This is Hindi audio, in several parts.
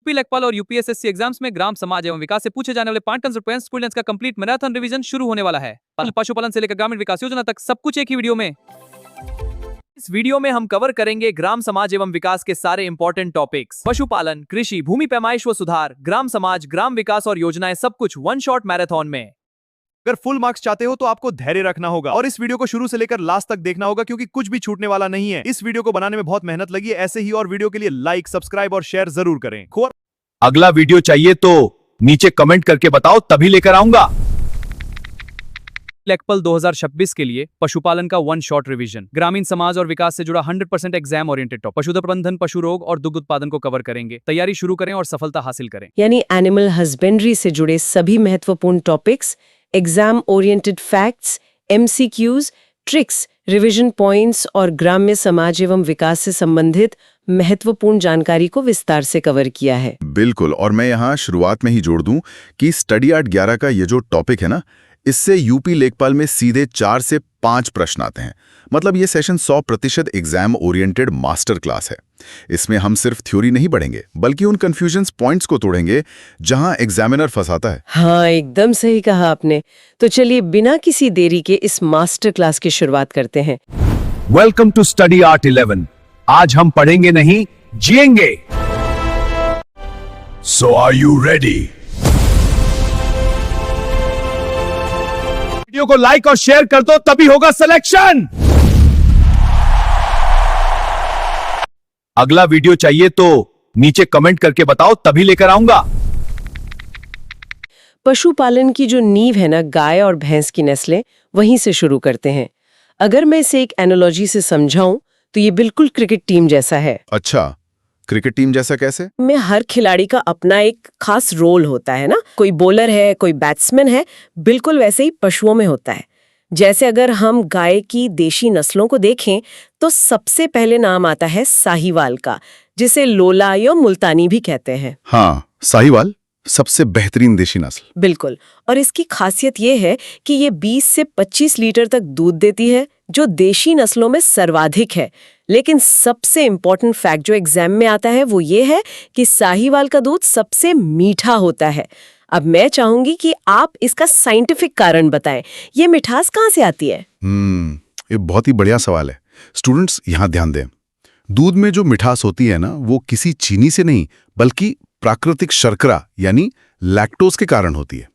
यूपी लेखपाल और यूपीएसएससी एग्जाम्स में ग्राम समाज एवं विकास से पूछे जाने वाले 5 टन स्टूडेंट्स का कंप्लीट मैराथन रिवीजन शुरू होने वाला है। पशुपालन से लेकर ग्रामीण विकास योजना तक सब कुछ एक ही वीडियो में। इस वीडियो में हम कवर करेंगे ग्राम समाज एवं विकास के सारे इंपॉर्टेंट टॉपिक्स। पशुपालन, कृषि, भूमि पैमाइश व सुधार, ग्राम समाज, ग्राम विकास और योजनाएं, सब कुछ वन शॉट मैराथन में। अगर फुल मार्क्स चाहते हो तो आपको धैर्य रखना होगा और इस वीडियो को शुरू से लेकर लास्ट तक देखना होगा, क्योंकि कुछ भी छूटने वाला नहीं है। इस वीडियो को बनाने में बहुत मेहनत लगी है। ऐसे ही और वीडियो के लिए लाइक, सब्सक्राइब और शेयर जरूर करें। अगला वीडियो चाहिए तो नीचे कमेंट करके बताओ, तभी लेकर आऊंगा। लेखपाल 2026 के लिए पशुपालन का वन शॉट रिवीजन, ग्रामीण समाज और विकास से जुड़ा 100% एग्जाम ओरिएंटेड टॉपिक, पशुधन प्रबंधन, पशु रोग और दुग्ध उत्पादन को कवर करेंगे। तैयारी शुरू करें और सफलता हासिल करें। यानी एनिमल हस्बेंड्री से जुड़े सभी महत्वपूर्ण topics, exam oriented facts, MCQs, tricks, revision points और ग्राम्य समाज एवं विकास से संबंधित महत्वपूर्ण जानकारी को विस्तार से कवर किया है। बिल्कुल, और मैं यहाँ शुरुआत में ही जोड़ दूं कि स्टडी आर्ट 11 का ये जो टॉपिक है ना, इससे यूपी लेखपाल में सीधे 4 से 5 प्रश्न आते हैं। मतलब ये session 100% exam oriented master class है। इसमें हम सिर्फ थ्योरी नहीं पढ़ेंगे, बल्कि उन कंफ्यूजन पॉइंट्स को तोड़ेंगे जहां एग्जामिनर फंसाता है। हाँ, एकदम सही कहा आपने। तो चलिए बिना किसी देरी के इस मास्टर क्लास की शुरुआत करते हैं। Welcome to study art 11। आज हम पढ़ेंगे नहीं, जिएंगे। So are you ready? Video को लाइक और शेयर कर दो, तभी होगा सिलेक्शन। अगला वीडियो चाहिए तो नीचे कमेंट करके बताओ, तभी लेकर आऊंगा। पशुपालन की जो नींव है ना, गाय और भैंस की नस्लें, वहीं से शुरू करते हैं। अगर मैं इसे एक एनालॉजी से समझाऊं तो ये बिल्कुल क्रिकेट टीम जैसा है। अच्छा, क्रिकेट टीम जैसा कैसे? में हर खिलाड़ी का अपना एक खास रोल होता है ना, कोई बॉलर है, कोई बैट्समैन है, बिल्कुल वैसे ही पशुओं में होता है। जैसे अगर हम गाय की देशी नस्लों को देखें तो सबसे पहले नाम आता है साहीवाल का, जिसे लोला या मुल्तानी भी कहते हैं। हाँ, साहीवाल सबसे बेहतरीन देशी नस्ल। बिल्कुल, और इसकी खासियत ये है कि ये 20 से 25 लीटर तक दूध देती है, जो देशी नस्लों में सर्वाधिक है। लेकिन सबसे इम्पोर्टेंट फैक्ट जो एग्जाम में आता है वो ये है कि साहीवाल का दूध सबसे मीठा होता है। अब मैं चाहूंगी कि आप इसका साइंटिफिक कारण बताएं। ये मिठास कहाँ से आती है? ये बहुत ही बढ़िया सवाल है। स्टूडेंट्स यहाँ ध्यान दें। दूध में जो मिठास होती है ना, वो किसी चीनी से नहीं, बल्कि प्राकृतिक शर्करा यानी लैक्टोज के कारण होती है।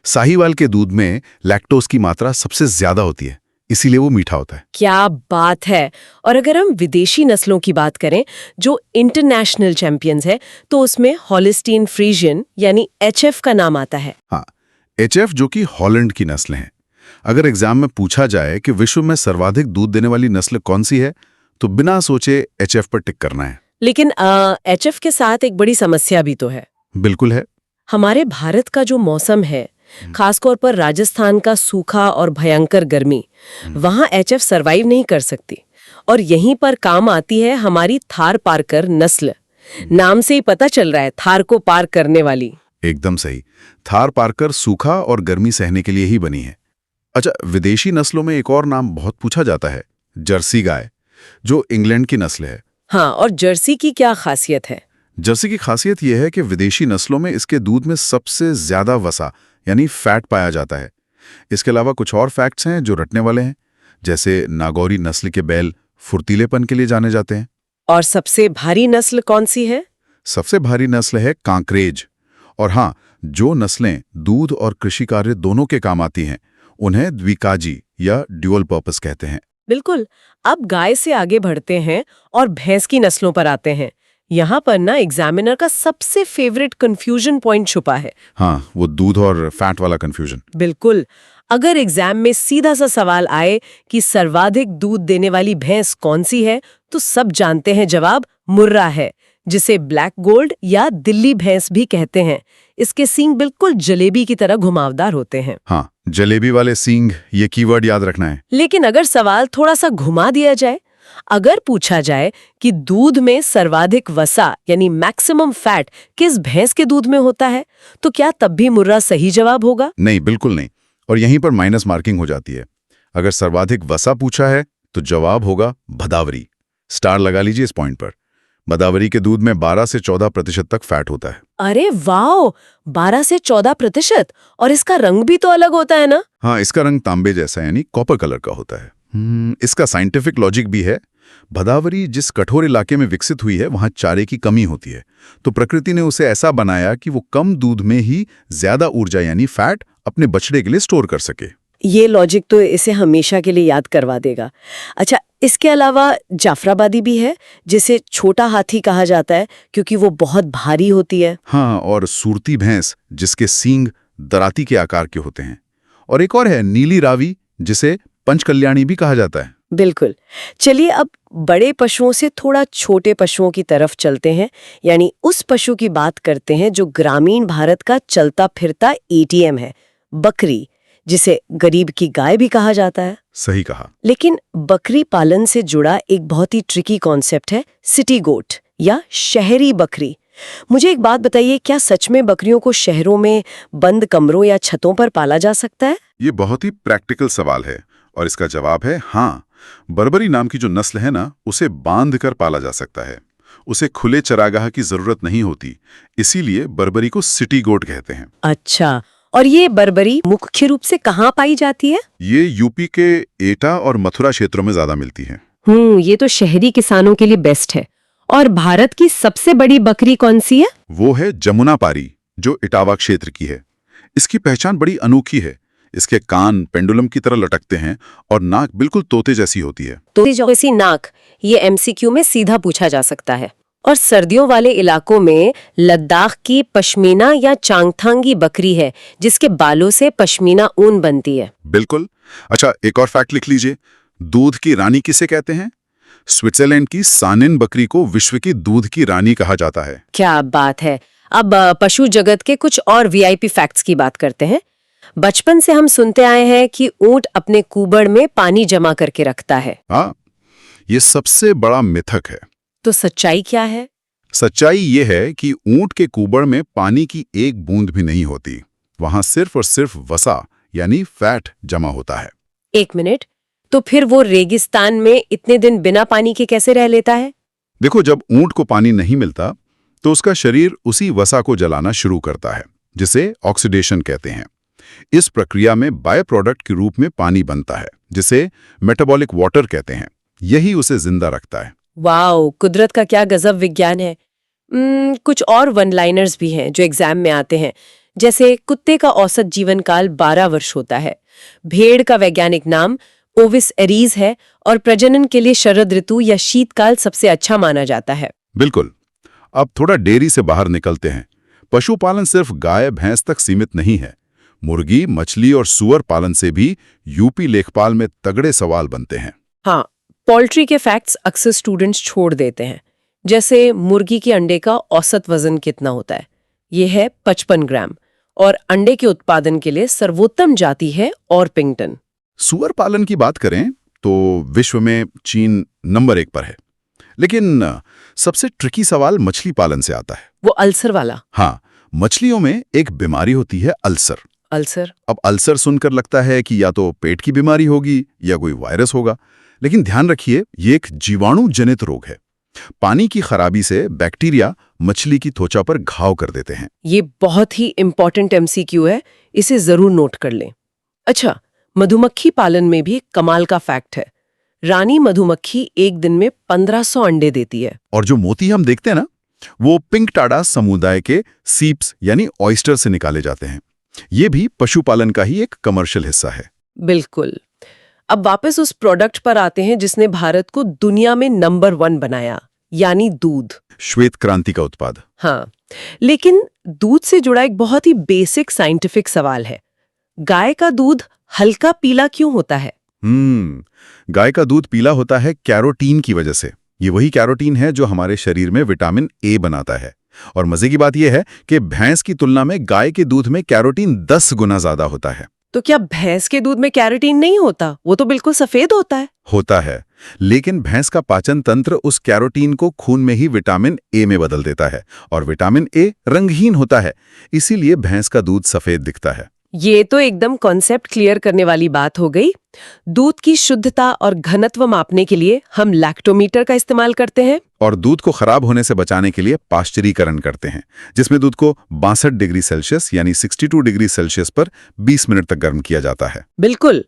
साहीवाल के दूध में लैक्टोज की मात्रा सबसे ज्यादा होती है, इसीलिए वो मीठा होता है। क्या बात है। और अगर हम विदेशी नस्लों की बात करें जो इंटरनेशनल चैंपियंस है, तो उसमें हॉलिस्टीन फ्रीजियन यानी एचएफ का नाम आता है। हाँ, एचएफ जो कि हॉलैंड की नस्ल है। अगर एग्जाम में पूछा जाए कि विश्व में सर्वाधिक दूध देने वाली नस्ल कौन सी है, तो बिना सोचे एचएफ पर टिक करना है। लेकिन एचएफ के साथ एक बड़ी समस्या भी तो है। बिल्कुल है। हमारे भारत का जो मौसम है, खासतौर पर राजस्थान का सूखा और भयंकर गर्मी, वहां एचएफ सरवाइव नहीं कर सकती। और यहीं पर काम आती है हमारी थार पारकर नस्ल। नाम से ही पता चल रहा है, थार को पार करने वाली। एकदम सही। थार पारकर सूखा और गर्मी सहने के लिए ही बनी है। अच्छा, विदेशी नस्लों में एक और नाम बहुत पूछा जाता है, जर्सी गाय, जो इंग्लैंड की नस्ल है। हाँ, और जर्सी की क्या खासियत है? जर्सी की खासियत यह है कि विदेशी नस्लों में इसके दूध में सबसे ज्यादा वसा यानी फैट पाया जाता है। इसके अलावा कुछ और फैक्ट्स हैं जो रटने वाले हैं, जैसे नागौरी नस्ल के बैल फुर्तीलेपन के लिए जाने जाते हैं। और सबसे भारी नस्ल कौन सी है? सबसे भारी नस्ल है कांकरेज। और हाँ, जो नस्लें दूध और कृषि कार्य दोनों के काम आती हैं, उन्हें द्विकाजी या ड्यूअल पर्पस कहते हैं। बिल्कुल। अब गाय से आगे बढ़ते हैं और भैंस की नस्लों पर आते हैं। यहाँ पर ना एग्जामिनर का सबसे फेवरेट कंफ्यूजन पॉइंट छुपा है। हाँ, वो दूध और फैट वाला कंफ्यूजन। बिल्कुल। अगर एग्जाम में सीधा सा सवाल आए कि सर्वाधिक दूध देने वाली भैंस कौन सी है, तो सब जानते हैं जवाब मुर्रा है, जिसे ब्लैक गोल्ड या दिल्ली भैंस भी कहते हैं। इसके सींग बिल्कुल जलेबी की तरह घुमावदार होते हैं। हाँ, जलेबी वाले सींग, ये कीवर्ड याद रखना है। लेकिन अगर सवाल थोड़ा सा घुमा दिया जाए, अगर पूछा जाए कि दूध में सर्वाधिक वसा यानी मैक्सिमम फैट किस भैंस के दूध में होता है, तो क्या तब भी मुर्रा सही जवाब होगा? नहीं, बिल्कुल नहीं। और यहीं पर माइनस मार्किंग हो जाती है। अगर सर्वाधिक वसा पूछा है तो जवाब होगा भदावरी। स्टार लगा लीजिए इस पॉइंट पर। मदावरी के दूध में 12 से 14% तक फैट होता है। अरे वाह, 12 से 14%। और इसका रंग भी तो अलग होता है ना? हाँ, इसका रंग तांबे जैसा यानी कॉपर कलर का होता है। इसका साइंटिफिक लॉजिक भी है। भदावरी जिस कठोर इलाके में विकसित हुई है वहां चारे की कमी होती है, तो प्रकृति ने उसे ऐसा बनाया कि वो कम दूध में ही ज्यादा ऊर्जा यानी फैट अपने बछड़े के लिए स्टोर कर सके। ये लॉजिक तो इसे हमेशा के लिए याद करवा देगा। अच्छा, इसके अलावा जाफराबादी भी है, जिसे छोटा हाथी कहा जाता है क्योंकि वो बहुत भारी होती है। हाँ, और सूरती भैंस जिसके सींग दराती के आकार के होते हैं। और एक और है नीली रावी, जिसे पंचकल्याणी भी कहा जाता है। बिल्कुल। चलिए अब बड़े पशुओं से थोड़ा छोटे पशुओं की तरफ चलते हैं, यानी उस पशु की बात करते हैं जो ग्रामीण भारत का चलता फिरता एटीएम है, बकरी, जिसे गरीब की गाय भी कहा जाता है। सही कहा। लेकिन बकरी पालन से जुड़ा एक बहुत ही ट्रिकी कॉन्सेप्ट है सिटी गोट या शहरी बकरी। मुझे एक बात बताइए, क्या सच में बकरियों को शहरों में बंद कमरों या छतों पर पाला जा सकता है? ये बहुत ही प्रैक्टिकल सवाल है और इसका जवाब है हाँ। बर्बरी नाम की जो नस्ल है ना, उसे बांध कर पाला जा सकता है। उसे खुले चरागाह की जरूरत नहीं होती, इसीलिए बर्बरी को सिटी गोट कहते हैं। अच्छा, और ये बर्बरी मुख्य रूप से कहाँ पाई जाती है? ये यूपी के एटा और मथुरा क्षेत्रों में ज्यादा मिलती है। ये तो शहरी किसानों के लिए बेस्ट है। और भारत की सबसे बड़ी बकरी कौन सी है? वो है जमुना पारी, जो इटावा क्षेत्र की है। इसकी पहचान बड़ी अनोखी है। इसके कान पेंडुलम की तरह लटकते हैं और नाक बिल्कुल तोते जैसी होती है। तोते जैसी नाक, ये एमसीक्यू में सीधा पूछा जा सकता है। और सर्दियों वाले इलाकों में लद्दाख की पश्मीना या चांगथांगी बकरी है, जिसके बालों से पश्मीना ऊन बनती है। बिल्कुल। अच्छा, एक और फैक्ट लिख लीजिए। दूध की रानी किसे कहते हैं? स्विट्जरलैंड की सानिन बकरी को विश्व की दूध की रानी कहा जाता है। क्या बात है। अब पशु जगत के कुछ और वीआईपी फैक्ट्स की बात करते हैं। बचपन से हम सुनते आए हैं कि ऊंट अपने कुबड़ में पानी जमा करके रखता है। हाँ, ये सबसे बड़ा मिथक है। तो सच्चाई क्या है? सच्चाई ये है कि ऊंट के कुबड़ में पानी की एक बूंद भी नहीं होती। वहां सिर्फ और सिर्फ वसा यानी फैट जमा होता है। एक मिनट, तो फिर वो रेगिस्तान में इतने दिन बिना पानी के कैसे रह लेता है? देखो, जब ऊंट को पानी नहीं मिलता तो उसका शरीर उसी वसा को जलाना शुरू करता है, जिसे ऑक्सीडेशन कहते हैं। इस प्रक्रिया में बाय प्रोडक्ट के रूप में पानी बनता है, जिसे मेटाबॉलिक वाटर कहते हैं। यही उसे जिंदा रखता है। वाओ, कुदरत का क्या गजब विज्ञान है। कुछ और वन लाइनर्स भी हैं जो एग्जाम में आते हैं, जैसे कुत्ते का औसत जीवन काल 12 वर्ष होता है, भेड़ का वैज्ञानिक नाम ओविस एरीज है और प्रजनन के लिए शरद ऋतु या शीतकाल सबसे अच्छा माना जाता है। बिल्कुल। अब थोड़ा डेयरी से बाहर निकलते हैं। पशुपालन सिर्फ गाय भैंस तक सीमित नहीं है। मुर्गी, मछली और सुअर पालन से भी यूपी लेखपाल में तगड़े सवाल बनते हैं। हाँ, पोल्ट्री के फैक्ट्स अक्सर स्टूडेंट्स छोड़ देते हैं। जैसे मुर्गी के अंडे का औसत वजन कितना होता है? ये है 55 ग्राम और अंडे के उत्पादन के लिए सर्वोत्तम जाति है ऑर्पिंगटन। सुअर पालन की बात करें तो विश्व में चीन नंबर 1 पर है। लेकिन सबसे ट्रिकी सवाल मछली पालन से आता है। वो अल्सर वाला? हाँ, मछलियों में एक बीमारी होती है अल्सर। अल्सर? अब अल्सर सुनकर लगता है कि या तो पेट की बीमारी होगी या कोई वायरस होगा, लेकिन ध्यान रखिए, ये एक जीवाणु जनित रोग है। पानी की खराबी से बैक्टीरिया मछली की त्वचा पर घाव कर देते हैं। ये बहुत ही इंपॉर्टेंट एमसीक्यू है, इसे जरूर नोट कर लें। अच्छा, मधुमक्खी पालन में भी कमाल का फैक्ट है। रानी मधुमक्खी एक दिन में 1500 अंडे देती है। और जो मोती हम देखते हैं ना, वो पिंक टाडा समुदाय के सीप्स यानी ऑयस्टर से निकाले जाते हैं। ये भी पशुपालन का ही एक कमर्शियल हिस्सा है। बिल्कुल। अब वापस उस प्रोडक्ट पर आते हैं जिसने भारत को दुनिया में नंबर 1 बनाया, यानी दूध। श्वेत क्रांति का उत्पाद। हाँ, लेकिन दूध से जुड़ा एक बहुत ही बेसिक साइंटिफिक सवाल है। गाय का दूध हल्का पीला क्यों होता है? गाय का दूध पीला होता है कैरोटीन की वजह से। ये वही कैरोटीन है जो हमारे शरीर में विटामिन ए बनाता है। और मजे की बात यह है कि भैंस की तुलना में गाय के दूध में कैरोटीन 10 गुना ज्यादा होता है। तो क्या भैंस के दूध में कैरोटीन नहीं होता? वो तो बिल्कुल सफेद होता है। होता है, लेकिन भैंस का पाचन तंत्र उस कैरोटीन को खून में ही विटामिन ए में बदल देता है और विटामिन ए रंगहीन होता है, इसीलिए भैंस का दूध सफेद दिखता है। ये तो एकदम कॉन्सेप्ट क्लियर करने वाली बात हो गई। दूध की शुद्धता और घनत्व मापने के लिए हम लैक्टोमीटर का इस्तेमाल करते हैं। और दूध को खराब होने से बचाने के लिए पाश्चरीकरण करते हैं, जिसमें दूध को 62 डिग्री सेल्सियस यानी 62 डिग्री सेल्सियस पर 20 मिनट तक गर्म किया जाता है। बिल्कुल।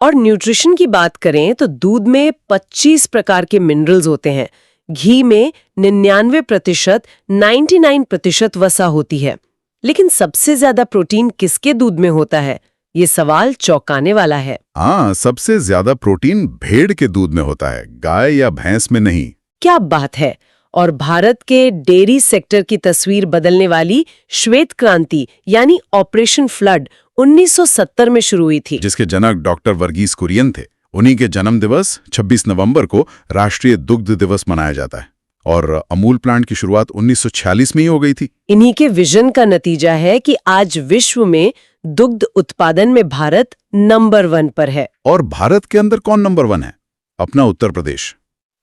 और न्यूट्रिशन की बात करें तो दूध में 25 प्रकार के मिनरल्स होते हैं। घी में 99%, 99% वसा होती है। लेकिन सबसे ज्यादा प्रोटीन किसके दूध में होता है? ये सवाल चौंकाने वाला है। हाँ, सबसे ज्यादा प्रोटीन भेड़ के दूध में होता है, गाय या भैंस में नहीं। क्या बात है। और भारत के डेयरी सेक्टर की तस्वीर बदलने वाली श्वेत क्रांति यानी ऑपरेशन फ्लड 1970 में शुरू हुई थी, जिसके जनक डॉक्टर वर्गीस कुरियन थे। उन्हीं के जन्म दिवस 26 नवंबर को राष्ट्रीय दुग्ध दिवस मनाया जाता है। और अमूल प्लांट की शुरुआत 1946 में ही हो गई थी। इन्हीं के विजन का नतीजा है कि आज विश्व में दुग्ध उत्पादन में भारत नंबर 1 पर है। और भारत के अंदर कौन नंबर 1 है? अपना उत्तर प्रदेश।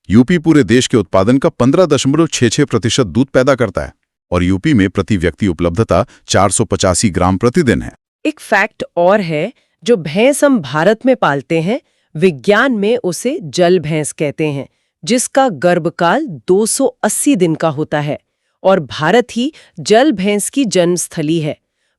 यूपी पूरे देश के उत्पादन का 15.66% दूध पैदा करता है और यूपी में प्रति व्यक्ति उपलब्धता 485 ग्राम प्रतिदिन है। एक फैक्ट और है, जो भैंस हम भारत में पालते हैं, विज्ञान में उसे जल भैंस कहते हैं, जिसका गर्भकाल 280 दिन का होता है। और भारत ही जल भैंस की जन्मस्थली है।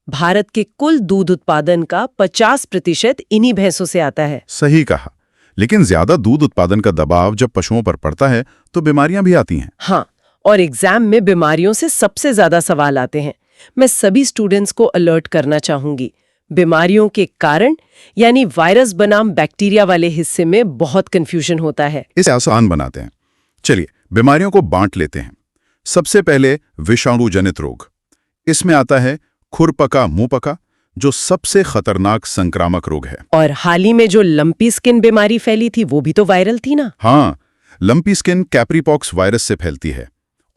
भारत के कुल दूध उत्पादन का 50% इन्हीं भैंसों से आता है। सही कहा। लेकिन ज्यादा दूध उत्पादन का दबाव जब पशुओं पर पड़ता है तो बीमारियां भी आती हैं। हाँ, और एग्जाम में बीमारियों से सबसे ज्यादा सवाल आते हैं। मैं सभी स्टूडेंट्स को अलर्ट करना चाहूंगी। बीमारियों के कारण यानी वायरस बनाम बैक्टीरिया वाले हिस्से में बहुत कंफ्यूजन होता है। इसे आसान बनाते हैं। चलिए बीमारियों को बांट लेते हैं। सबसे पहले विषाणु जनित रोग। इसमें आता है खुरपका मुंहपका, जो सबसे खतरनाक संक्रामक रोग है। और हाल ही में जो लंपी स्किन बीमारी फैली थी वो भी तो वायरल थी ना? हाँ, लंपी स्किन कैप्रीपॉक्स वायरस से फैलती है।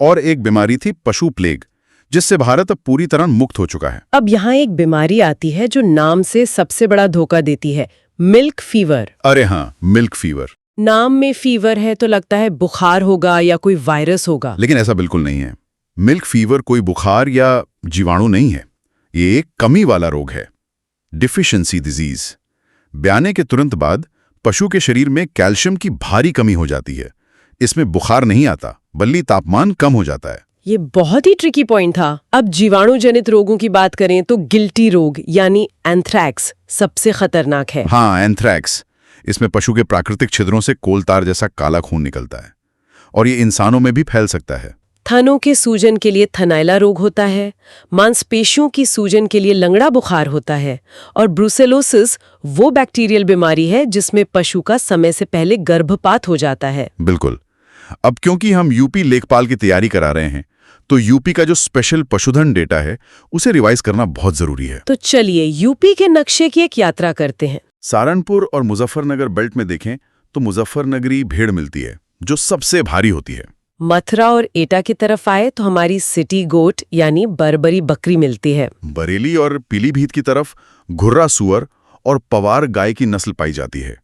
और एक बीमारी थी पशु प्लेग, जिससे भारत अब पूरी तरह मुक्त हो चुका है। अब यहाँ एक बीमारी आती है जो नाम से सबसे बड़ा धोखा देती है, मिल्क फीवर। अरे हाँ, मिल्क फीवर। नाम में फीवर है तो लगता है बुखार होगा या कोई वायरस होगा, लेकिन ऐसा बिल्कुल नहीं है। मिल्क फीवर कोई बुखार या जीवाणु नहीं है, ये एक कमी वाला रोग है, डिफिशियंसी डिजीज। ब्याने के तुरंत बाद पशु के शरीर में कैल्शियम की भारी कमी हो जाती है। इसमें बुखार नहीं आता, बल्कि तापमान कम हो जाता है। ये बहुत ही ट्रिकी पॉइंट था। अब जीवाणु जनित रोगों की बात करें तो गिल्टी रोग यानी एंथ्रैक्स सबसे खतरनाक है। हाँ, एंथ्रैक्स। इसमें पशु के प्राकृतिक छिद्रों से कोलतार जैसा काला खून निकलता है और ये इंसानों में भी फैल सकता है। थनों के सूजन के लिए थनैला रोग होता है, मांसपेशियों की सूजन के लिए लंगड़ा बुखार होता है, और ब्रुसेलोसिस वो बैक्टीरियल बीमारी है जिसमें पशु का समय से पहले गर्भपात हो जाता है। बिल्कुल। अब क्योंकि हम यूपी लेखपाल की तैयारी करा रहे हैं, तो यूपी का जो स्पेशल पशुधन डेटा है उसे रिवाइज करना बहुत जरूरी है। तो चलिए यूपी के नक्शे की एक यात्रा करते हैं। सहारनपुर और मुजफ्फरनगर बेल्ट में देखें तो मुजफ्फरनगरी भेड़ मिलती है, जो सबसे भारी होती है। मथुरा और एटा की तरफ आए तो हमारी सिटी गोट यानी बरबरी बकरी मिलती है। बरेली और पीलीभीत की तरफ घुर्रा सुअर और पवार गाय की नस्ल पाई जाती है।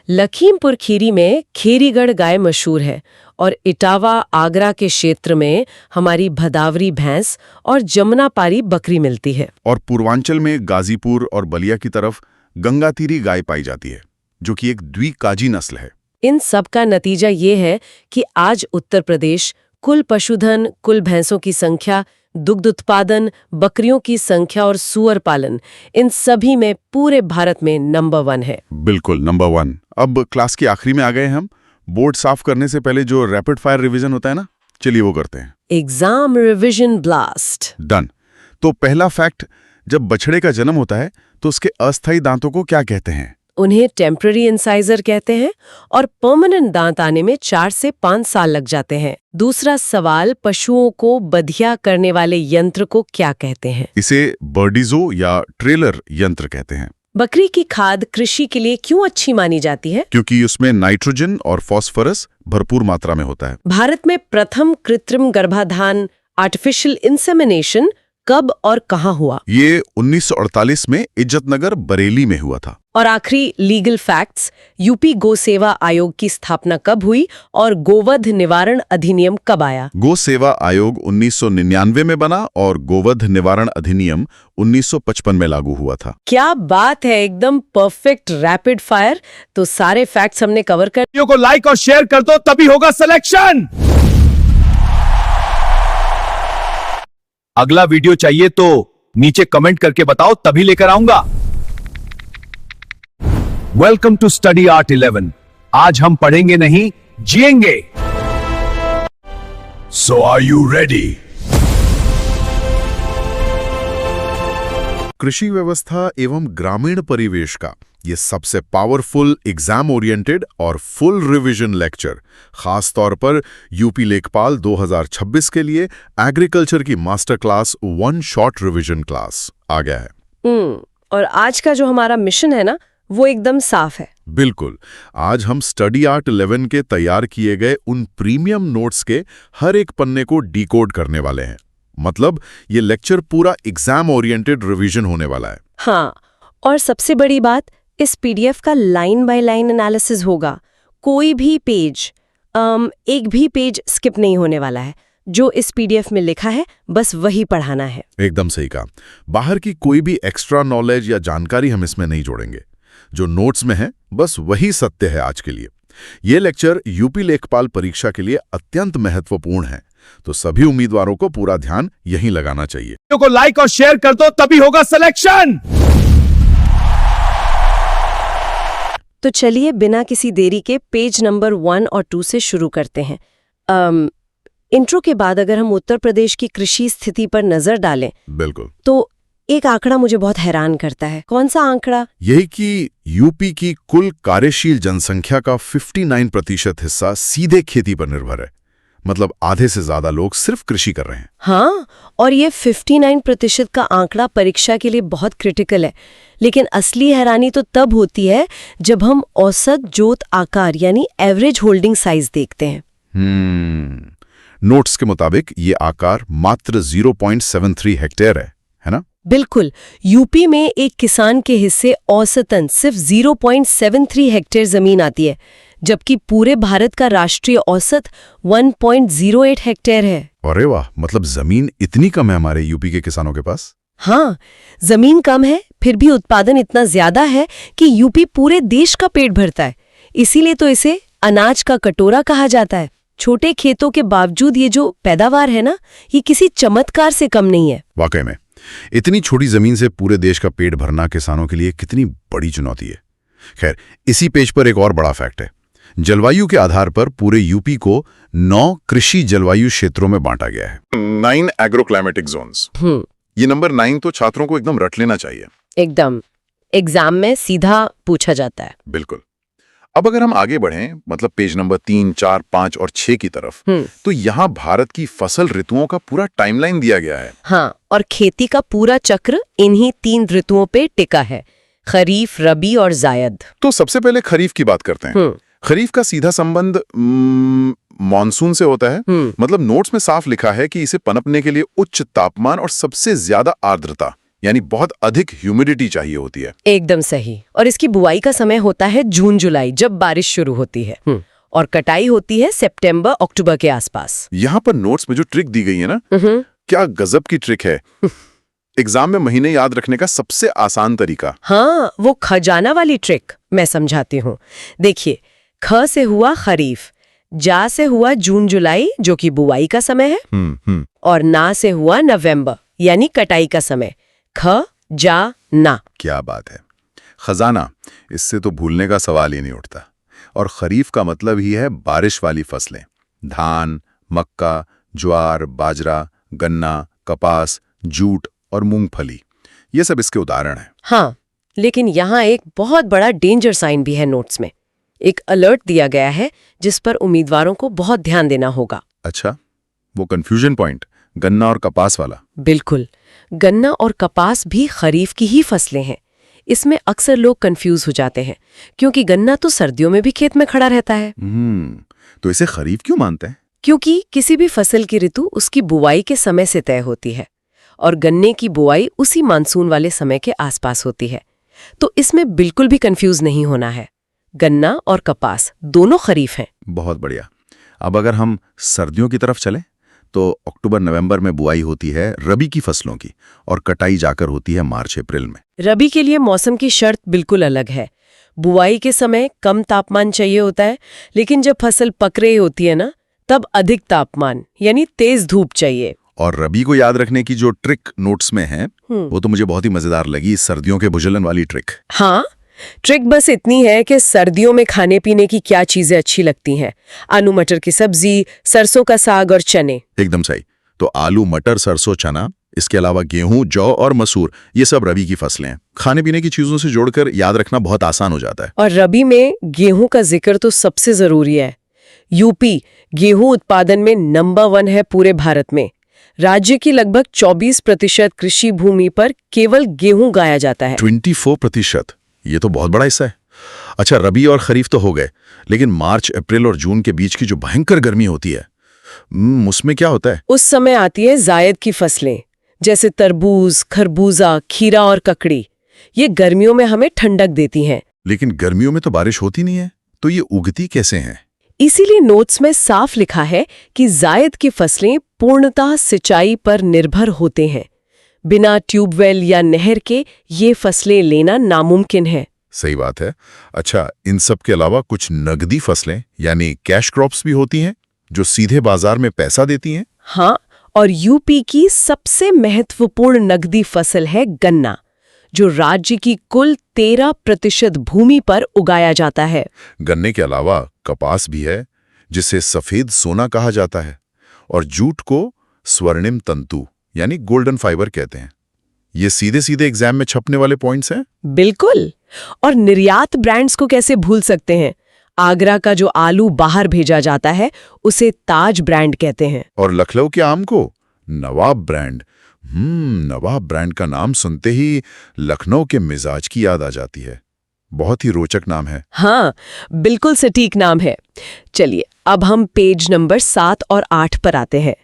लखीमपुर खीरी में खेरीगढ़ गाय मशहूर है, और इटावा आगरा के क्षेत्र में हमारी भदावरी भैंस और जमुनापारी बकरी मिलती है। और पूर्वांचल में गाजीपुर और बलिया की तरफ गंगातीरी गाय पाई जाती है, जो कि एक द्विकाजी नस्ल है। इन सब का नतीजा ये है कि आज उत्तर प्रदेश कुल पशुधन, कुल भैंसों की संख्या, दुग्ध उत्पादन, बकरियों की संख्या और सुअर पालन, इन सभी में पूरे भारत में नंबर 1 है। बिल्कुल नंबर 1। अब क्लास के आखिरी में आ गए हम। बोर्ड साफ करने से पहले जो रैपिड फायर रिवीजन होता है ना, चलिए वो करते हैं। Exam revision blast. डन। तो पहला फैक्ट, जब बछड़े का जन्म होता है तो उसके अस्थायी दांतों को क्या कहते हैं? उन्हें टेम्पररी इंसाइजर कहते हैं, और परमानेंट दांत आने में 4 से 5 साल लग जाते हैं। दूसरा सवाल, पशुओं को बधिया करने वाले यंत्र को क्या कहते हैं? इसे बर्डिजो या ट्रेलर यंत्र कहते हैं। बकरी की खाद कृषि के लिए क्यों अच्छी मानी जाती है? क्योंकि उसमें नाइट्रोजन और फास्फोरस भरपूर मात्रा में होता है। भारत में प्रथम कृत्रिम गर्भाधान आर्टिफिशियल इंसेमिनेशन कब और कहाँ हुआ? ये 1948 में इज्जतनगर बरेली में हुआ था। और आखिरी लीगल फैक्ट्स, यूपी गो सेवा आयोग की स्थापना कब हुई और गोवध निवारण अधिनियम कब आया? गो सेवा आयोग 1999 में बना और गोवध निवारण अधिनियम 1955 में लागू हुआ था। क्या बात है, एकदम परफेक्ट रैपिड फायर। तो सारे फैक्ट्स हमने कवर कर। वीडियो को लाइक और शेयर कर दो, तभी होगा सिलेक्शन। अगला वीडियो चाहिए तो नीचे कमेंट करके बताओ, तभी लेकर आऊंगा। Welcome to study art 11। आज हम पढ़ेंगे नहीं, जिएंगे। So are you ready? कृषि व्यवस्था एवं ग्रामीण परिवेश का ये सबसे पावरफुल एग्जाम ओरिएंटेड और फुल रिवीजन लेक्चर, खास तौर पर यूपी लेखपाल 2026 के लिए एग्रीकल्चर की master class 1 short revision class आ गया है। और आज का जो हमारा मिशन है ना, वो एकदम साफ है। बिल्कुल। आज हम स्टडी आर्ट 11 के तैयार किए गए उन प्रीमियम नोट्स के हर एक पन्ने को डिकोड करने वाले हैं। मतलब ये लेक्चर पूरा एग्जाम ओरिएंटेड रिवीजन होने वाला है। हाँ, और सबसे बड़ी बात, इस पीडीएफ का लाइन बाय लाइन एनालिसिस होगा। कोई भी पेज, एक भी पेज स्किप नहीं होने वाला है। जो इस पीडीएफ में लिखा है बस वही पढ़ाना है। एकदम सही कहा। बाहर की कोई भी एक्स्ट्रा नॉलेज या जानकारी हम इसमें नहीं जोड़ेंगे। जो नोट्स में है बस वही सत्य है आज के लिए। ये लेक्चर यूपी लेखपाल परीक्षा के लिए अत्यंत महत्वपूर्ण है, तो सभी उम्मीदवारों को पूरा ध्यान यहीं लगाना चाहिए। वीडियो को लाइक और शेयर कर दो, तभी होगा सिलेक्शन। तो चलिए बिना किसी देरी के पेज नंबर 1 और 2 से शुरू करते हैं। इंट्रो के बाद अगर हम उत्तर प्रदेश की कृषि स्थिति पर नजर डालें, बिल्कुल, तो एक आंकड़ा मुझे बहुत हैरान करता है। कौन सा आंकड़ा? यही कि यूपी की कुल कार्यशील जनसंख्या का 59% हिस्सा सीधे खेती पर निर्भर है। मतलब आधे से ज्यादा लोग सिर्फ कृषि कर रहे हैं। हाँ, और ये 59% का आंकड़ा परीक्षा के लिए बहुत क्रिटिकल है। लेकिन असली हैरानी तो तब होती है जब हम औसत जोत आकार यानी एवरेज होल्डिंग साइज देखते हैं। नोट्स के मुताबिक ये आकार मात्र 0.73 हेक्टेयर है ना? बिल्कुल। यूपी में एक किसान के हिस्से औसतन सिर्फ 0.73 हेक्टेयर जमीन आती है, जबकि पूरे भारत का राष्ट्रीय औसत 1.08 हेक्टेयर है। अरे वाह, मतलब जमीन इतनी कम है हमारे यूपी के किसानों के पास। हाँ, जमीन कम है, फिर भी उत्पादन इतना ज्यादा है कि यूपी पूरे देश का पेट भरता है। इसीलिए तो इसे अनाज का कटोरा कहा जाता है। छोटे खेतों के बावजूद ये जो पैदावार है ना, ये किसी चमत्कार से कम नहीं है। वाकई में इतनी छोटी जमीन से पूरे देश का पेट भरना किसानों के लिए कितनी बड़ी चुनौती है। खैर, इसी पेज पर एक और बड़ा फैक्ट है। जलवायु के आधार पर पूरे यूपी को 9 कृषि जलवायु क्षेत्रों में बांटा गया है। 9 एग्रोक्लाइमेटिक जोन्स। ये नंबर 9 तो छात्रों को एकदम रट लेना चाहिए। एकदम, एग्जाम में सीधा पूछा जाता है। बिल्कुल। अब अगर हम आगे बढ़ें, मतलब पेज नंबर 3, 4, 5 और 6 की तरफ, तो यहाँ भारत की फसल ऋतुओं का पूरा टाइमलाइन दिया गया है। हाँ, और खेती का पूरा चक्र इन्हीं 3 ऋतुओं पे टिका है, खरीफ, रबी और जायद। तो सबसे पहले खरीफ की बात करते हैं। खरीफ का सीधा संबंध मॉनसून से होता है। मतलब नोट्स में साफ लिखा है कि इसे पनपने के लिए उच्च तापमान और सबसे ज्यादा आर्द्रता यानी बहुत अधिक ह्यूमिडिटी चाहिए होती है। एकदम सही। और इसकी बुआई का समय होता है जून जुलाई, जब बारिश शुरू होती है, और कटाई होती है सितंबर अक्टूबर के आसपास। यहाँ पर नोट्स में जो ट्रिक दी गई है ना, क्या गजब की ट्रिक है। एग्जाम में महीने याद रखने का सबसे आसान तरीका। हाँ, वो खजाना वाली ट्रिक मैं समझाती हूँ। देखिए, ख से हुआ खरीफ, जा से हुआ जून जुलाई जो कि बुआई का समय है, और ना से हुआ नवंबर यानी कटाई का समय। ख, जा, ना। क्या बात है। खजाना, इससे तो भूलने का सवाल ही नहीं उठता। और खरीफ का मतलब ही है बारिश वाली फसलें। धान, मक्का, ज्वार, बाजरा, गन्ना, कपास, जूट और मूंगफली, ये सब इसके उदाहरण हैं। हाँ, लेकिन यहाँ एक बहुत बड़ा डेंजर साइन भी है नोट्स में। एक अलर्ट दिया गया है जिस पर उम्मीदवारों को बहुत ध्यान देना होगा। अच्छा, वो कंफ्यूजन पॉइंट, गन्ना और कपास वाला। बिल्कुल, गन्ना और कपास भी खरीफ की ही फसलें हैं। इसमें अक्सर लोग कंफ्यूज हो जाते हैं, क्योंकि गन्ना तो सर्दियों में भी खेत में खड़ा रहता है। तो इसे खरीफ क्यों मानते हैं? क्योंकि किसी भी फसल की ऋतु उसकी बुवाई के समय से तय होती है, और गन्ने की बुआई उसी मानसून वाले समय के आसपास होती है। तो इसमें बिल्कुल भी कंफ्यूज नहीं होना है। गन्ना और कपास दोनों खरीफ हैं। बहुत बढ़िया। अब अगर हम सर्दियों की तरफ चलें तो अक्टूबर नवंबर में बुआई होती है रबी की फसलों की और कटाई जाकर होती है मार्च अप्रैल में। रबी के लिए मौसम की शर्त बिल्कुल अलग है। बुआई के समय कम तापमान चाहिए होता है, लेकिन जब फसल पक रही होती है ना, तब अधिक तापमान यानी तेज धूप चाहिए। और रबी को याद रखने की जो ट्रिक नोट्स में है वो तो मुझे बहुत ही मजेदार लगी, सर्दियों के भुजलन वाली ट्रिक। हाँ, ट्रिक बस इतनी है कि सर्दियों में खाने पीने की क्या चीजें अच्छी लगती हैं। आलू मटर की सब्जी, सरसों का साग और चने। एकदम सही। तो आलू मटर सरसों चना, इसके अलावा गेहूं जौ और मसूर, ये सब रबी की फसलें हैं। खाने पीने की चीजों से जोड़कर याद रखना बहुत आसान हो जाता है। और रबी में गेहूं का जिक्र तो सबसे जरूरी है। यूपी गेहूं उत्पादन में नंबर 1 है पूरे भारत में। राज्य की लगभग 24% कृषि भूमि पर केवल गेहूं गाया जाता है। 24%, ये तो बहुत बड़ा हिस्सा है। अच्छा, रबी और खरीफ तो हो गए, लेकिन मार्च अप्रैल और जून के बीच की जो भयंकर गर्मी होती है, उसमें क्या होता है? उस समय आती है जायद की फसलें, जैसे तरबूज, खरबूजा, खीरा और ककड़ी। ये गर्मियों में हमें ठंडक देती हैं। लेकिन गर्मियों में तो बारिश होती नहीं है, तो ये उगती कैसे हैं? इसीलिए नोट्स में साफ लिखा है कि जायद की फसलें पूर्णतः सिंचाई पर निर्भर होते हैं। बिना ट्यूबवेल या नहर के ये फसलें लेना नामुमकिन है। सही बात है। अच्छा, इन सब के अलावा कुछ नगदी फसलें यानी कैश क्रॉप्स भी होती हैं जो सीधे बाजार में पैसा देती हैं। हाँ, और यूपी की सबसे महत्वपूर्ण नगदी फसल है गन्ना, जो राज्य की कुल 13% भूमि पर उगाया जाता है। गन्ने के अलावा कपास भी है, जिसे सफेद सोना कहा जाता है, और जूट को स्वर्णिम तंतु यानी गोल्डन फाइबर कहते हैं। ये सीधे सीधे एग्जाम में छपने वाले पॉइंट्स हैं। बिल्कुल। और निर्यात ब्रांड्स को कैसे भूल सकते हैं? आगरा का जो आलू बाहर भेजा जाता है उसे ताज ब्रांड कहते हैं। और लखनऊ के आम को नवाब ब्रांड। नवाब ब्रांड का नाम सुनते ही लखनऊ के मिजाज की याद आ जाती है। बहुत ही रोचक नाम है। हाँ, बिल्कुल सटीक नाम है। चलिए अब हम पेज नंबर 7 और 8 पर आते हैं।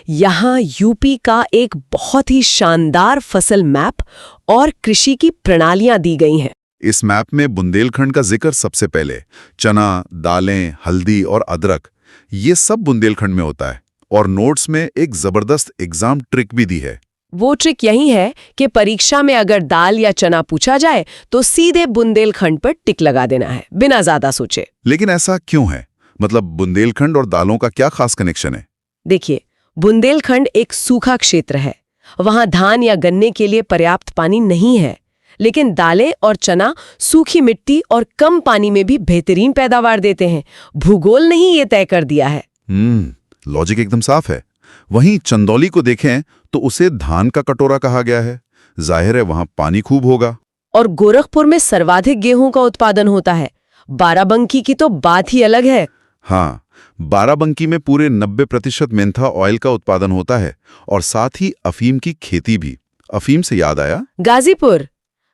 यहाँ यूपी का एक बहुत ही शानदार फसल मैप और कृषि की प्रणालियां दी गई हैं। इस मैप में बुंदेलखंड का जिक्र सबसे पहले। चना, दालें, हल्दी और अदरक, ये सब बुंदेलखंड में होता है। और नोट्स में एक जबरदस्त एग्जाम ट्रिक भी दी है। वो ट्रिक यही है कि परीक्षा में अगर दाल या चना पूछा जाए तो सीधे बुंदेलखंड पर टिक लगा देना है, बिना ज्यादा सोचे। लेकिन ऐसा क्यों है? मतलब बुंदेलखंड और दालों का क्या खास कनेक्शन है? देखिए, बुंदेलखंड एक सूखा क्षेत्र है। वहां धान या गन्ने के लिए पर्याप्त पानी नहीं है, लेकिन दालें और चना सूखी मिट्टी और कम पानी में भी बेहतरीन पैदावार देते हैं। भूगोल ने ही ये तय कर दिया है। लॉजिक एकदम साफ है। वहीं चंदौली को देखें तो उसे धान का कटोरा कहा गया है। जाहिर है वहां पानी खूब होगा। और गोरखपुर में सर्वाधिक गेहूं का उत्पादन होता है। बाराबंकी की तो बात ही अलग है। हाँ, बाराबंकी में पूरे 90% मेंथा ऑयल का उत्पादन होता है, और साथ ही अफीम की खेती भी। अफीम से याद आया,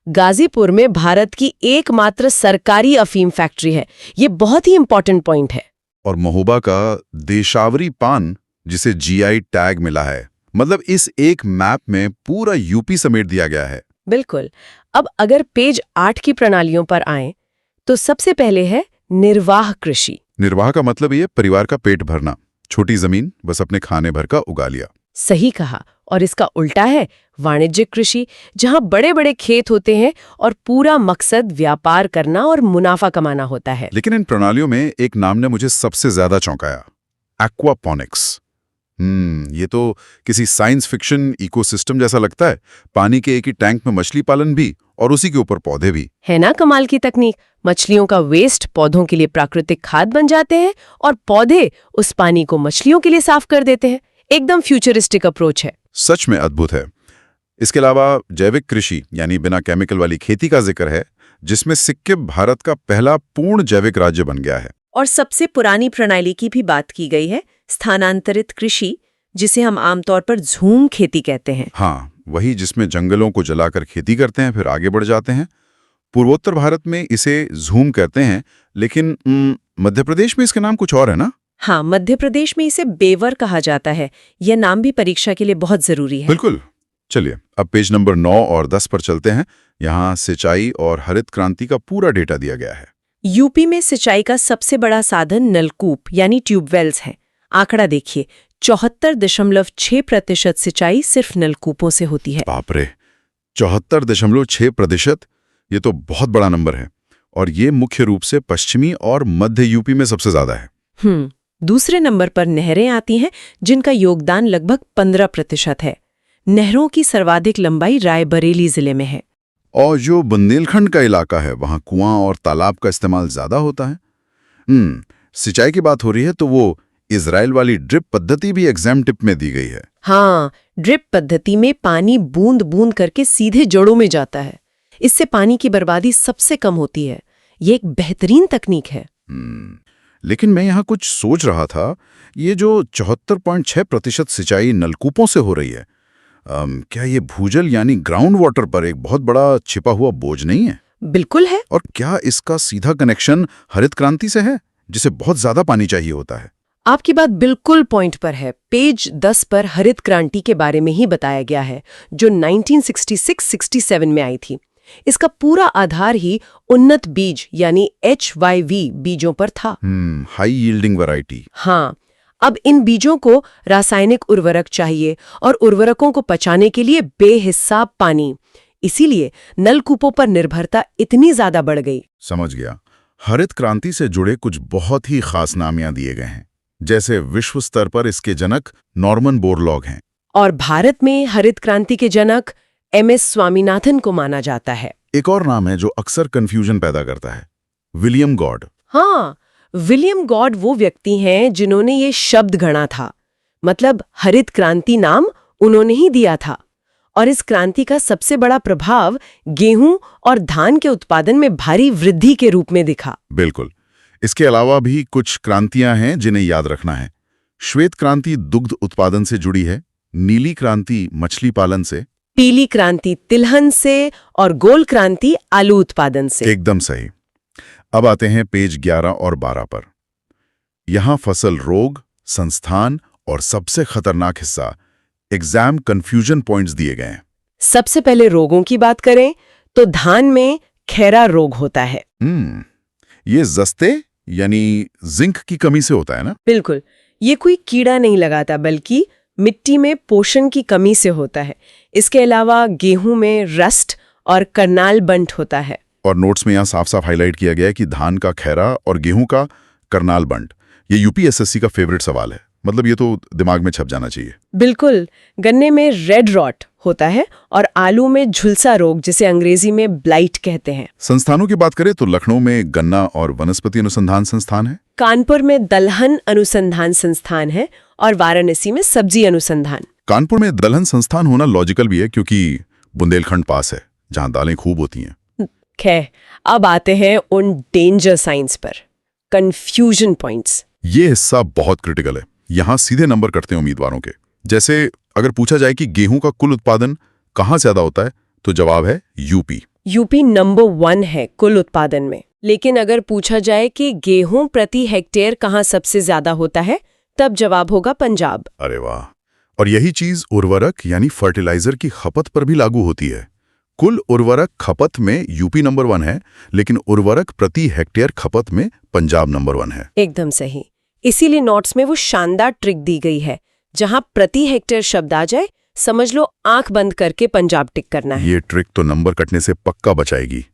गाजीपुर में भारत की एकमात्र सरकारी अफीम फैक्ट्री है। ये बहुत ही इंपॉर्टेंट पॉइंट है। और महोबा का देशावरी पान, जिसे जीआई टैग मिला है। मतलब इस एक मैप में पूरा यूपी समेट दिया गया है। बिल्कुल। अब अगर पेज 8 की प्रणालियों पर आएं, तो सबसे पहले है निर्वाह कृषि। निर्वाह का मतलब ये परिवार का पेट भरना। छोटी जमीन, बस अपने खाने भर का उगा लिया। सही कहा। और इसका उल्टा है वाणिज्यिक कृषि, जहां बड़े बड़े खेत होते हैं और पूरा मकसद व्यापार करना और मुनाफा कमाना होता है। लेकिन इन प्रणालियों में एक नाम ने मुझे सबसे ज्यादा चौंकाया, एक्वापॉनिक्स। ये तो किसी साइंस फिक्शन इकोसिस्टम जैसा लगता है। पानी के एक ही टैंक में मछली पालन भी, और उसी के ऊपर पौधे भी। है ना कमाल की तकनीक। मछलियों का वेस्ट पौधों के लिए प्राकृतिक खाद बन जाते हैं, और पौधे उस पानी को मछलियों के लिए साफ कर देते हैं। एकदम फ्यूचरिस्टिक अप्रोच है। सच में अद्भुत है। इसके अलावा जैविक कृषि यानी बिना केमिकल वाली खेती का जिक्र है, जिसमें सिक्किम भारत का पहला पूर्ण जैविक राज्य बन गया है। और सबसे पुरानी प्रणाली की भी बात की गई है, स्थानांतरित कृषि, जिसे हम आमतौर पर झूम खेती कहते हैं। हाँ, वही जिसमें जंगलों को जलाकर खेती करते हैं, फिर आगे बढ़ जाते हैं। पूर्वोत्तर भारत में इसे झूम कहते हैं, लेकिन मध्य प्रदेश में इसका नाम कुछ और है ना? हाँ, मध्य प्रदेश में इसे बेवर कहा जाता है। यह नाम भी परीक्षा के लिए बहुत जरूरी है। बिल्कुल। चलिए अब पेज नंबर 9 और 10 पर चलते हैं। यहाँ सिंचाई और हरित क्रांति का पूरा डेटा दिया गया है। यूपी में सिंचाई का सबसे बड़ा साधन नलकूप यानी ट्यूबवेल्स है। आंकड़ा देखिए, 74.6% सिंचाई सिर्फ नलकूपों से होती है। बाप रे, 74.6%, ये तो बहुत बड़ा नंबर है। और ये मुख्य रूप से पश्चिमी और मध्य यूपी में सबसे ज्यादा है। दूसरे नंबर पर नहरें आती हैं, जिनका योगदान लगभग 15% है। नहरों की सर्वाधिक लंबाई रायबरेली जिले में है। और जो बुंदेलखंड का इलाका है, वहां कुआं और तालाब का इस्तेमाल ज्यादा होता है। सिंचाई की बात हो रही है तो वो इजराइल वाली ड्रिप पद्धति भी एग्जाम टिप में दी गई है। हाँ, ड्रिप पद्धति में पानी बूंद बूंद करके सीधे जड़ों में जाता है। इससे पानी की बर्बादी सबसे कम होती है। ये एक बेहतरीन तकनीक है। लेकिन मैं यहाँ कुछ सोच रहा था, ये जो 74.6% सिंचाई नलकूपों से हो रही है, क्या ये भूजल यानी ग्राउंड वाटर पर एक बहुत बड़ा छिपा हुआ बोझ नहीं है? बिल्कुल है। और क्या इसका सीधा कनेक्शन हरित क्रांति से है, जिसे बहुत ज्यादा पानी चाहिए होता है? आपकी बात बिल्कुल पॉइंट पर है। पेज 10 पर हरित क्रांति के बारे में ही बताया गया है, जो 1966-67 में आई थी। इसका पूरा आधार ही उन्नत बीज यानी HYV बीजों पर था। High yielding variety. हाँ, अब इन बीजों को रासायनिक उर्वरक चाहिए और उर्वरकों को पचाने के लिए बेहिसाब पानी। इसीलिए नलकूपों पर निर्भरता इतनी ज्यादा बढ़ गई। समझ गया। हरित क्रांति से जुड़े कुछ बहुत ही खास नामियां दिए गए हैं, जैसे विश्व स्तर पर इसके जनक नॉर्मन बोरलॉग हैं। और भारत में हरित क्रांति के जनक MS स्वामीनाथन को माना जाता है। एक और नाम है जो अक्सर कंफ्यूजन पैदा करता है, विलियम गॉड। हाँ, विलियम गॉड वो व्यक्ति हैं जिन्होंने ये शब्द गढ़ा था। मतलब हरित क्रांति नाम उन्होंने ही दिया था। और इस क्रांति का सबसे बड़ा प्रभाव गेहूं और धान के उत्पादन में भारी वृद्धि के रूप में दिखा। बिल्कुल। इसके अलावा भी कुछ क्रांतियां हैं जिन्हें याद रखना है। श्वेत क्रांति दुग्ध उत्पादन से जुड़ी है, नीली क्रांति मछली पालन से, पीली क्रांति तिलहन से और गोल क्रांति आलू उत्पादन से। एकदम सही। अब आते हैं पेज 11 और 12 पर। यहां फसल रोग, संस्थान और सबसे खतरनाक हिस्सा एग्जाम कंफ्यूजन पॉइंट्स दिए गए हैं। सबसे पहले रोगों की बात करें तो धान में खैरा रोग होता है। ये जस्ते यानी जिंक की कमी से होता है ना? बिल्कुल। ये कोई कीड़ा नहीं लगाता, बल्कि मिट्टी में पोषण की कमी से होता है। इसके अलावा गेहूं में रस्ट और करनाल बंट होता है। और नोट्स में यहाँ साफ साफ हाईलाइट किया गया है कि धान का खैरा और गेहूं का करनाल बंट। ये यूपीएसएससी का फेवरेट सवाल है। मतलब ये तो दिमाग में छप जाना चाहिए। बिल्कुल। गन्ने में रेड रॉट होता है और आलू में झुलसा रोग, जिसे अंग्रेजी में ब्लाइट कहते हैं। संस्थानों की बात करें तो लखनऊ में गन्ना और वनस्पति अनुसंधान संस्थान है, कानपुर में दलहन अनुसंधान संस्थान है और वाराणसी में सब्जी अनुसंधान। कानपुर में दलहन संस्थान होना लॉजिकल भी है क्योंकि बुंदेलखंड पास है, जहां दालें खूब होती हैं। खैर, अब आते हैं उन डेंजर साइंस पर, कंफ्यूजन पॉइंट्स। ये हिस्सा बहुत क्रिटिकल है। यहां सीधे नंबर कटते हैं उम्मीदवारों के। जैसे अगर पूछा जाए कि गेहूं का कुल उत्पादन कहां ज्यादा होता है, तो जवाब है यूपी। यूपी नंबर 1 है कुल उत्पादन में। लेकिन अगर पूछा जाए कि गेहूं प्रति हेक्टेयर कहां सबसे ज्यादा होता है, तब जवाब होगा पंजाब। अरे वाह। और यही चीज उर्वरक यानी फर्टिलाइजर की खपत पर भी लागू होती है। कुल उर्वरक खपत में यूपी नंबर 1 है, लेकिन उर्वरक प्रति हेक्टेयर खपत में पंजाब नंबर 1 है। एकदम सही। इसीलिए नोट्स में वो शानदार ट्रिक दी गई है, जहां प्रति हेक्टेयर शब्द आ जाए, समझ लो आंख बंद करके पंजाब टिक करना है। ये ट्रिक तो नंबर कटने से पक्का बचाएगी।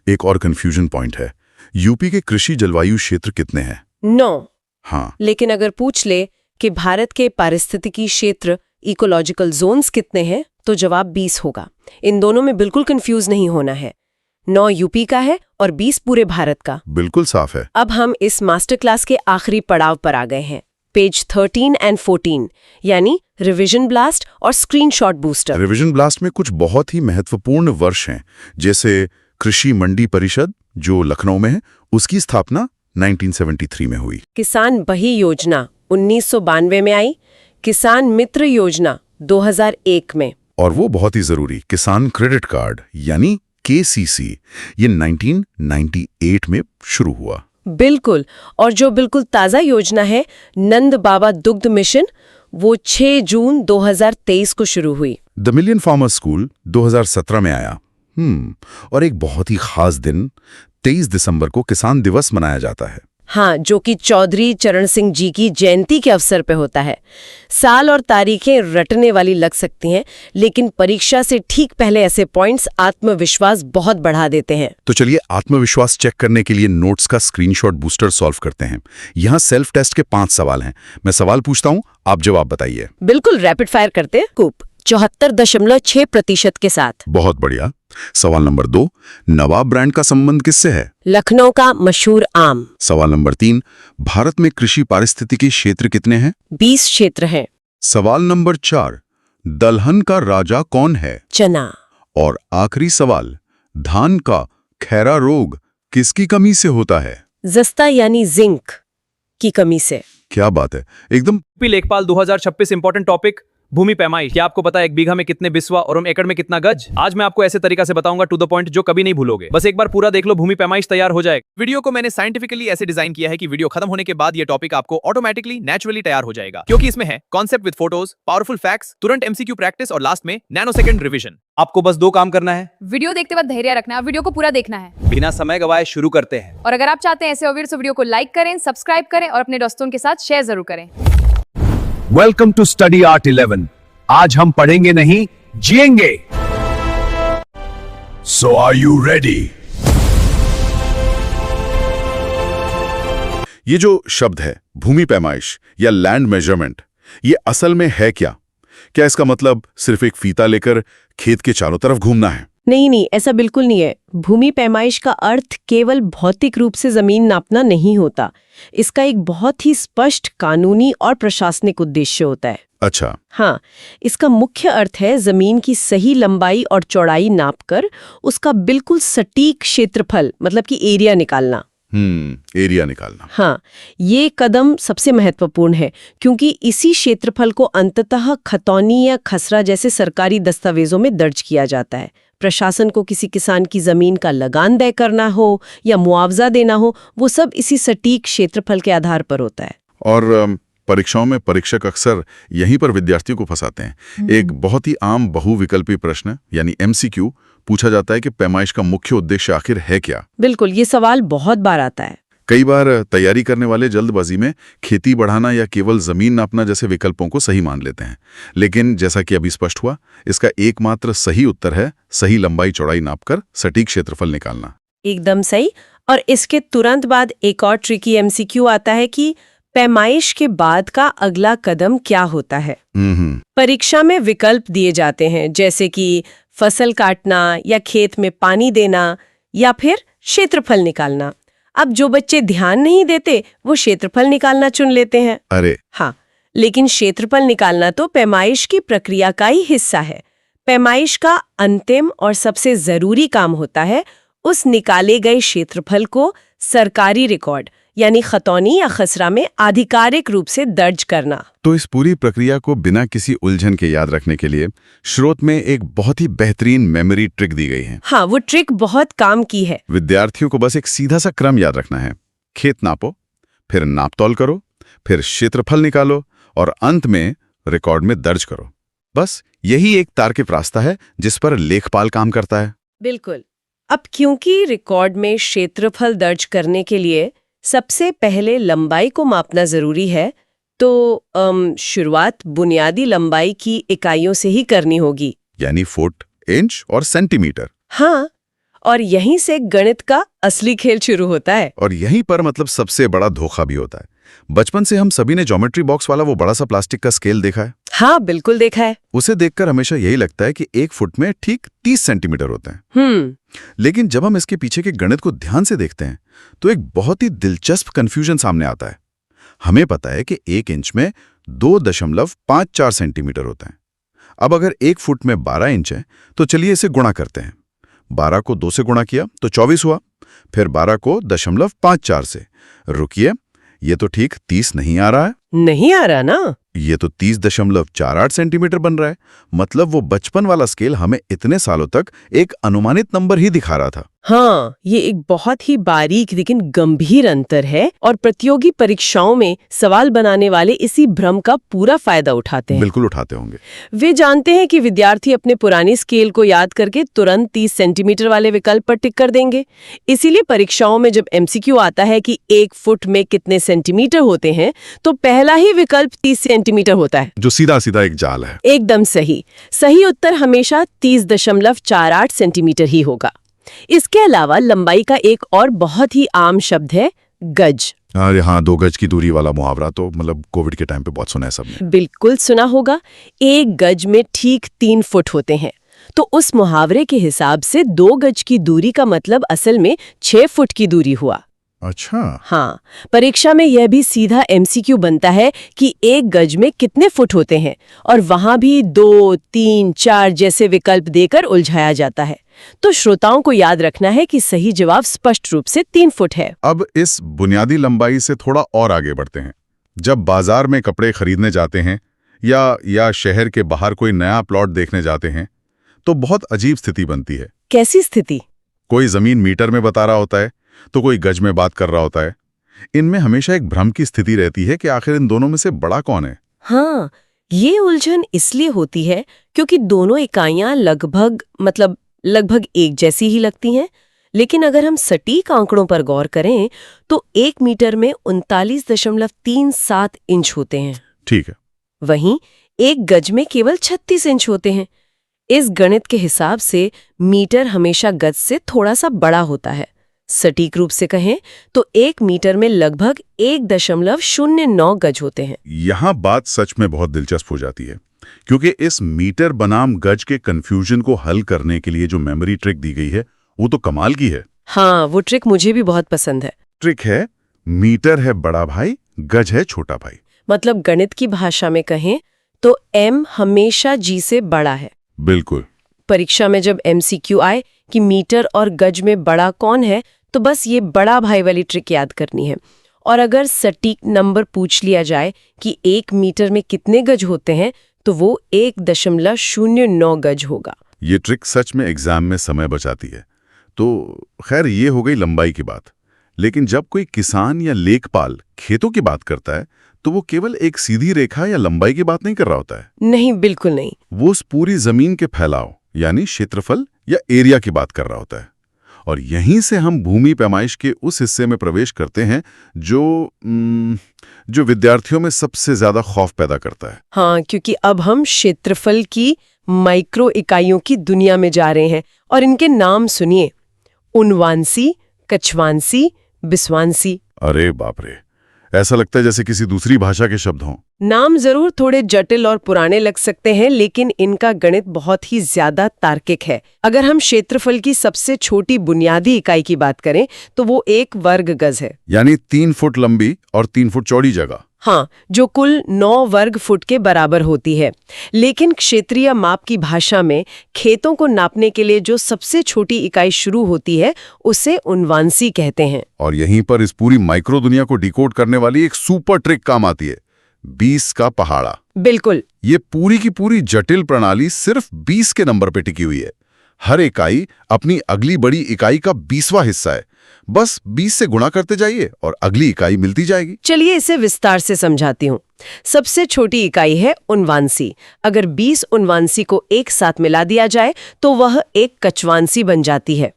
एक और कंफ्यूजन पॉइंट है, यूपी के कृषि जलवायु क्षेत्र कितने हैं? 9। हाँ, लेकिन अगर पूछ ले कि भारत के पारिस्थितिकी क्षेत्र इकोलॉजिकल जोन्स कितने हैं, तो जवाब 20 होगा। इन दोनों में बिल्कुल कंफ्यूज नहीं होना है। 9 यूपी का है और 20 पूरे भारत का। बिल्कुल साफ है। अब हम इस मास्टर क्लास के आखिरी पड़ाव पर आ गए हैं, पेज 13 और 14, यानी रिवीजन ब्लास्ट और स्क्रीनशॉट बूस्टर। रिवीजन ब्लास्ट में कुछ बहुत ही महत्वपूर्ण वर्ष हैं, जैसे कृषि मंडी परिषद जो लखनऊ में है, उसकी स्थापना 1973 में हुई। किसान बही योजना 1992 में आई, किसान मित्र योजना 2001 में, और वो बहुत ही जरूरी किसान क्रेडिट कार्ड यानी KCC, ये 1998 में शुरू हुआ। बिल्कुल। और जो बिल्कुल ताज़ा योजना है, नंद बाबा दुग्ध मिशन, वो 6 जून 2023 को शुरू हुई। द मिलियन फार्मर स्कूल 2017 में आया। और एक बहुत ही खास दिन 23 दिसंबर को किसान दिवस मनाया जाता है। हाँ, जो कि चौधरी चरण सिंह जी की जयंती के अवसर पे होता है। साल और तारीखें रटने वाली लग सकती हैं, लेकिन परीक्षा से ठीक पहले ऐसे पॉइंट्स आत्मविश्वास बहुत बढ़ा देते हैं। तो चलिए आत्मविश्वास चेक करने के लिए नोट्स का स्क्रीनशॉट बूस्टर सॉल्व करते हैं। यहाँ सेल्फ टेस्ट के 5 सवाल हैं। मैं सवाल पूछता हूँ, आप जवाब बताइए। बिल्कुल, रैपिड फायर करते हैं। कूप 74.6% के साथ। बहुत बढ़िया। सवाल नंबर 2, नवाब ब्रांड का संबंध किससे है? लखनऊ का मशहूर आम। सवाल नंबर 3, भारत में कृषि पारिस्थितिकी क्षेत्र कितने हैं? 20 क्षेत्र हैं। सवाल नंबर 4, दलहन का राजा कौन है? चना। और आखिरी सवाल, धान का खैरा रोग किसकी कमी से होता है? जस्ता यानी जिंक की कमी से। क्या बात है, एकदम। यूपी लेखपाल 2026 इंपॉर्टेंट टॉपिक भूमि पैमाइश। क्या आपको पता है 1 बीघा में कितने बिस्वा और एकड़ में कितना गज? आज मैं आपको ऐसे तरीका से बताऊंगा टू द पॉइंट जो कभी नहीं भूलोगे। बस एक बार पूरा देख लो, भूमि पैमाइश तैयार हो जाएगा। वीडियो को मैंने साइंटिफिकली ऐसे डिजाइन किया है कि वीडियो खत्म होने के बाद ये टॉपिक आपको ऑटोमेटिकली नेचुरली तैयार हो जाएगा, क्योंकि इसमें है concept with photos, powerful facts, तुरंत एमसीक्यू प्रैक्टिस और लास्ट में नैनोसेकंड रिवीजन। आपको बस 2 काम करना है। वीडियो देखते वक्त धैर्य रखना है, वीडियो को पूरा देखना है। बिना समय गवाए शुरू करते हैं। और अगर आप चाहते हैं ऐसे वीडियो, तो वीडियो को लाइक करें, सब्सक्राइब करें और अपने दोस्तों के साथ शेयर जरूर करें। Welcome to study art 11। आज हम पढ़ेंगे नहीं, जिएंगे। So are you ready? ये जो शब्द है भूमि पैमाइश या लैंड मेजरमेंट, ये असल में है क्या? क्या इसका मतलब सिर्फ एक फीता लेकर खेत के चारों तरफ घूमना है? नहीं, ऐसा बिल्कुल नहीं है। भूमि पैमाइश का अर्थ केवल भौतिक रूप से जमीन नापना नहीं होता। इसका एक बहुत ही स्पष्ट कानूनी और प्रशासनिक उद्देश्य होता है। अच्छा। हाँ, इसका मुख्य अर्थ है जमीन की सही लंबाई और चौड़ाई नापकर उसका बिल्कुल सटीक क्षेत्रफल, मतलब कि एरिया निकालना। एरिया निकालना। हाँ, ये कदम सबसे महत्वपूर्ण है, क्योंकि इसी क्षेत्रफल को अंततः खतौनी या खसरा जैसे सरकारी दस्तावेजों में दर्ज किया जाता है। प्रशासन को किसी किसान की जमीन का लगान तय करना हो या मुआवजा देना हो, वो सब इसी सटीक क्षेत्रफल के आधार पर होता है। और परीक्षाओं में परीक्षक अक्सर यहीं पर विद्यार्थियों को फंसाते हैं। एक बहुत ही आम बहुविकल्पी प्रश्न यानी एमसीक्यू पूछा जाता है कि पैमाइश का मुख्य उद्देश्य आखिर है क्या? बिल्कुल, ये सवाल बहुत बार आता है। कई बार तैयारी करने वाले जल्दबाजी में खेती बढ़ाना या केवल जमीन नापना जैसे विकल्पों को सही मान लेते हैं, लेकिन जैसा कि अभी स्पष्ट हुआ, इसका एकमात्र सही उत्तर है सही लंबाई चौड़ाई नापकर सटीक क्षेत्रफल निकालना। एकदम सही। और इसके तुरंत बाद एक और ट्रिकी एमसीक्यू आता है कि पैमाइश के बाद का अगला कदम क्या होता है। परीक्षा में विकल्प दिए जाते हैं, जैसे कि फसल काटना या खेत में पानी देना या फिर क्षेत्रफल निकालना। अब जो बच्चे ध्यान नहीं देते वो क्षेत्रफल निकालना चुन लेते हैं। अरे हाँ, लेकिन क्षेत्रफल निकालना तो पैमाइश की प्रक्रिया का ही हिस्सा है। पैमाइश का अंतिम और सबसे जरूरी काम होता है उस निकाले गए क्षेत्रफल को सरकारी रिकॉर्ड यानी खतौनी या खसरा में आधिकारिक रूप से दर्ज करना। तो इस पूरी प्रक्रिया को बिना किसी उलझन के याद रखने के लिए स्रोत में एक बहुत ही बेहतरीन मेमोरी ट्रिक दी गई है। हाँ, वो ट्रिक बहुत काम की है। विद्यार्थियों को बस एक सीधा सा क्रम याद रखना है। खेत नापो, फिर नापतोल करो, फिर क्षेत्रफल निकालो और अंत में रिकॉर्ड में दर्ज करो। बस यही एक तार्किक रास्ता है जिस पर लेखपाल काम करता है। बिल्कुल। अब क्योंकि रिकॉर्ड में क्षेत्रफल दर्ज करने के लिए सबसे पहले लंबाई को मापना जरूरी है, तो शुरुआत बुनियादी लंबाई की इकाइयों से ही करनी होगी, यानी फुट, इंच और सेंटीमीटर। हाँ, और यहीं से गणित का असली खेल शुरू होता है। और यहीं पर मतलब सबसे बड़ा धोखा भी होता है। बचपन से हम सभी ने ज्योमेट्री बॉक्स वाला वो बड़ा सा प्लास्टिक का स्केल देखा है। हाँ, बिल्कुल देखा है। उसे देखकर हमेशा यही लगता है कि 1 फुट में ठीक 30 सेंटीमीटर होते हैं। लेकिन जब हम इसके पीछे के गणित को ध्यान से देखते हैं तो एक बहुत ही दिलचस्प कंफ्यूजन सामने आता है। हमें पता है कि 1 इंच में 2.54 सेंटीमीटर होते हैं। अब अगर 1 फुट में 12 इंच है तो चलिए इसे गुणा करते हैं। 12 को 2 से गुणा किया तो 24 हुआ, फिर 12 को 0.54 से। रुकिए, ये तो ठीक 30 नहीं आ रहा है। नहीं आ रहा ना? ये तो 30.48 सेंटीमीटर बन रहा है। मतलब वो बचपन वाला स्केल हमें इतने सालों तक एक अनुमानित नंबर ही दिखा रहा था। हाँ, ये एक बहुत ही बारीक लेकिन गंभीर अंतर है और प्रतियोगी परीक्षाओं में सवाल बनाने वाले इसी भ्रम का पूरा फायदा उठाते हैं। बिल्कुल उठाते होंगे। वे जानते हैं कि विद्यार्थी अपने पुरानी स्केल को याद करके तुरंत 30 सेंटीमीटर वाले विकल्प पर टिक कर देंगे। इसीलिए परीक्षाओं में जब एमसीक्यू आता है कि 1 फुट में कितने सेंटीमीटर होते हैं, तो पहला ही विकल्प 30 सेंटीमीटर होता है, जो सीधा सीधा एक जाल है। एकदम सही। सही उत्तर हमेशा 30.48 सेंटीमीटर ही होगा। इसके अलावा लंबाई का एक और बहुत ही आम शब्द है गज। अरे हाँ, 2 गज की दूरी वाला मुहावरा तो मतलब कोविड के टाइम पे बहुत सुना है सबने। बिल्कुल सुना होगा। 1 गज में ठीक 3 फुट होते हैं। तो उस मुहावरे के हिसाब से 2 गज की दूरी का मतलब असल में 6 फुट की दूरी हुआ। अच्छा। हाँ, परीक्षा में यह भी सीधा एमसीक्यू बनता है कि 1 गज में कितने फुट होते हैं, और वहां भी 2, 3, 4 जैसे विकल्प देकर उलझाया जाता है। तो श्रोताओं को याद रखना है कि सही जवाब स्पष्ट रूप से 3 फुट है। अब इस बुनियादी लंबाई से थोड़ा और आगे बढ़ते हैं। जब बाजार में कपड़े खरीदने जाते हैं या शहर के बाहर कोई नया प्लॉट देखने जाते हैं, तो बहुत अजीब स्थिति बनती है। कैसी स्थिति? कोई जमीन मीटर में बता रहा होता है तो कोई गज में बात कर रहा होता है। इनमें हमेशा एक भ्रम की स्थिति रहती है कि आखिर इन दोनों में से बड़ा कौन है। हाँ, ये उलझन इसलिए होती है क्योंकि दोनों इकाइयां लगभग एक जैसी ही लगती हैं। लेकिन अगर हम सटीक आंकड़ों पर गौर करें तो 1 मीटर में 39.37 इंच होते हैं। ठीक है। वहीं 1 गज में केवल 36 इंच होते हैं। इस गणित के हिसाब से मीटर हमेशा गज से थोड़ा सा बड़ा होता है। सटीक रूप से कहें तो 1 मीटर में लगभग 1.09 गज होते हैं। यहाँ बात सच में बहुत दिलचस्प हो जाती है, क्योंकि इस मीटर बनाम गज के कंफ्यूजन को हल करने के लिए जो मेमोरी ट्रिक दी गई है वो तो कमाल की है। हाँ, वो ट्रिक मुझे भी बहुत पसंद है। ट्रिक है, मीटर है बड़ा भाई, गज है छोटा भाई। मतलब गणित की भाषा में कहें तो m हमेशा g से बड़ा है। बिल्कुल। परीक्षा में जब एमसीक्यू आए कि मीटर और गज में बड़ा कौन है, तो बस ये बड़ा भाई वाली ट्रिक याद करनी है। और अगर सटीक नंबर पूछ लिया जाए कि 1 मीटर में कितने गज होते हैं, तो वो 1.09 गज होगा। ये ट्रिक सच में एग्जाम में समय बचाती है। तो खैर, ये हो गई लंबाई की बात। लेकिन जब कोई किसान या लेखपाल खेतों की बात करता है, तो वो केवल एक सीधी रेखा या लंबाई की बात नहीं कर रहा होता है। नहीं, बिल्कुल नहीं। वो उस पूरी जमीन के फैलाव यानी क्षेत्रफल या एरिया की बात कर रहा होता है। और यहीं से हम भूमि पैमाइश के उस हिस्से में प्रवेश करते हैं जो विद्यार्थियों में सबसे ज्यादा खौफ पैदा करता है। हाँ, क्योंकि अब हम क्षेत्रफल की माइक्रो इकाइयों की दुनिया में जा रहे हैं। और इनके नाम सुनिए: उनवांसी, कछवांसी, बिस्वांसी। अरे बाप रे, ऐसा लगता है जैसे किसी दूसरी भाषा के शब्द हों। नाम जरूर थोड़े जटिल और पुराने लग सकते हैं, लेकिन इनका गणित बहुत ही ज्यादा तार्किक है। अगर हम क्षेत्रफल की सबसे छोटी बुनियादी इकाई की बात करें तो वो 1 वर्ग गज है, यानी 3 फुट लंबी और 3 फुट चौड़ी जगह। हाँ, जो कुल 9 वर्ग फुट के बराबर होती है। लेकिन क्षेत्रीय माप की भाषा में खेतों को नापने के लिए जो सबसे छोटी इकाई शुरू होती है उसे उनवांसी कहते हैं। और यहीं पर इस पूरी माइक्रो दुनिया को डिकोड करने वाली एक सुपर ट्रिक काम आती है, 20 का पहाड़ा। बिल्कुल। ये पूरी की पूरी जटिल प्रणाली सिर्फ 20 के नंबर पे टिकी हुई है। हर इकाई अपनी अगली बड़ी इकाई का 20वां हिस्सा है। बस 20 से गुणा करते जाइए और अगली इकाई मिलती जाएगी। चलिए इसे विस्तार से समझाती हूँ। सबसे छोटी इकाई है उनवांसी। अगर 20 उनवांसी को एक साथ मिला दिया जाए तो वह 1 कछवांसी बन जाती है।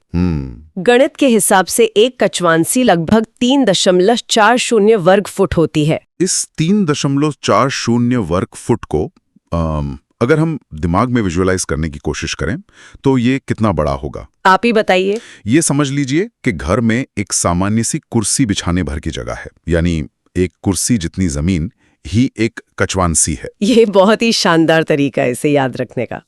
गणित के हिसाब से 1 कछवांसी लगभग 3.40 वर्ग फुट होती है। इस 3.40 वर्ग फुट को अगर हम दिमाग में विजुअलाइज करने की कोशिश करें तो ये कितना बड़ा होगा? आप ही बताइए। ये समझ लीजिए कि घर में एक सामान्य सी कुर्सी बिछाने भर की जगह है, यानी एक कुर्सी जितनी जमीन ही एक कछवांसी है। ये बहुत ही शानदार तरीका है इसे याद रखने का।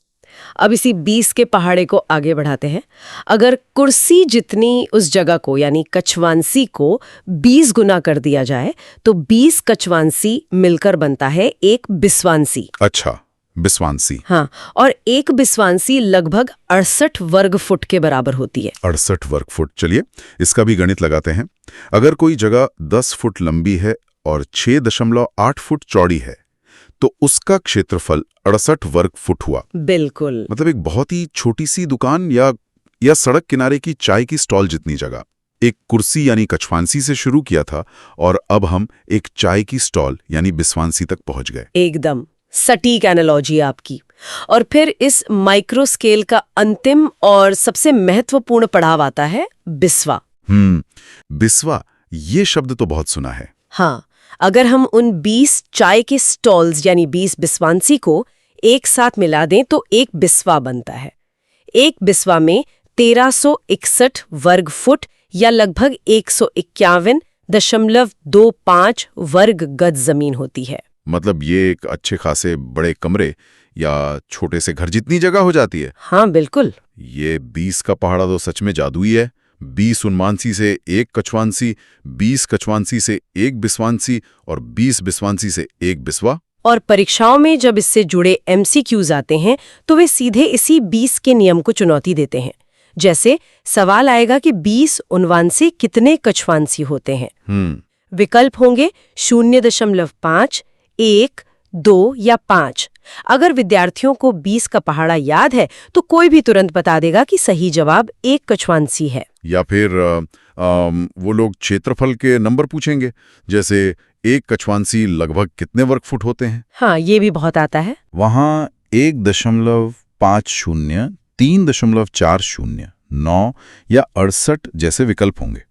अब इसी 20 के पहाड़े को आगे बढ़ाते हैं। अगर कुर्सी जितनी उस जगह को यानी कछवांसी को 20 गुना कर दिया जाए तो 20 कछवांसी मिलकर बनता है 1 बिस्वांसी। अच्छा, बिस्वांसी। हाँ, और 1 बिस्वांसी लगभग 68 वर्ग फुट के बराबर होती है। 68 वर्ग फुट। चलिए इसका भी गणित लगाते हैं। अगर कोई जगह 10 फुट लंबी है और 6.8 फुट चौड़ी है तो उसका क्षेत्रफल 68 वर्ग फुट हुआ। बिल्कुल। मतलब एक बहुत ही छोटी सी दुकान या या सड़क किनारे की चाय की स्टॉल जितनी जगह। एक कुर्सी यानी कछवांसी से शुरू किया था और अब हम एक चाय की स्टॉल यानी बिस्वांसी तक पहुंच गए। एकदम सटीक एनालॉजी आपकी। और फिर इस माइक्रो स्केल का अंतिम और सबसे महत्वपूर्ण पड़ाव आता है बिस्वा। बिस्वा, ये शब्द तो बहुत सुना है। हाँ, अगर हम उन 20 चाय के स्टॉल्स यानी 20 बिस्वांसी को एक साथ मिला दें तो एक बिस्वा बनता है। एक बिस्वा में 1361 वर्ग फुट या लगभग 151.25 वर्ग गज जमीन होती है। मतलब ये एक अच्छे खासे बड़े कमरे या छोटे से घर जितनी जगह हो जाती है। हाँ बिल्कुल। ये 20 का पहाड़ा तो सच में जादुई है। 20 उन्मांसी से एक कछवांसी, 20 कछवांसी से एक बिस्वांसी और 20 बिस्वांसी से एक बिस्वा। और परीक्षाओं में जब इससे जुड़े MCQs आते हैं तो वे सीधे इसी 20 के नियम को चुनौती देते हैं। जैसे सवाल आएगा कि 20 उन्वांसी कितने कछवांसी होते हैं। विकल्प होंगे 0.5, 1, 2 या 5। अगर विद्यार्थियों को 20 का पहाड़ा याद है तो कोई भी तुरंत बता देगा कि सही जवाब 1 कछवांसी है। या फिर वो लोग क्षेत्रफल के नंबर पूछेंगे, जैसे एक कछवांसी लगभग कितने वर्ग फुट होते हैं। हाँ, ये भी बहुत आता है। वहाँ 1.50, 3.40, 9 या 68 जैसे विकल्प होंगे।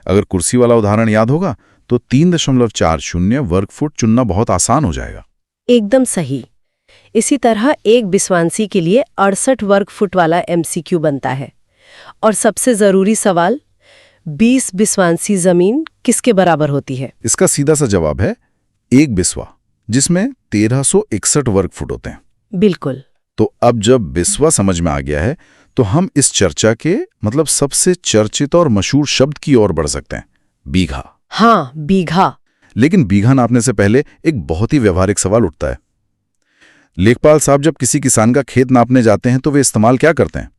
अगर कुर्सी वाला उदाहरण याद होगा तो 3.40 वर्ग फुट चुनना बहुत आसान हो जाएगा। एकदम सही। इसी तरह एक बिस्वांसी के लिए 68 वर्ग फुट वाला MCQ बनता है। और सबसे जरूरी सवाल, 20 बिस्वांसी जमीन किसके बराबर होती है? इसका सीधा सा जवाब है एक बिस्वा, जिसमें 1361 वर्ग फुट होते हैं। बिल्कुल। तो अब जब बिस्वा समझ में आ गया है तो हम इस चर्चा के मतलब सबसे चर्चित और मशहूर शब्द की ओर बढ़ सकते हैं, बीघा। हाँ, बीघा। लेकिन बीघा नापने से पहले एक बहुत ही व्यवहारिक सवाल उठता है। लेखपाल साहब जब किसी किसान का खेत नापने जाते हैं तो वे इस्तेमाल क्या करते हैं?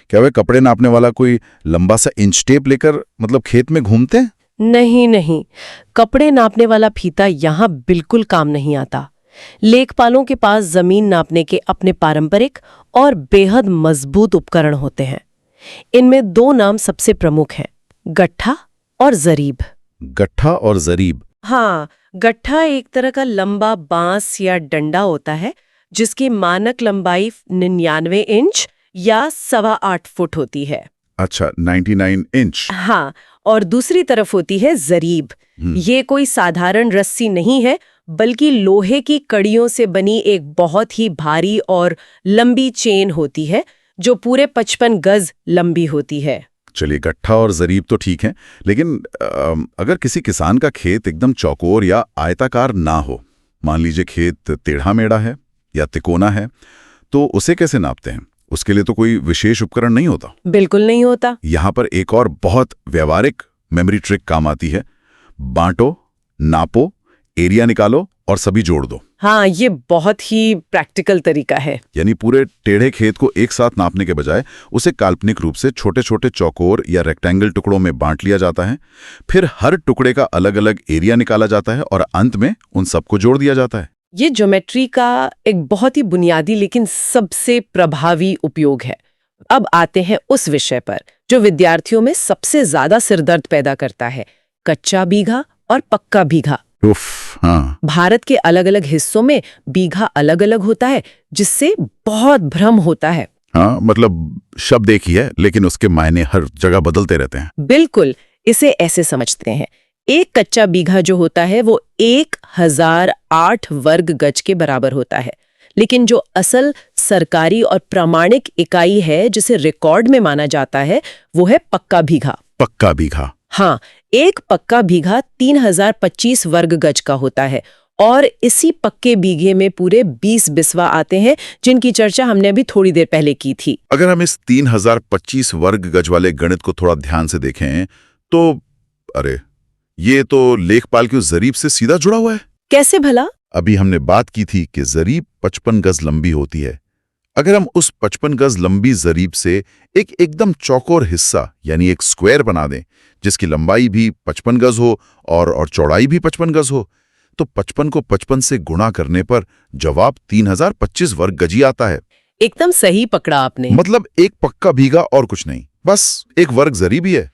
क्या वे कपड़े नापने वाला कोई लंबा सा इंच टेप लेकर मतलब खेत में घूमते हैं? नहीं, कपड़े नापने वाला फीता यहाँ बिल्कुल काम नहीं आता। लेखपालों के पास जमीन नापने के अपने पारंपरिक और बेहद मजबूत उपकरण होते हैं। इनमें 2 नाम सबसे प्रमुख हैं, गट्ठा और जरीब। गट्ठा और जरीब। हाँ, गट्ठा एक तरह का लंबा बांस या डंडा होता है जिसकी मानक लंबाई 99 इंच या 8.25 फुट होती है। अच्छा, 99 इंच। हाँ, और दूसरी तरफ होती है जरीब। ये कोई साधारण रस्सी नहीं है, बल्कि लोहे की कड़ियों से बनी एक बहुत ही भारी और लंबी चेन होती है जो पूरे 55 गज लंबी होती है। चलिए, गट्ठा और जरीब तो ठीक है, लेकिन अगर किसी किसान का खेत एकदम चौकोर या आयताकार ना हो, मान लीजिए खेत टेढ़ा मेढ़ा है या तिकोना है, तो उसे कैसे नापते हैं? उसके लिए तो कोई विशेष उपकरण नहीं होता। बिल्कुल नहीं होता। यहाँ पर एक और बहुत व्यवहारिक मेमोरी ट्रिक काम आती है। बांटो, नापो, एरिया निकालो और सभी जोड़ दो। हाँ, ये बहुत ही प्रैक्टिकल तरीका है। यानी पूरे टेढ़े खेत को एक साथ नापने के बजाय उसे काल्पनिक रूप से छोटे छोटे चौकोर या रेक्टेंगल टुकड़ों में बांट लिया जाता है। फिर हर टुकड़े का अलग अलग एरिया निकाला जाता है और अंत में उन सबको जोड़ दिया जाता है। ये ज्योमेट्री का एक बहुत ही बुनियादी लेकिन सबसे प्रभावी उपयोग है। अब आते हैं उस विषय पर जो विद्यार्थियों में सबसे ज्यादा सिरदर्द पैदा करता है, कच्चा बीघा और पक्का बीघा। हाँ। भारत के अलग अलग हिस्सों में बीघा अलग अलग होता है, जिससे बहुत भ्रम होता है। हाँ, मतलब शब्द एक ही है लेकिन उसके मायने हर जगह बदलते रहते हैं। बिल्कुल, इसे ऐसे समझते हैं, एक कच्चा बीघा जो होता है वो 1008 वर्ग गज के बराबर होता है, लेकिन जो असल सरकारी और प्रामाणिक इकाई है जिसे रिकॉर्ड में माना जाता है वो है पक्का बीघा। पक्का बीघा। हाँ, एक पक्का बीघा 3025 वर्ग गज का होता है और इसी पक्के बीघे में पूरे 20 बिस्वा आते हैं जिनकी चर्चा हमने अभी थोड़ी देर पहले की थी। अगर हम इस 3025 वर्ग गज वाले गणित को थोड़ा ध्यान से देखें तो अरे, ये तो लेखपाल की जरीब से सीधा जुड़ा हुआ है। कैसे भला? अभी हमने बात की थी कि जरीब 55 गज लंबी होती है। अगर हम उस 55 गज लंबी जरीब से एक एकदम चौकोर हिस्सा यानी एक स्क्वायर बना दें जिसकी लंबाई भी 55 गज हो और चौड़ाई भी 55 गज हो, तो 55 को 55 से गुणा करने पर जवाब 3025 वर्ग गज ही आता है। एकदम सही पकड़ा आपने। मतलब एक पक्का भीगा और कुछ नहीं, बस एक वर्ग जरी भी है।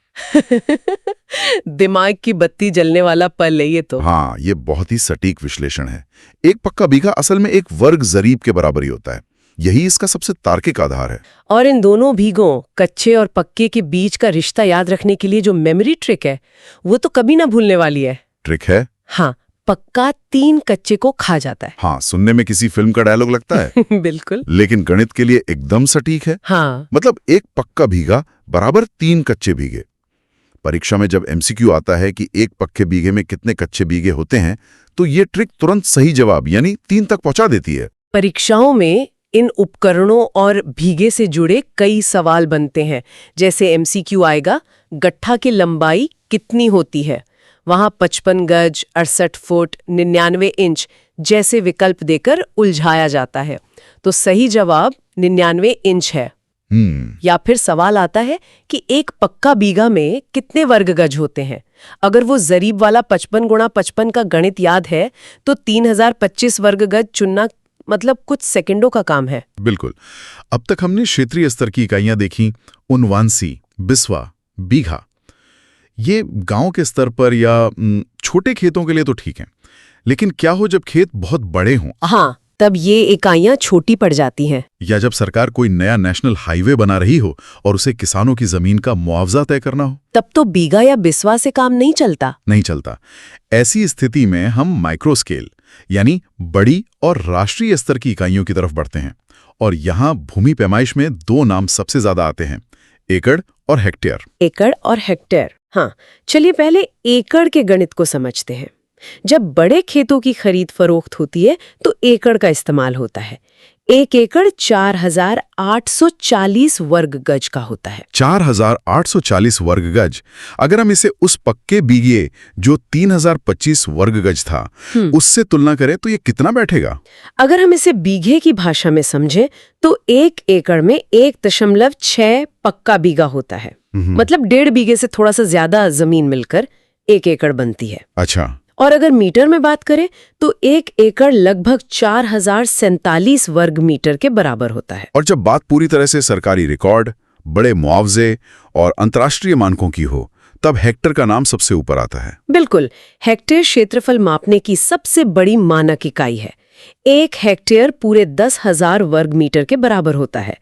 दिमाग की बत्ती जलने वाला पल है ये तो। हाँ, ये बहुत ही सटीक विश्लेषण है। एक पक्का भीगा असल में एक वर्ग जरीब के बराबर ही होता है। यही इसका सबसे तार्किक आधार है। और इन दोनों भीगों, कच्चे और पक्के के बीच का रिश्ता याद रखने के लिए जो मेमोरी ट्रिक है, वो तो कभी ना भूलने वाली है। ट्रिक है? हाँ, पक्का 3 कच्चे को खा जाता है। हाँ, सुनने में किसी फिल्म का डायलॉग लगता है बिल्कुल। लेकिन गणित के लिए एकदम सटीक है। हाँ, मतलब एक पक्का भीगा बराबर 3 कच्चे भीगे। परीक्षा में जब एमसीक्यू आता है कि एक पक्के बीघे में कितने कच्चे बीघे होते हैं, तो ये ट्रिक तुरंत सही जवाब यानी 3 तक पहुंचा देती है। परीक्षाओं में इन उपकरणों और भीगे से जुड़े कई सवाल बनते हैं। जैसे एमसीक्यू आएगा, गट्ठा की लंबाई कितनी होती है? वहां 55 गज, 68 फुट, 99 इंच जैसे विकल्प देकर उलझाया जाता है। तो सही जवाब 99 इंच है। या फिर सवाल आता है कि एक पक्का बीघा में कितने वर्ग गज होते हैं? अगर वो जरीब वाला 55 गुणा 55 का गणित याद है तो 3025 वर्ग गज चुनना मतलब कुछ सेकंडों का काम है। बिल्कुल। अब तक हमने क्षेत्रीय स्तर की इकाइयां देखी, उनवांसी, बिस्वा, बीघा। ये गांव के स्तर पर या छोटे खेतों के लिए तो ठीक है, लेकिन क्या हो जब खेत बहुत बड़े हों? हाँ, तब ये इकाइयां छोटी पड़ जाती हैं। या जब सरकार कोई नया नेशनल हाईवे बना रही हो और उसे किसानों की जमीन का मुआवजा तय करना हो, तब तो बीघा या बिस्वा से काम नहीं चलता। ऐसी स्थिति में हम माइक्रो स्केल यानी बड़ी और राष्ट्रीय स्तर की इकाइयों की तरफ बढ़ते हैं। और यहाँ भूमि पैमाइश में 2 नाम सबसे ज्यादा आते हैं, एकड़ और हेक्टेयर। एकड़ और हेक्टेयर। हाँ, चलिए पहले एकड़ के गणित को समझते हैं। जब बड़े खेतों की खरीद फरोख्त होती है तो एकड़ का इस्तेमाल होता है। 1 एकड़ 4840 वर्ग गज का होता है। 4840 वर्ग गज। अगर हम इसे उस पक्के बीघे जो 3025 वर्ग गज था उससे तुलना करें तो ये कितना बैठेगा? अगर हम इसे बीघे की भाषा में समझें तो 1 एकड़ में 1.6 पक्का बीघा होता है। मतलब 1.5 बीघे से थोड़ा सा ज्यादा जमीन मिलकर 1 एकड़ बनती है। अच्छा। और अगर मीटर में बात करें तो 1 एकड़ लगभग 4047 वर्ग मीटर के बराबर होता है। और जब बात पूरी तरह से सरकारी रिकॉर्ड, बड़े मुआवजे और अंतर्राष्ट्रीय मानकों की हो, तब हेक्टेयर का नाम सबसे ऊपर आता है। बिल्कुल, हेक्टेयर क्षेत्रफल मापने की सबसे बड़ी मानक इकाई है। 1 हेक्टेयर पूरे 10,000 वर्ग मीटर के बराबर होता है।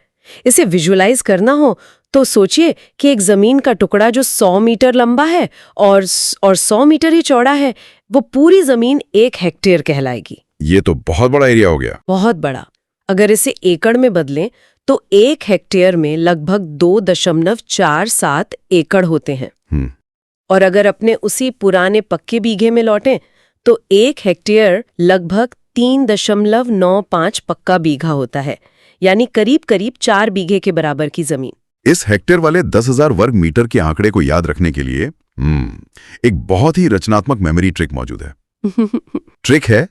इसे विजुअलाइज करना हो तो सोचिए कि एक जमीन का टुकड़ा जो 100 मीटर लंबा है और 100 मीटर ही चौड़ा है, वो पूरी जमीन 1 हेक्टेयर कहलाएगी। ये तो बहुत बड़ा एरिया हो गया। बहुत बड़ा। अगर इसे एकड़ में बदलें तो 1 हेक्टेयर में लगभग 2.47 एकड़ होते हैं। और अगर अपने उसी पुराने पक्के बीघे में लौटें तो 1 हेक्टेयर लगभग 3.95 पक्का बीघा होता है, यानी करीब करीब 4 बीघे के बराबर की जमीन। इस हेक्टेयर वाले 10,000 वर्ग मीटर के आंकड़े को याद रखने के लिए एक बहुत ही रचनात्मक मेमोरी ट्रिक मौजूद है। ट्रिक है,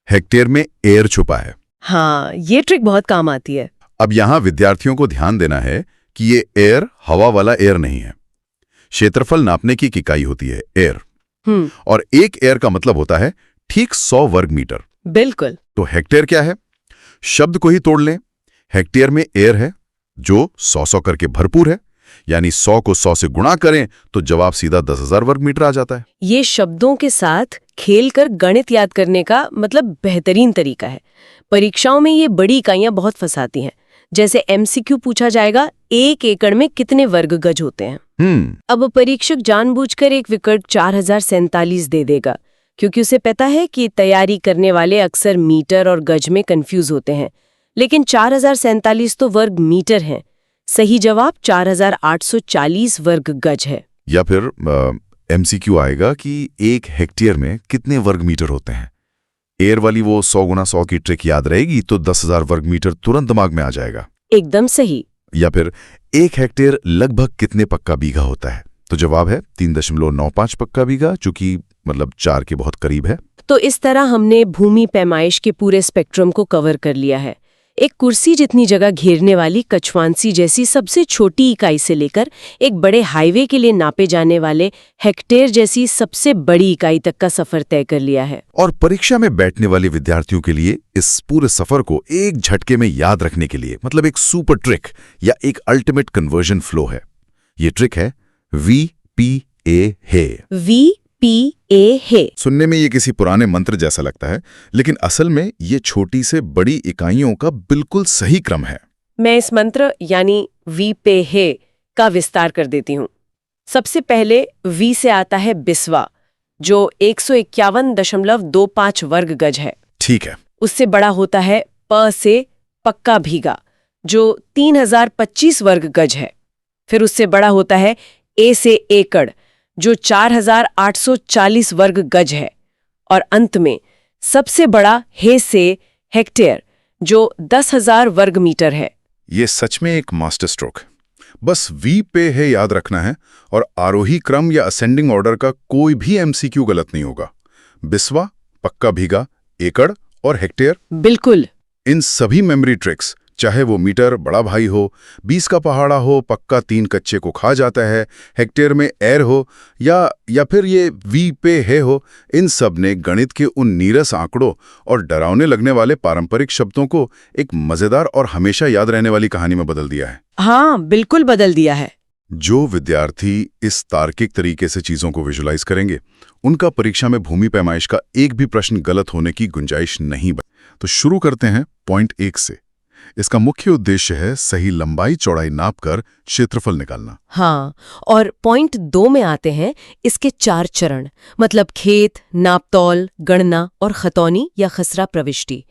हेक्टेयर में एयर छुपा है। हाँ, ये ट्रिक बहुत काम आती है। अब यहां विद्यार्थियों को ध्यान देना है कि ये एयर हवा वाला एयर नहीं है। क्षेत्रफल नापने की एक इकाई होती है एयर, और 1 एयर का मतलब होता है ठीक 100 वर्ग मीटर। बिल्कुल। तो हेक्टेयर क्या है? शब्द को ही तोड़ लें। हेक्टेयर में एयर है जो 100 करके भरपूर है, यानी 100 को 100 से गुणा करें तो जवाब सीधा 10,000 वर्ग मीटर आ जाता है। ये शब्दों के साथ खेलकर गणित याद करने का मतलब बेहतरीन तरीका है। परीक्षाओं में ये बड़ी इकाइयां बहुत फंसाती हैं। जैसे एमसीक्यू पूछा जाएगा, 1 एकड़ में कितने वर्ग गज होते हैं? अब परीक्षक जानबूझकर एक विकल्प 4047 दे देगा, क्योंकि उसे पता है कि तैयारी करने वाले अक्सर मीटर और गज में कंफ्यूज होते हैं। लेकिन 4047 तो वर्ग मीटर है। सही जवाब 4840 वर्ग गज है। या फिर एमसीक्यू आएगा कि 1 हेक्टेयर में कितने वर्ग मीटर होते हैं। एयर वाली वो 100 गुना 100 की ट्रिक याद रहेगी तो 10,000 वर्ग मीटर तुरंत दिमाग में आ जाएगा। एकदम सही। या फिर 1 हेक्टेयर लगभग कितने पक्का बीघा होता है, तो जवाब है 3.95 पक्का बीघा, जो कि मतलब 4 के बहुत करीब है। तो इस तरह हमने भूमि पैमाइश के पूरे स्पेक्ट्रम को कवर कर लिया है। एक कुर्सी जितनी जगह घेरने वाली कछवांसी जैसी सबसे छोटी इकाई से लेकर एक बड़े हाईवे के लिए नापे जाने वाले हेक्टेयर जैसी सबसे बड़ी इकाई तक का सफर तय कर लिया है। और परीक्षा में बैठने वाले विद्यार्थियों के लिए इस पूरे सफर को एक झटके में याद रखने के लिए मतलब एक सुपर ट्रिक या एक अल्टीमेट कन्वर्जन फ्लो है। ये ट्रिक है VPA है। VPA है। सुनने में ये किसी पुराने मंत्र जैसा लगता है, लेकिन असल में ये छोटी से बड़ी इकाइयों का बिल्कुल सही क्रम है। मैं इस मंत्र यानी VPA है का विस्तार कर देती हूँ। सबसे पहले V से आता है बिस्वा, जो 151.25 वर्ग गज है। ठीक है। उससे बड़ा होता है प से पक्का भीगा, जो 3025 वर्ग गज है। फिर उससे बड़ा होता है A से एकड़, जो 4840 वर्ग गज है। और अंत में सबसे बड़ा हे से हेक्टेयर, जो 10,000 वर्ग मीटर है। ये सच में एक मास्टर स्ट्रोक। बस V पे है याद रखना है और आरोही क्रम या असेंडिंग ऑर्डर का कोई भी MCQ गलत नहीं होगा। बिस्वा, पक्का भीगा, एकड़ और हेक्टेयर, बिल्कुल। इन सभी मेमोरी ट्रिक्स, चाहे वो मीटर बड़ा भाई हो, 20 का पहाड़ा हो, पक्का 3 कच्चे को खा जाता है, हेक्टेयर में एयर हो या फिर ये V पे है हो, इन सब ने गणित के उन नीरस आंकड़ों और डरावने लगने वाले पारंपरिक शब्दों को एक मजेदार और हमेशा याद रहने वाली कहानी में बदल दिया है। हाँ, बिल्कुल बदल दिया है। जो विद्यार्थी इस तार्किक तरीके से चीजों को विजुलाइज करेंगे, उनका परीक्षा में भूमि पैमाइश का एक भी प्रश्न गलत होने की गुंजाइश नहीं बने। तो शुरू करते हैं पॉइंट 1 से। इसका मुख्य उद्देश्य है सही लंबाई चौड़ाई नापकर क्षेत्रफल निकालना। हाँ, और पॉइंट 2 में आते हैं इसके 4 चरण, मतलब खेत, नापतौल, गणना और खतौनी या खसरा प्रविष्टि।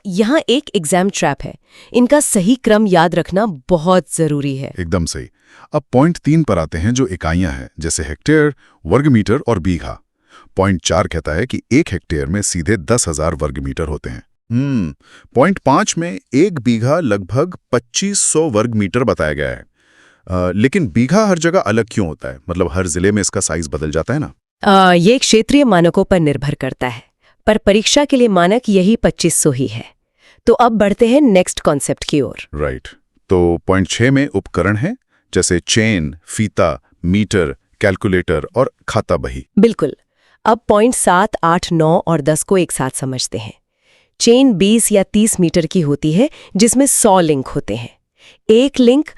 यहाँ एक एग्जाम ट्रैप है। इनका सही क्रम याद रखना बहुत जरूरी है। एकदम सही। अब पॉइंट 3 पर आते हैं, जो इकाइयां हैं, जैसे हेक्टेयर, वर्ग मीटर और बीघा। पॉइंट 4 कहता है कि 1 हेक्टेयर में सीधे 10,000 वर्ग मीटर होते हैं। पॉइंट 5 में 1 बीघा लगभग 2500 वर्ग मीटर बताया गया है। लेकिन बीघा हर जगह अलग क्यों होता है? मतलब हर जिले में इसका साइज बदल जाता है ना? ये क्षेत्रीय मानकों पर निर्भर करता है, पर परीक्षा के लिए मानक यही 2500 ही है। तो अब बढ़ते हैं नेक्स्ट कॉन्सेप्ट की ओर। राइट। तो पॉइंट 6 में उपकरण है, जैसे चेन, फीता, मीटर, कैलकुलेटर और खाता बही। बिल्कुल। अब पॉइंट 7, 8, 9 और 10 को एक साथ समझते हैं। चेन 20 या 30 मीटर की होती है, जिसमें 100 लिंक होते हैं। एक लिंक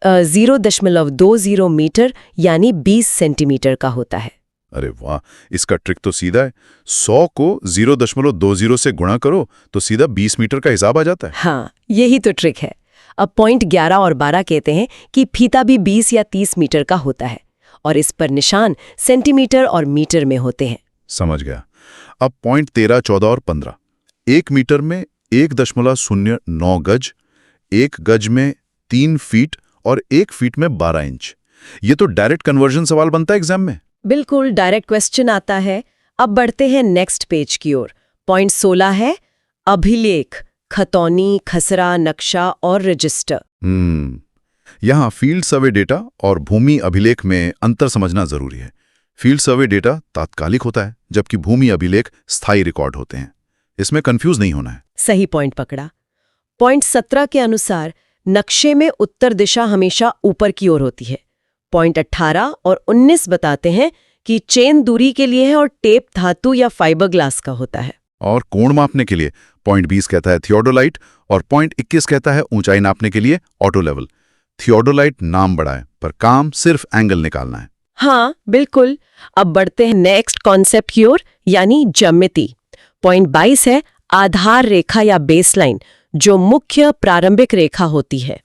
0.20 मीटर यानी 20 सेंटीमीटर का होता है। अरे वाह, इसका ट्रिक तो सीधा है। 100 को 0.20 से गुणा करो तो सीधा 20 मीटर का हिसाब आ जाता है। हाँ, यही तो ट्रिक है। अब पॉइंट 11 और 12 कहते हैं कि फीता भी 20 या 30 मीटर का होता है, और इस पर निशान सेंटीमीटर और मीटर में होते हैं। समझ गया। अब पॉइंट 13, 14 और 15। 1 मीटर में 1.09 गज, 1 गज में 3 फीट और 1 फीट में 12 इंच। ये तो डायरेक्ट कन्वर्जन सवाल बनता है एग्जाम में। बिल्कुल डायरेक्ट क्वेश्चन आता है। अब बढ़ते हैं नेक्स्ट पेज की ओर। पॉइंट 16 है अभिलेख, खतौनी, खसरा, नक्शा और रजिस्टर। यहाँ फील्ड सर्वे डेटा और भूमि अभिलेख में अंतर समझना जरूरी है। फील्ड सर्वे डेटा तात्कालिक होता है, जबकि भूमि अभिलेख स्थायी रिकॉर्ड होते हैं। इसमें कंफ्यूज नहीं होना है। सही पॉइंट पकड़ा। पॉइंट 17 के अनुसार नक्शे में उत्तर दिशा हमेशा ऊपर की ओर होती है। पॉइंट 18 और 19 बताते हैं कि चेन दूरी के लिए है और टेप धातु या फाइबर ग्लास का होता है। और कोण मापने के लिए पॉइंट 20 कहता है थियोडोलाइट और पॉइंट 21 कहता है ऊंचाई नापने के लिए ऑटो लेवल। थियोडोलाइट नाम बड़ा है, पर काम सिर्फ एंगल निकालना है। हाँ, बिल्कुल। अब बढ़ते हैं नेक्स्ट कॉन्सेप्ट की ओर, यानी ज्यामिति। पॉइंट 22 है आधार रेखा या बेसलाइन, जो मुख्य प्रारंभिक रेखा होती है।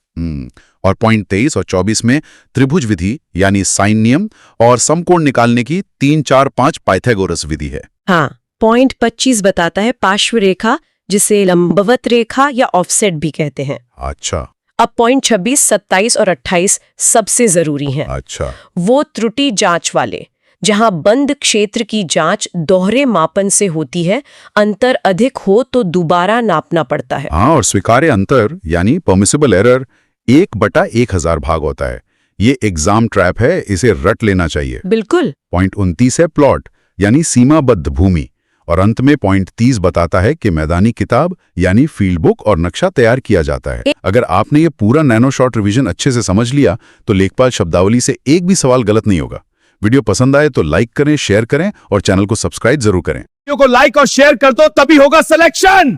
और पॉइंट 23 और 24 में त्रिभुज विधि यानी साइन नियम और समकोण निकालने की 3, 4, 5 पाइथागोरस विधि है। हाँ, पॉइंट 25 बताता है पार्श्व रेखा, जिसे लंबवत रेखा या ऑफसेट भी कहते हैं। अच्छा। अब पॉइंट 26, 27 और 28 सबसे जरूरी हैं। अच्छा। वो त्रुटि जांच वाले, जहां बंद क्षेत्र की जांच दोहरे मापन से होती है, अंतर अधिक हो तो दोबारा नापना पड़ता है। हाँ, और स्वीकार्य अंतर यानी परमिसिबल एरर 1/1000 भाग होता है। ये एग्जाम ट्रैप है, इसे रट लेना चाहिए। बिल्कुल। पॉइंट 29 है प्लॉट यानी सीमाबद्ध भूमि, और अंत में पॉइंट 30 बताता है कि मैदानी किताब यानी फील्ड बुक और नक्शा तैयार किया जाता है। अगर आपने ये पूरा नैनो शॉर्ट रिवीजन अच्छे से समझ लिया तो लेखपाल शब्दावली से एक भी सवाल गलत नहीं होगा। वीडियो पसंद आए तो लाइक करें, शेयर करें और चैनल को सब्सक्राइब जरूर करें। वीडियो को लाइक और शेयर कर दो, तभी होगा सिलेक्शन।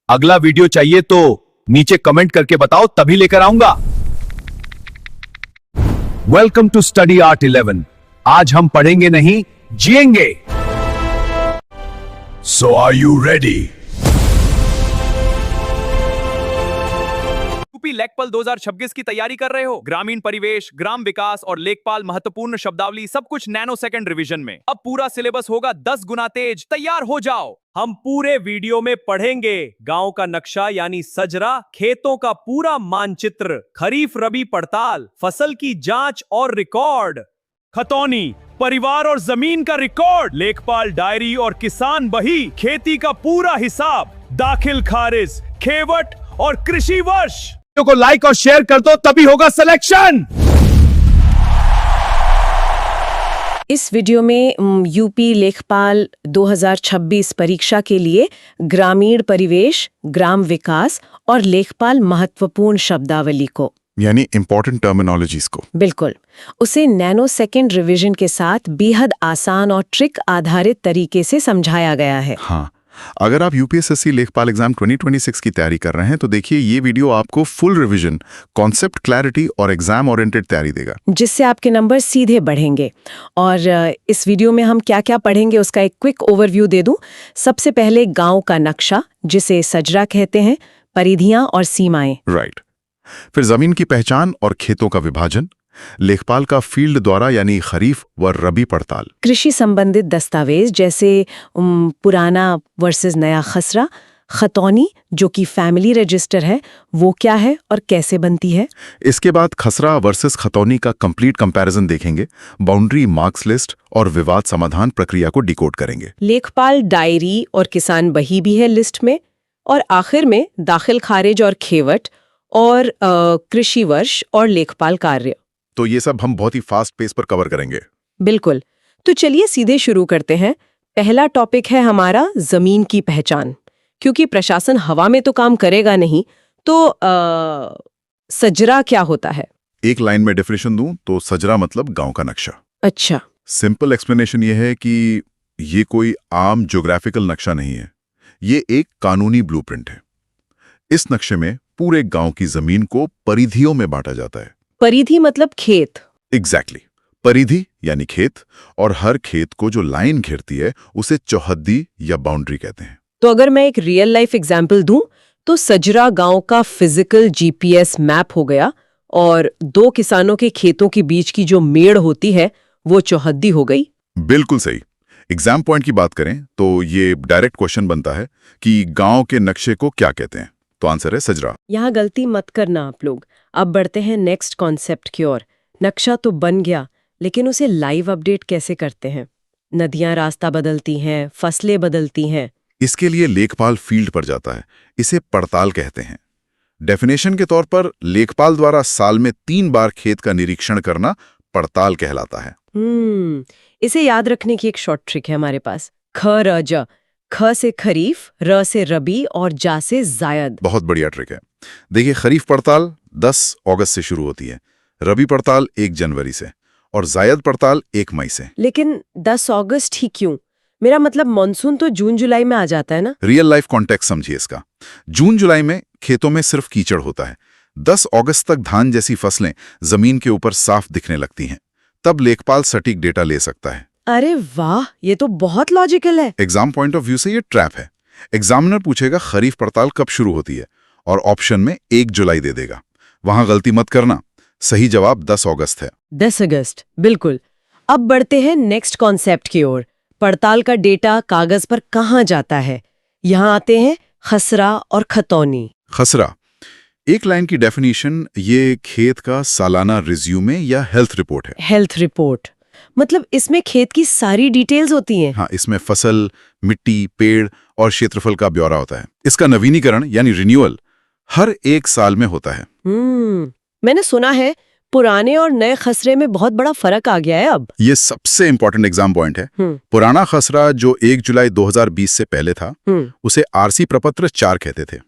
अगला वीडियो चाहिए तो नीचे कमेंट करके बताओ, तभी लेकर आऊंगा। Welcome to study art 11। आज हम पढ़ेंगे नहीं, जिएंगे। So are you ready? UP लेखपाल 2026 की तैयारी कर रहे हो? ग्रामीण परिवेश, ग्राम विकास और लेखपाल महत्वपूर्ण शब्दावली सब कुछ नैनो सेकंड रिवीजन में। अब पूरा सिलेबस होगा 10 गुना तेज। तैयार हो जाओ। हम पूरे वीडियो में पढ़ेंगे गांव का नक्शा यानी सजरा, खेतों का पूरा मानचित्र, खरीफ रबी पड़ताल, फसल की जांच और रिकॉर्ड, खतौनी, परिवार और जमीन का रिकॉर्ड, लेखपाल डायरी और किसान बही, खेती का पूरा हिसाब, दाखिल खारिज, खेवट और कृषि वर्ष। वीडियो को लाइक और शेयर कर दो, तभी होगा सिलेक्शन। इस वीडियो में यूपी लेखपाल 2026 परीक्षा के लिए ग्रामीण परिवेश, ग्राम विकास और लेखपाल महत्वपूर्ण शब्दावली को, यानी इंपॉर्टेंट टर्मिनोलॉजीज को, बिल्कुल उसे नैनो सेकंड रिवीजन के साथ बेहद आसान और ट्रिक आधारित तरीके से समझाया गया है। हाँ, अगर आप यूपीएसएससी लेखपाल एग्जाम 2026 की तैयारी कर रहे हैं तो देखिए ये वीडियो आपको फुल रिवीजन, कॉन्सेप्ट क्लैरिटी और एग्जाम ओरिएंटेड तैयारी देगा, जिससे आपके नंबर सीधे बढ़ेंगे। और इस वीडियो में हम क्या क्या पढ़ेंगे उसका एक क्विक ओवरव्यू दे दूं। सबसे पहले गांव का नक्शा, जिसे सजरा कहते हैं, परिधियां और सीमाएं। राइट। फिर जमीन की पहचान और खेतों का विभाजन, लेखपाल का फील्ड द्वारा यानी खरीफ व रबी पड़ताल, कृषि संबंधित दस्तावेज जैसे पुराना वर्सेस नया खसरा, खतौनी जो कि फैमिली रजिस्टर है, वो क्या है और कैसे बनती है। इसके बाद खसरा वर्सेस खतौनी का कंप्लीट कंपैरिजन देखेंगे, बाउंड्री, मार्क्स लिस्ट और विवाद समाधान प्रक्रिया को डिकोड करेंगे। लेखपाल डायरी और किसान बही भी है लिस्ट में। और आखिर में दाखिल खारिज और खेवट और कृषि वर्ष और लेखपाल कार्य। तो ये सब हम बहुत ही फास्ट पेस पर कवर करेंगे। बिल्कुल। तो चलिए सीधे शुरू करते हैं। पहला टॉपिक है हमारा जमीन की पहचान। क्योंकि प्रशासन हवा में तो काम करेगा नहीं, तो सजरा क्या होता है? एक लाइन में डेफिनेशन दूं तो सजरा मतलब गांव का नक्शा। अच्छा। सिंपल एक्सप्लेनेशन ये है कि ये कोई आम ज्योग्राफिकल नक्शा नहीं है, ये एक कानूनी ब्लूप्रिंट है। इस नक्शे में पूरे गांव की जमीन को परिधियों में बांटा जाता है। परिधि मतलब खेत। एग्जैक्टली। परिधि यानी खेत, और हर खेत को जो लाइन घेरती है उसे चौहद्दी या बाउंड्री कहते हैं। तो अगर मैं एक रियल लाइफ एग्जाम्पल दूं तो सजरा गांव का फिजिकल जीपीएस मैप हो गया, और दो किसानों के खेतों के बीच की जो मेड़ होती है वो चौहद्दी हो गई। बिल्कुल सही। एग्जाम पॉइंट की बात करें तो ये डायरेक्ट क्वेश्चन बनता है कि गांव के नक्शे को क्या कहते हैं, तो आंसर है सजरा। यहाँ गलती मत करना आप लोग। अब बढ़ते हैं नेक्स्ट कॉन्सेप्ट की ओर। नक्शा तो बन गया, लेकिन उसे लाइव अपडेट कैसे करते हैं? नदियां रास्ता बदलती हैं, फसलें बदलती हैं। इसके लिए लेखपाल फील्ड पर जाता है, इसे पड़ताल कहते हैं। डेफिनेशन के तौर पर लेखपाल द्वारा साल में 3 बार खेत का निरीक्षण करना पड़ताल कहलाता है। इसे याद रखने की एक शॉर्ट ट्रिक है हमारे पास। ख र ज, ख से खरीफ, र से रबी और जा से जायद। बहुत बढ़िया ट्रिक है। देखिए, खरीफ पड़ताल 10 अगस्त से शुरू होती है, रबी पड़ताल 1 जनवरी से और जायद पड़ताल 1 मई से। लेकिन 10 अगस्त ही क्यों? मेरा मतलब मॉनसून तो जून जुलाई में आ जाता है ना। रियल लाइफ कॉन्टेक्स्ट समझिए इसका। जून जुलाई में खेतों में सिर्फ कीचड़ होता है। 10 अगस्त तक धान जैसी फसलें जमीन के ऊपर साफ दिखने लगती हैं। तब लेखपाल सटीक डेटा ले सकता है। अरे वाह, ये तो बहुत लॉजिकल है। एग्जाम पॉइंट ऑफ व्यू से ये ट्रैप है। एग्जामिनर पूछेगा खरीफ पड़ताल कब शुरू होती है, और ऑप्शन में 1 जुलाई दे देगा। वहां गलती मत करना, सही जवाब 10 अगस्त है। 10 अगस्त, बिल्कुल। अब बढ़ते हैं नेक्स्ट कॉन्सेप्ट की ओर। पड़ताल का डेटा कागज पर कहाँ जाता है? यहाँ आते हैं खसरा और खतौनी। खसरा, एक लाइन की डेफिनेशन, ये खेत का सालाना रिज्यूमे या हेल्थ रिपोर्ट है। हेल्थ रिपोर्ट मतलब इसमें खेत की सारी डिटेल्स होती हैं। हाँ, इसमें फसल, मिट्टी, पेड़ और क्षेत्रफल का ब्यौरा होता है। इसका नवीनीकरण यानी रिन्यूअल हर 1 साल में होता है। मैंने सुना है पुराने और नए खसरे में बहुत बड़ा फर्क आ गया है अब। ये सबसे इंपॉर्टेंट एग्जाम पॉइंट है। हम्म। पुराना खसरा जो 1 जुलाई 2020 से पहले था, उसे आरसी प्रपत्र 4 कहते थे।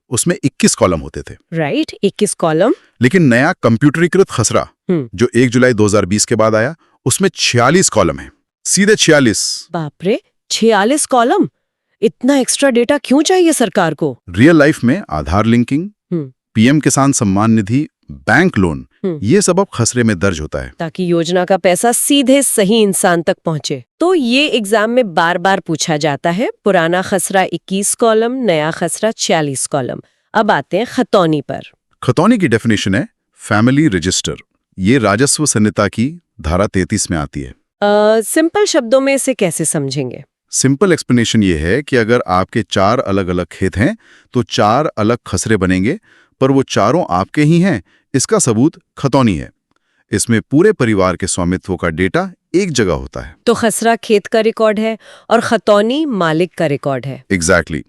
उसमें 21 कॉलम होते थे। Right, 21 column. लेकिन नया कंप्यूटरीकृत खसरा जो 1 जुलाई 2020 के बाद आया, उसमें 46 कॉलम है, सीधे 46। बाप रे, 46 कॉलम! इतना एक्स्ट्रा डेटा क्यों चाहिए सरकार को? रियल लाइफ में आधार लिंकिंग, पीएम किसान सम्मान निधि, बैंक लोन, ये सब अब खसरे में दर्ज होता है, ताकि योजना का पैसा सीधे सही इंसान तक पहुंचे। तो ये एग्जाम में बार बार पूछा जाता है, पुराना खसरा 21 कॉलम, नया खसरा 46 कॉलम। अब आते हैं खतौनी पर। खतौनी की डेफिनेशन है फैमिली रजिस्टर। ये राजस्व संहिता की धारा 33 में आती है। सिंपल शब्दों में इसे कैसे समझेंगे? सिंपल एक्सप्लेनेशन ये है कि अगर आपके 4 अलग अलग खेत हैं तो 4 अलग खसरे बनेंगे, पर वो चारों आपके ही हैं, इसका सबूत खतौनी है। इसमें पूरे परिवार के स्वामित्व का डेटा एक जगह होता है। तो खसरा खेत का रिकॉर्ड है और खतौनी मालिक का रिकॉर्ड है। एग्जैक्टली।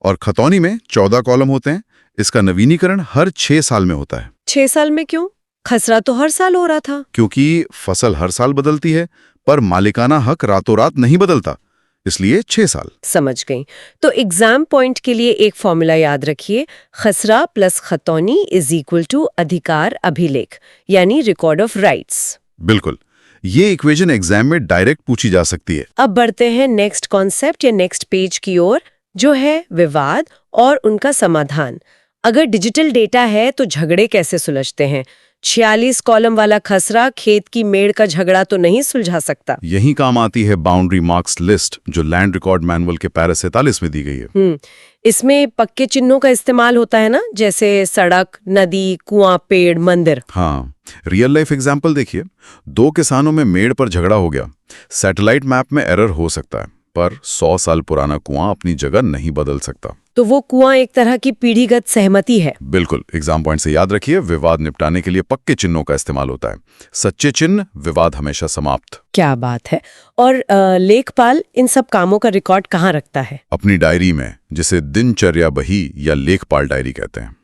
और खतौनी में 14 कॉलम होते हैं। इसका नवीनीकरण हर 6 साल में होता है। 6 साल में क्यों? खसरा तो हर साल हो रहा था। क्योंकि फसल हर साल बदलती है, पर मालिकाना हक रातों रात नहीं बदलता, इसलिए 6 साल। समझ गई। तो एग्जाम पॉइंट के लिए एक फॉर्मूला याद रखिए, खसरा प्लस खतौनी इज इक्वल टू अधिकार अभिलेख, यानी रिकॉर्ड ऑफ राइट्स। बिल्कुल, ये इक्वेशन एग्जाम में डायरेक्ट पूछी जा सकती है। अब बढ़ते हैं नेक्स्ट कॉन्सेप्ट या नेक्स्ट पेज की ओर, जो है विवाद और उनका समाधान। अगर डिजिटल डेटा है तो झगड़े कैसे सुलझते हैं? 46 कॉलम वाला खसरा खेत की मेड़ का झगड़ा तो नहीं सुलझा सकता। यही काम आती है बाउंड्री मार्क्स लिस्ट, जो लैंड रिकॉर्ड मैनुअल के पैरा 47 में दी गई है। इसमें पक्के चिन्हों का इस्तेमाल होता है ना, जैसे सड़क, नदी, कुआं, पेड़, मंदिर। हाँ, रियल लाइफ एग्जाम्पल देखिए। 2 किसानों में मेड़ पर झगड़ा हो गया। सैटेलाइट मैप में एरर हो सकता है, पर 100 साल पुराना कुआं अपनी जगह नहीं बदल सकता। तो वो कुआं एक तरह की पीढ़ीगत सहमति है। बिल्कुल, एग्जाम पॉइंट से याद रखिए, विवाद निपटाने के लिए पक्के चिन्हों का इस्तेमाल होता है। सच्चे चिन्ह, विवाद हमेशा समाप्त। क्या बात है। और लेखपाल इन सब कामों का रिकॉर्ड कहाँ रखता है? अपनी डायरी में, जिसे दिनचर्या बही या लेखपाल डायरी कहते हैं।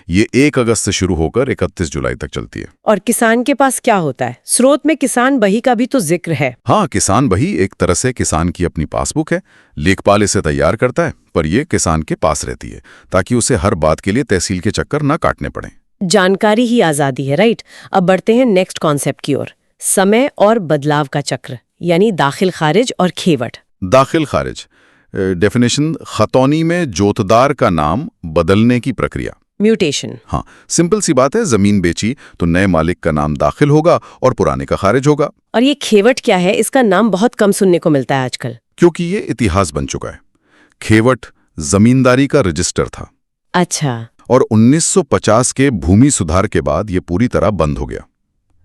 ये 1 अगस्त से शुरू होकर 31 जुलाई तक चलती है। और किसान के पास क्या होता है? स्रोत में किसान बही का भी तो जिक्र है। हाँ, किसान बही एक तरह से किसान की अपनी पासबुक है। लेखपाल इसे तैयार करता है, पर ये किसान के पास रहती है, ताकि उसे हर बात के लिए तहसील के चक्कर न काटने पड़े। जानकारी ही आजादी है, राइट। अब बढ़ते हैं नेक्स्ट कॉन्सेप्ट की ओर, समय और बदलाव का चक्र, यानी दाखिल खारिज और खेवट। दाखिल खारिज डेफिनेशन, खतौनी में जोतदार का नाम बदलने की प्रक्रिया, म्यूटेशन। हाँ, सिंपल सी बात है। जमीन बेची तो नए मालिक का नाम दाखिल होगा और पुराने का खारिज होगा। और ये खेवट क्या है? इसका नाम बहुत कम सुनने को मिलता है आजकल। क्योंकि ये इतिहास बन चुका है। खेवट जमींदारी का रजिस्टर था। अच्छा। और 1950 के भूमि सुधार के बाद ये पूरी तरह बंद हो गया।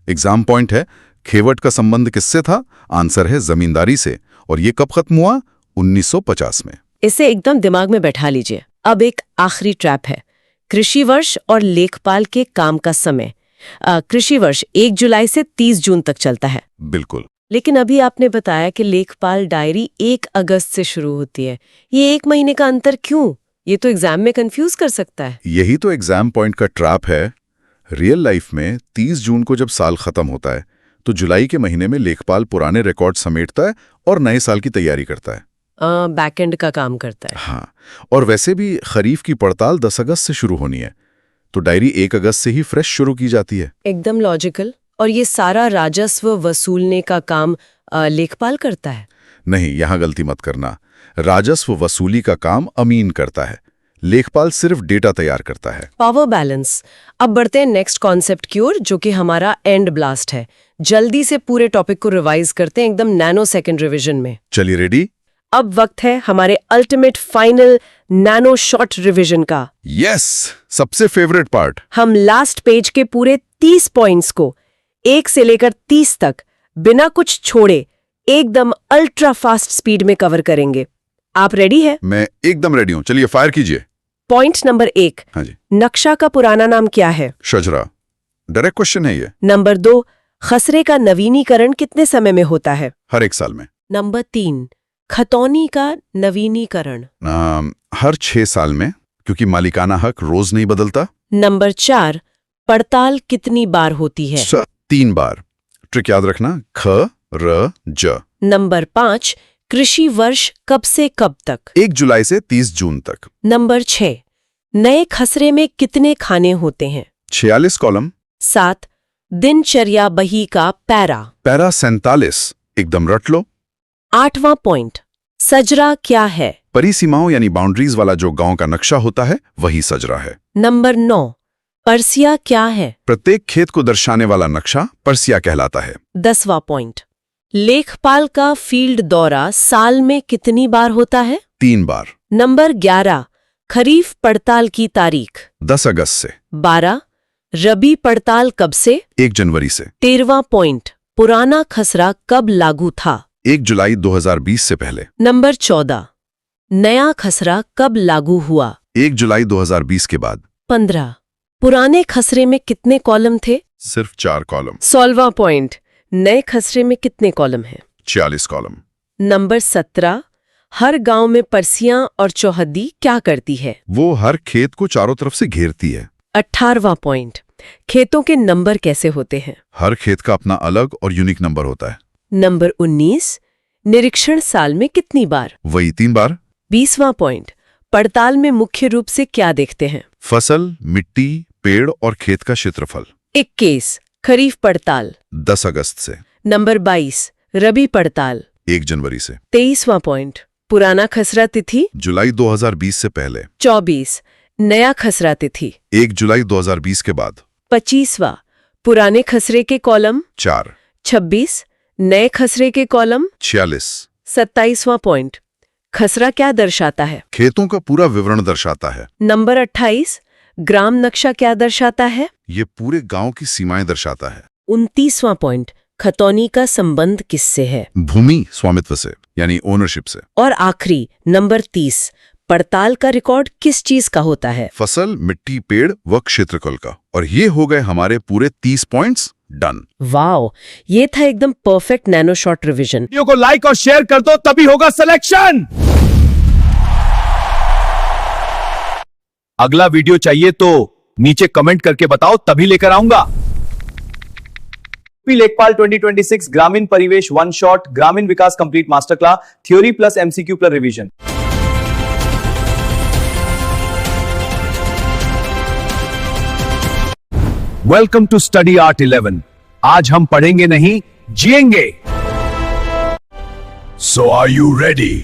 एग्जाम पॉइंट है, खेवट का संबंध किससे था? आंसर है जमींदारी से। और ये कब खत्म हुआ? 1950 में। इसे एकदम दिमाग में बैठा लीजिए। अब एक आखिरी ट्रैप है, कृषि वर्ष और लेखपाल के काम का समय। कृषि वर्ष 1 जुलाई से 30 जून तक चलता है। बिल्कुल। लेकिन अभी आपने बताया कि लेखपाल डायरी 1 अगस्त से शुरू होती है। ये 1 महीने का अंतर क्यों? ये तो एग्जाम में कंफ्यूज कर सकता है। यही तो एग्जाम पॉइंट का ट्रैप है। रियल लाइफ में 30 जून को जब साल खत्म होता है, तो जुलाई के महीने में लेखपाल पुराने रिकॉर्ड समेटता है और नए साल की तैयारी करता है। बैकएंड का काम करता है। हाँ, और वैसे भी खरीफ की पड़ताल 10 अगस्त से शुरू होनी है, तो डायरी 1 अगस्त से ही फ्रेश शुरू की जाती है। एकदम लॉजिकल। और ये सारा राजस्व वसूलने का काम लेखपाल करता है? नहीं, यहाँ गलती मत करना। राजस्व वसूली का काम अमीन करता है, लेखपाल सिर्फ डेटा तैयार करता है। Power balance. अब बढ़ते हैं नेक्स्ट कॉन्सेप्ट की ओर, जो कि हमारा एंड ब्लास्ट है। जल्दी से पूरे टॉपिक को रिवाइज करते हैं, एकदम नैनो सेकेंड रिविजन में। चलिए, रेडी? अब वक्त है हमारे ultimate final nano short revision का। यस, सबसे फेवरेट पार्ट। हम लास्ट पेज के पूरे 30 पॉइंट्स को 1 से लेकर 30 तक बिना कुछ छोड़े एकदम अल्ट्रा फास्ट स्पीड में कवर करेंगे। आप रेडी है? मैं एकदम रेडी हूं। चलिए, फायर कीजिए। पॉइंट नंबर 1, हाँ जी। नक्शा का पुराना नाम क्या है? शजरा। डायरेक्ट क्वेश्चन है ये। नंबर 2, खसरे का नवीनीकरण कितने समय में होता है? हर 1 साल में। नंबर 3, खतौनी का नवीनीकरण? हर 6 साल में, क्योंकि मालिकाना हक रोज नहीं बदलता। नंबर 4, पड़ताल कितनी बार होती है? 3 बार। ट्रिक याद रखना, ख, र, ज। नंबर 5, कृषि वर्ष कब से कब तक? 1 जुलाई से 30 जून तक। नंबर 6, नए खसरे में कितने खाने होते हैं? 46 कॉलम। 7, दिनचर्या बही का पैरा। पैरा 47, एकदम रट लो। 8वां पॉइंट, सजरा क्या है? परिसीमाओं यानी बाउंड्रीज वाला जो गांव का नक्शा होता है वही सजरा है। नंबर 9, परसिया क्या है? प्रत्येक खेत को दर्शाने वाला नक्शा परसिया कहलाता है। 10वां पॉइंट, लेखपाल का फील्ड दौरा साल में कितनी बार होता है? 3 बार। नंबर 11, खरीफ पड़ताल की तारीख। 10 अगस्त से। 12, रबी पड़ताल कब से? 1 जनवरी से। 13वां पॉइंट, पुराना खसरा कब लागू था? 1 जुलाई 2020 से पहले। नंबर 14, नया खसरा कब लागू हुआ? 1 जुलाई 2020 के बाद। 15, पुराने खसरे में कितने कॉलम थे? सिर्फ 4 कॉलम। 16वां पॉइंट, नए खसरे में कितने कॉलम हैं? 46 कॉलम। नंबर 17, हर गांव में परसियां और चौहद्दी क्या करती है? वो हर खेत को चारों तरफ से घेरती है। 18वां पॉइंट, खेतों के नंबर कैसे होते हैं? हर खेत का अपना अलग और यूनिक नंबर होता है। नंबर 19, निरीक्षण साल में कितनी बार? वही 3 बार। 20वां पॉइंट, पड़ताल में मुख्य रूप से क्या देखते हैं? फसल, मिट्टी, पेड़ और खेत का क्षेत्रफल। 21, खरीफ पड़ताल। 10 अगस्त से। नंबर 22, रबी पड़ताल। 1 जनवरी से। 23वां पॉइंट, पुराना खसरा तिथि। जुलाई 2020 से पहले। 24, नया खसरा तिथि। 1 जुलाई 2020 के बाद। 25वां, पुराने खसरे के कॉलम। 4। 26, नए खसरे के कॉलम। 46, 27वां पॉइंट, खसरा क्या दर्शाता है? खेतों का पूरा विवरण दर्शाता है। नंबर 28, ग्राम नक्शा क्या दर्शाता है? ये पूरे गांव की सीमाएं दर्शाता है। 29वां पॉइंट, खतौनी का संबंध किससे है? भूमि स्वामित्व से, यानी ओनरशिप से। और आखिरी, नंबर 30, पड़ताल का रिकॉर्ड किस चीज का होता है? फसल, मिट्टी, पेड़ व क्षेत्रफल का। और ये हो गए हमारे पूरे 30 पॉइंट्स डन। वाओ, ये था एकदम perfect nano short revision. Video को लाइक और शेयर कर दो, तभी होगा सिलेक्शन। अगला वीडियो चाहिए तो नीचे कमेंट करके बताओ, तभी लेकर आऊंगा। लेखपाल 2026 ग्रामीण परिवेश 1 शॉट, ग्रामीण विकास complete master class, theory plus MCQ plus revision. Welcome to study art 11। आज हम पढ़ेंगे नहीं, जिएंगे। So are you ready?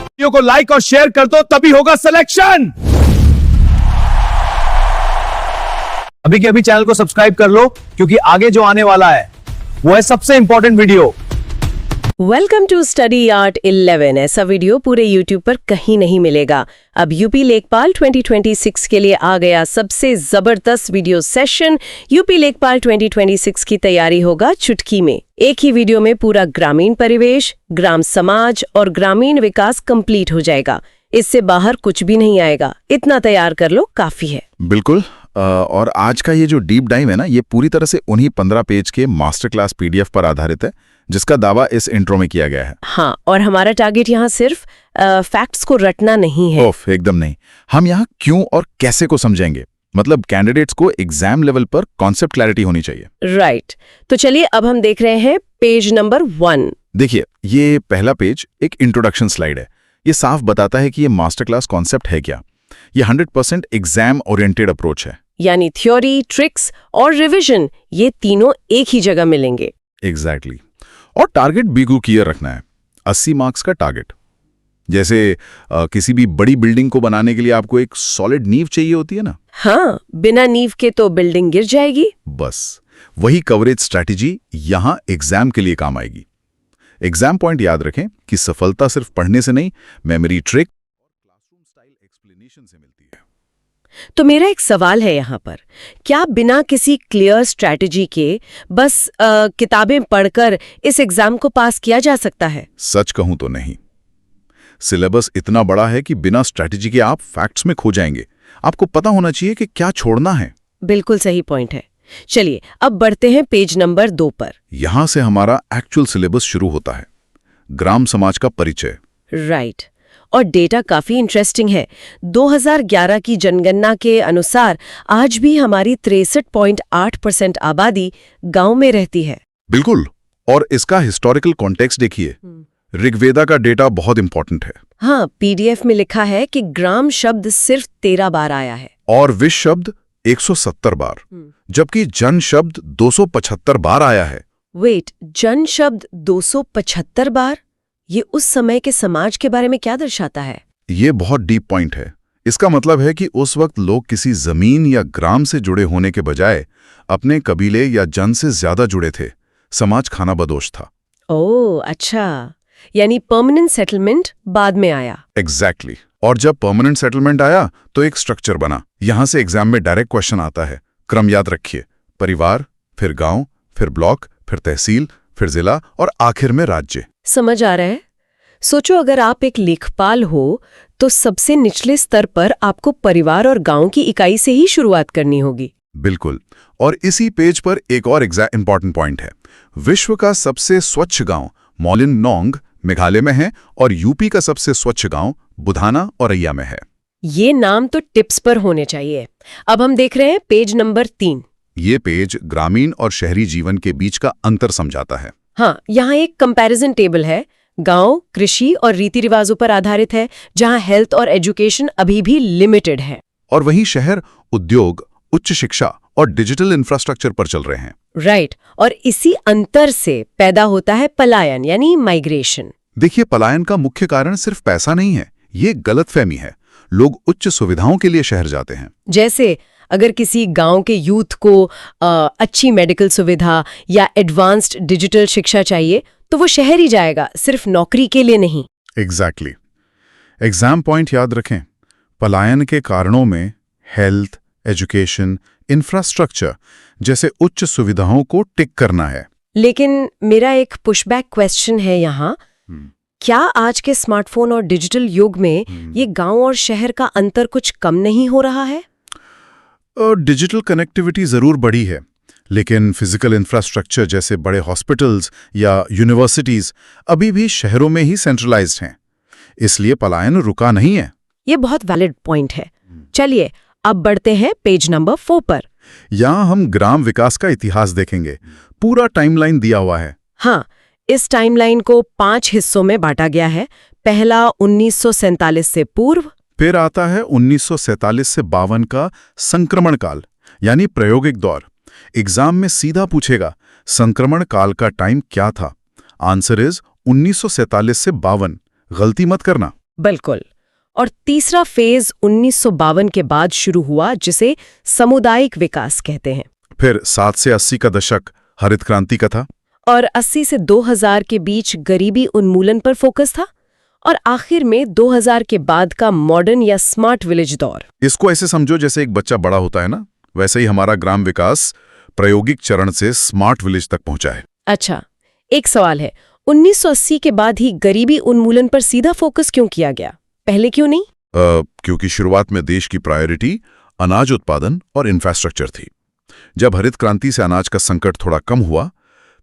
Video को लाइक और शेयर कर दो, तभी होगा सिलेक्शन। अभी के अभी चैनल को सब्सक्राइब कर लो, क्योंकि आगे जो आने वाला है वो है सबसे important video. Welcome to study art 11। ऐसा वीडियो पूरे YouTube पर कहीं नहीं मिलेगा। अब यूपी लेखपाल 2026 के लिए आ गया सबसे जबरदस्त वीडियो सेशन। यूपी लेखपाल 2026 की तैयारी होगा चुटकी में। एक ही वीडियो में पूरा ग्रामीण परिवेश, ग्राम समाज और ग्रामीण विकास कंप्लीट हो जाएगा। इससे बाहर कुछ भी नहीं आएगा। इतना तैयार कर लो, काफी है। बिल्कुल। और आज का ये जो डीप डाइव है ना, ये पूरी तरह से उन्हीं 15 पेज के मास्टर क्लास PDF पर आधारित है, जिसका दावा इस इंट्रो में किया गया है। हाँ, और हमारा टारगेट यहाँ सिर्फ फैक्ट्स को रटना नहीं है। ओफ, एकदम नहीं। हम यहाँ क्यों और कैसे को समझेंगे। मतलब कैंडिडेट्स को एग्जाम लेवल पर कॉन्सेप्ट क्लैरिटी होनी चाहिए। राइट। तो चलिए अब हम देख रहे हैं पेज नंबर 1। देखिए, ये पहला पेज एक इंट्रोडक्शन स्लाइड है। ये साफ बताता है कि ये मास्टर क्लास कॉन्सेप्ट है क्या। ये 100% एग्जाम ओरिएंटेड अप्रोच है, यानी थ्योरी, ट्रिक्स और रिवीजन, ये तीनों एक ही जगह मिलेंगे। एग्जैक्टली। और टारगेट बिल्कुल क्लियर रखना है, 80 मार्क्स का टारगेट। जैसे किसी भी बड़ी बिल्डिंग को बनाने के लिए आपको एक सॉलिड नींव चाहिए होती है ना। हाँ, बिना नींव के तो बिल्डिंग गिर जाएगी। बस वही कवरेज स्ट्रैटेजी यहां एग्जाम के लिए काम आएगी। एग्जाम पॉइंट याद रखें कि सफलता सिर्फ पढ़ने से नहीं, मेमोरी ट्रिक और क्लासरूम स्टाइल एक्सप्लेनेशन से मिलती है। तो मेरा एक सवाल है यहाँ पर, क्या बिना किसी क्लियर स्ट्रैटेजी के बस किताबें पढ़कर इस एग्जाम को पास किया जा सकता है? सच कहूं तो नहीं। सिलेबस इतना बड़ा है कि बिना स्ट्रैटेजी के आप फैक्ट्स में खो जाएंगे। आपको पता होना चाहिए कि क्या छोड़ना है। बिल्कुल सही पॉइंट है। चलिए अब बढ़ते हैं पेज नंबर 2 पर। यहां से हमारा एक्चुअल सिलेबस शुरू होता है। ग्राम समाज का परिचय। राइट। और डेटा काफी इंटरेस्टिंग है। 2011 की जनगणना के अनुसार आज भी हमारी 63.8% आबादी गांव में रहती है। बिल्कुल। और इसका हिस्टोरिकल कॉन्टेक्स्ट देखिए। ऋग्वेदा का डेटा बहुत इंपॉर्टेंट है। हाँ, पीडीएफ में लिखा है कि ग्राम शब्द सिर्फ 13 बार आया है और विश्व शब्द 170 बार, जबकि जन शब्द 275 बार आया है। वेट, जन शब्द 275 बार? ये उस समय के समाज के बारे में क्या दर्शाता है? ये बहुत डीप पॉइंट है। इसका मतलब है कि उस वक्त लोग किसी जमीन या ग्राम से जुड़े होने के बजाय अपने कबीले या जन से ज्यादा जुड़े थे। समाज खानाबदोश था। ओह अच्छा, यानी परमानेंट सेटलमेंट बाद में आया। एग्जैक्टली। और जब परमानेंट सेटलमेंट आया तो एक स्ट्रक्चर बना। यहां से एग्जाम में डायरेक्ट क्वेश्चन आता है। क्रम याद रखिए, परिवार, फिर गांव, फिर ब्लॉक, फिर तहसील, फिर जिला और आखिर में राज्य। समझ आ रहा है। सोचो, अगर आप एक लेखपाल हो तो सबसे निचले स्तर पर आपको परिवार और गांव की इकाई से ही शुरुआत करनी होगी। बिल्कुल। और इसी पेज पर एक और इंपॉर्टेंट पॉइंट है। विश्व का सबसे स्वच्छ गांव मोलिन नोंग मेघालय में है और यूपी का सबसे स्वच्छ गांव बुधाना औरैया में है। ये नाम तो टिप्स पर होने चाहिए। अब हम देख रहे हैं पेज नंबर 3। ये पेज ग्रामीण और शहरी जीवन के बीच का अंतर समझाता है। हाँ, यहाँ एक कंपैरिजन टेबल है। गांव कृषि और रीति रिवाजों पर आधारित है, जहाँ हेल्थ और एजुकेशन अभी भी लिमिटेड है। और वहीं शहर उद्योग, उच्च शिक्षा और डिजिटल इंफ्रास्ट्रक्चर पर चल रहे हैं। राइट। और इसी अंतर से पैदा होता है पलायन यानी माइग्रेशन। देखिए, पलायन का मुख्य कारण सिर्फ पैसा नहीं है, ये गलतफहमी है। लोग उच्च सुविधाओं के लिए शहर जाते हैं। जैसे अगर किसी गांव के यूथ को अच्छी मेडिकल सुविधा या एडवांस्ड डिजिटल शिक्षा चाहिए तो वो शहर ही जाएगा, सिर्फ नौकरी के लिए नहीं। एग्जैक्टली। एग्जाम पॉइंट याद रखें। पलायन के कारणों में हेल्थ, एजुकेशन, इंफ्रास्ट्रक्चर जैसे उच्च सुविधाओं को टिक करना है। लेकिन मेरा एक पुशबैक क्वेश्चन है यहाँ, क्या आज के स्मार्टफोन और डिजिटल युग में ये गांव और शहर का अंतर कुछ कम नहीं हो रहा है? डिजिटल कनेक्टिविटी जरूर बढ़ी है, लेकिन फिजिकल इंफ्रास्ट्रक्चर जैसे बड़े हॉस्पिटल्स या यूनिवर्सिटीज अभी भी शहरों में ही सेंट्रलाइज्ड हैं। इसलिए पलायन रुका नहीं है। ये बहुत वैलिड पॉइंट है। चलिए अब बढ़ते हैं पेज नंबर 4 पर। यहाँ हम ग्राम विकास का इतिहास देखेंगे। पूरा टाइमलाइन दिया हुआ है। हाँ, इस टाइमलाइन को 5 हिस्सों में बांटा गया है। पहला 1947 से पूर्व, फिर आता है 1947 से 52 का संक्रमण काल यानी प्रायोगिक दौर। एग्जाम में सीधा पूछेगा, संक्रमण काल का टाइम क्या था? आंसर इज 1947 से 52। गलती मत करना। बिल्कुल। और तीसरा फेज 1952 के बाद शुरू हुआ, जिसे सामुदायिक विकास कहते हैं। फिर 7 से 80 का दशक हरित क्रांति का था। और 80 से 2000 के बीच गरीबी उन्मूलन पर फोकस था। और आखिर में 2000 के बाद का मॉडर्न या स्मार्ट विलेज दौर। इसको ऐसे समझो जैसे एक बच्चा बड़ा होता है ना, वैसे ही हमारा ग्राम विकास प्रायोगिक चरण से स्मार्ट विलेज तक पहुंचा है। अच्छा, एक सवाल है, 1980 के बाद ही गरीबी उन्मूलन पर सीधा फोकस क्यों किया गया? पहले क्यों नहीं? क्योंकि शुरुआत में देश की प्रायोरिटी अनाज उत्पादन और इंफ्रास्ट्रक्चर थी। जब हरित क्रांति से अनाज का संकट थोड़ा कम हुआ,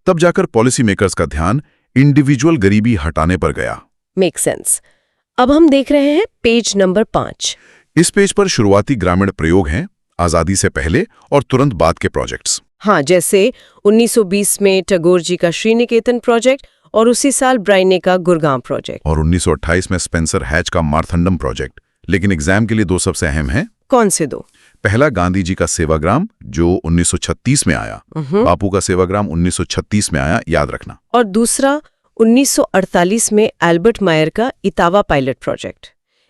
तब जाकर पॉलिसी मेकर्स का ध्यान इंडिविजुअल गरीबी हटाने पर गया। Make sense. अब हम देख रहे हैं पेज नंबर 5। इस पेज पर शुरुआती ग्रामीण प्रयोग हैं, आजादी से पहले और तुरंत बाद के प्रोजेक्ट्स। हाँ, जैसे 1920 में टैगोर जी का श्रीनिकेतन प्रोजेक्ट और उसी साल ब्राइने का गुरगांव प्रोजेक्ट। और 1928 में स्पेंसर हैच का मार्थंडम प्रोजेक्ट। लेकिन एग्जाम के लिए 2 सबसे अहम हैं। कौन से 2? पहला गांधी जी का सेवाग्राम जो 1936 में आया। बापू का सेवाग्राम 1936 में आया, याद रखना। और दूसरा 1948 में एल्बर्ट मायर का इतावा पायलट प्रोजेक्ट।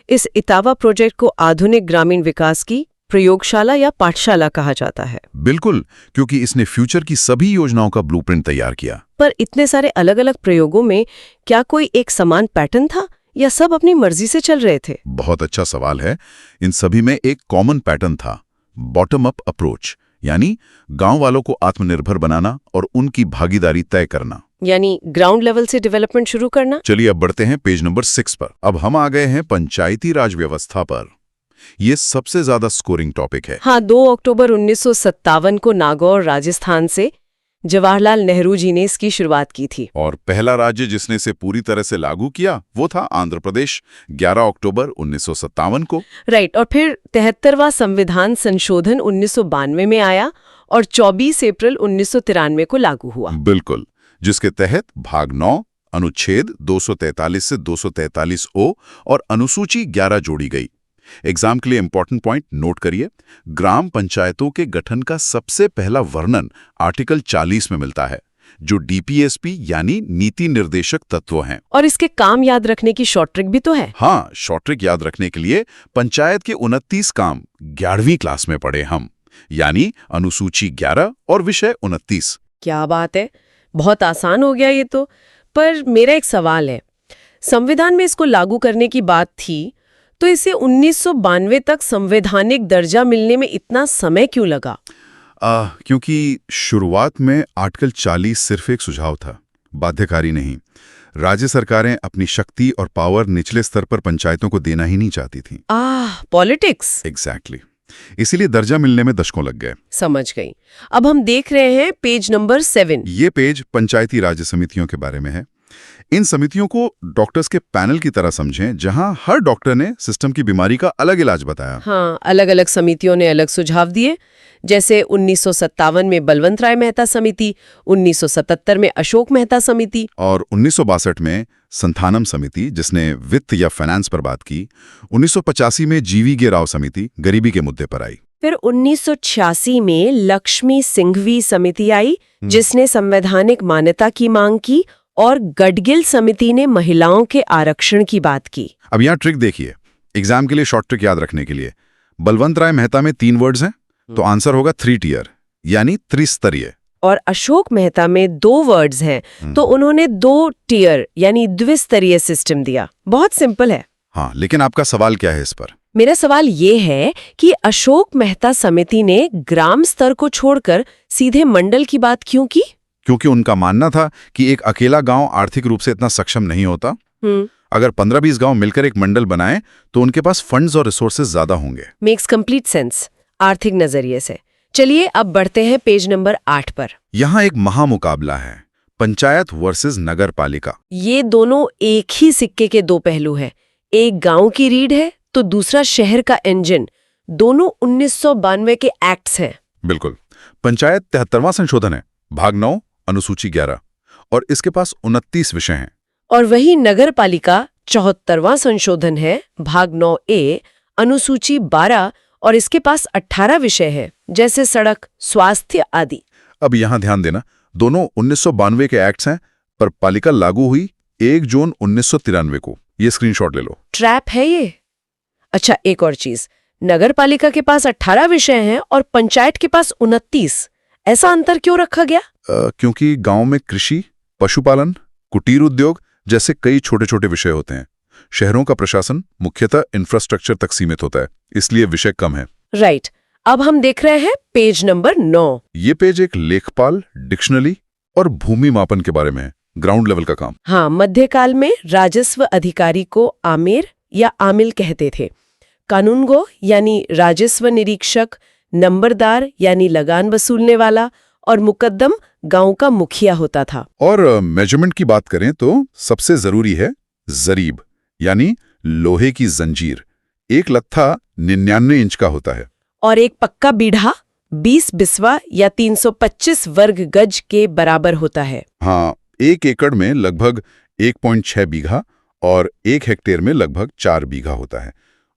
इस इतावा प्रोजेक्ट को आधुनिक ग्रामीण विकास की प्रयोगशाला या पाठशाला कहा जाता है। बिल्कुल, क्योंकि इसने फ्यूचर की सभी योजनाओं का ब्लूप्रिंट तैयार किया। पर इतने सारे अलग अलग प्रयोगों में क्या कोई एक समान पैटर्न था या सब अपनी मर्जी से चल रहे थे? बहुत अच्छा सवाल है। इन सभी में एक कॉमन पैटर्न था, बॉटम अप अप्रोच, यानी गांव वालों को आत्मनिर्भर बनाना और उनकी भागीदारी तय करना, यानी ग्राउंड लेवल से डेवलपमेंट शुरू करना। चलिए अब बढ़ते हैं पेज नंबर 6 पर। अब हम आ गए हैं पंचायती राज व्यवस्था पर। ये सबसे ज्यादा स्कोरिंग टॉपिक है। हाँ, 2 अक्टूबर 1957 को नागौर राजस्थान से जवाहरलाल नेहरू जी ने इसकी शुरुआत की थी। और पहला राज्य जिसने इसे पूरी तरह से लागू किया वो था आंध्र प्रदेश, 11 अक्टूबर 1957 को। राइट, और फिर 73वां संविधान संशोधन 1992 में आया और 24 अप्रैल 1993 को लागू हुआ। बिल्कुल, जिसके तहत भाग 9 अनुच्छेद 243 से 243 ओ और अनुसूची 11 जोड़ी गई। एग्जाम के लिए इंपॉर्टेंट पॉइंट नोट करिए, ग्राम पंचायतों के गठन का सबसे पहला वर्णन आर्टिकल 40 में मिलता है, जो डीपीएसपी यानी नीति निर्देशक तत्व हैं। और इसके काम याद रखने की शॉर्ट ट्रिक भी तो है। हाँ, शॉर्ट ट्रिक याद रखने के लिए पंचायत के 29 काम 11वीं क्लास में पढ़े हम, यानी अनुसूची 11 और विषय 29। क्या बात है, बहुत आसान हो गया ये तो। पर मेरा एक सवाल है, संविधान में इसको लागू करने की बात थी, तो इसे 1992 तक संवैधानिक दर्जा मिलने में इतना समय क्यों लगा? क्योंकि शुरुआत में आर्टिकल 40 सिर्फ एक सुझाव था, बाध्यकारी नहीं। राज्य सरकारें अपनी शक्ति और पावर निचले स्तर पर पंचायतों को देना ही नहीं चाहती थी। पॉलिटिक्स। एग्जैक्टली, इसीलिए दर्जा मिलने में दशकों लग गए। समझ गई। अब हम देख रहे हैं पेज नंबर 7। ये पेज पंचायती राज समितियों के बारे में है। इन समितियों को डॉक्टर्स के पैनल की तरह समझें, जहां हर डॉक्टर ने सिस्टम की बीमारी का अलग इलाज बताया। हाँ, अलग अलग समितियों ने अलग सुझाव दिए। जैसे 1957 में बलवंत राय मेहता समिति, 1977 में अशोक मेहता समिति और 1962 में संथानम समिति, जिसने वित्त या फाइनेंस पर बात की। 1985 में जीवी के राव समिति गरीबी के मुद्दे पर आई। फिर 1986 में लक्ष्मी सिंघवी समिति आई, जिसने संवैधानिक मान्यता की मांग की, और गडगिल समिति ने महिलाओं के आरक्षण की बात की। अब यहाँ ट्रिक देखिए, एग्जाम के लिए शॉर्ट ट्रिक याद रखने के लिए। बलवंत राय मेहता में 3 वर्ड्स हैं, तो आंसर होगा 3 टियर, यानी त्रिस्तरीय। और अशोक मेहता में 2 वर्ड्स हैं, तो उन्होंने 2 टियर यानी द्विस्तरीय सिस्टम दिया। बहुत सिंपल है। हाँ, लेकिन आपका सवाल क्या है इस पर? मेरा सवाल ये है कि अशोक मेहता समिति ने ग्राम स्तर को छोड़कर सीधे मंडल की बात क्यों की? क्योंकि उनका मानना था कि एक अकेला गांव आर्थिक रूप से इतना सक्षम नहीं होता। अगर 15-20 गांव मिलकर एक मंडल बनाएं तो उनके पास फंड्स और रिसोर्सेज ज्यादा होंगे। मेक्स कंप्लीट सेंस आर्थिक नजरिए से। चलिए अब बढ़ते हैं पेज नंबर 8 पर। यहाँ एक महामुकाबला है, पंचायत वर्सेस नगर पालिका। ये दोनों एक ही सिक्के के 2 पहलू हैं। एक गांव की रीढ़ है तो दूसरा शहर का इंजन। दोनों 1992 के एक्ट्स हैं। बिल्कुल, पंचायत 73वां संशोधन है, भाग 9 अनुसूची 11, और इसके पास 29 विषय हैं। और वही नगर पालिका 74वां संशोधन है, भाग 9A अनुसूची 12, और इसके पास 18 विषय हैं, जैसे सड़क, स्वास्थ्य आदि। अब यहाँ ध्यान देना, दोनों 1992 के एक्ट्स हैं, पर पालिका लागू हुई 1 जून 1993 को। ये स्क्रीनशॉट ले लो। ट्रैप है ये। अच्छा, एक और चीज, नगर पालिका के पास 18 विषय हैं और पंचायत के पास 29। ऐसा अंतर क्यों रखा गया? क्योंकि गांव में कृषि, पशुपालन, कुटीर उद्योग जैसे कई छोटे छोटे विषय होते हैं। शहरों का प्रशासन मुख्यतः इंफ्रास्ट्रक्चर तक सीमित होता है, इसलिए विषय कम है। राइट। अब हम देख रहे हैं पेज नंबर 9। ये पेज एक लेखपाल, डिक्शनरी और भूमि मापन के बारे में है, ग्राउंड लेवल का काम। हाँ, मध्यकाल में राजस्व अधिकारी को आमेर या आमिल कहते थे। कानूनगो यानी राजस्व निरीक्षक, नंबरदार यानी लगान वसूलने वाला, और मुकद्दम गांव का मुखिया होता था। और मेजरमेंट की बात करें तो सबसे जरूरी है जरीब, यानी लोहे की जंजीर। एक लत्था 99 इंच का होता है। और एक पक्का बीढ़ा 20 बिस्वा या 325 वर्ग गज के बराबर होता है। हाँ, 1 एकड़ में लगभग 1.6 बीघा और 1 हेक्टेयर में लगभग 4 बीघा होता है।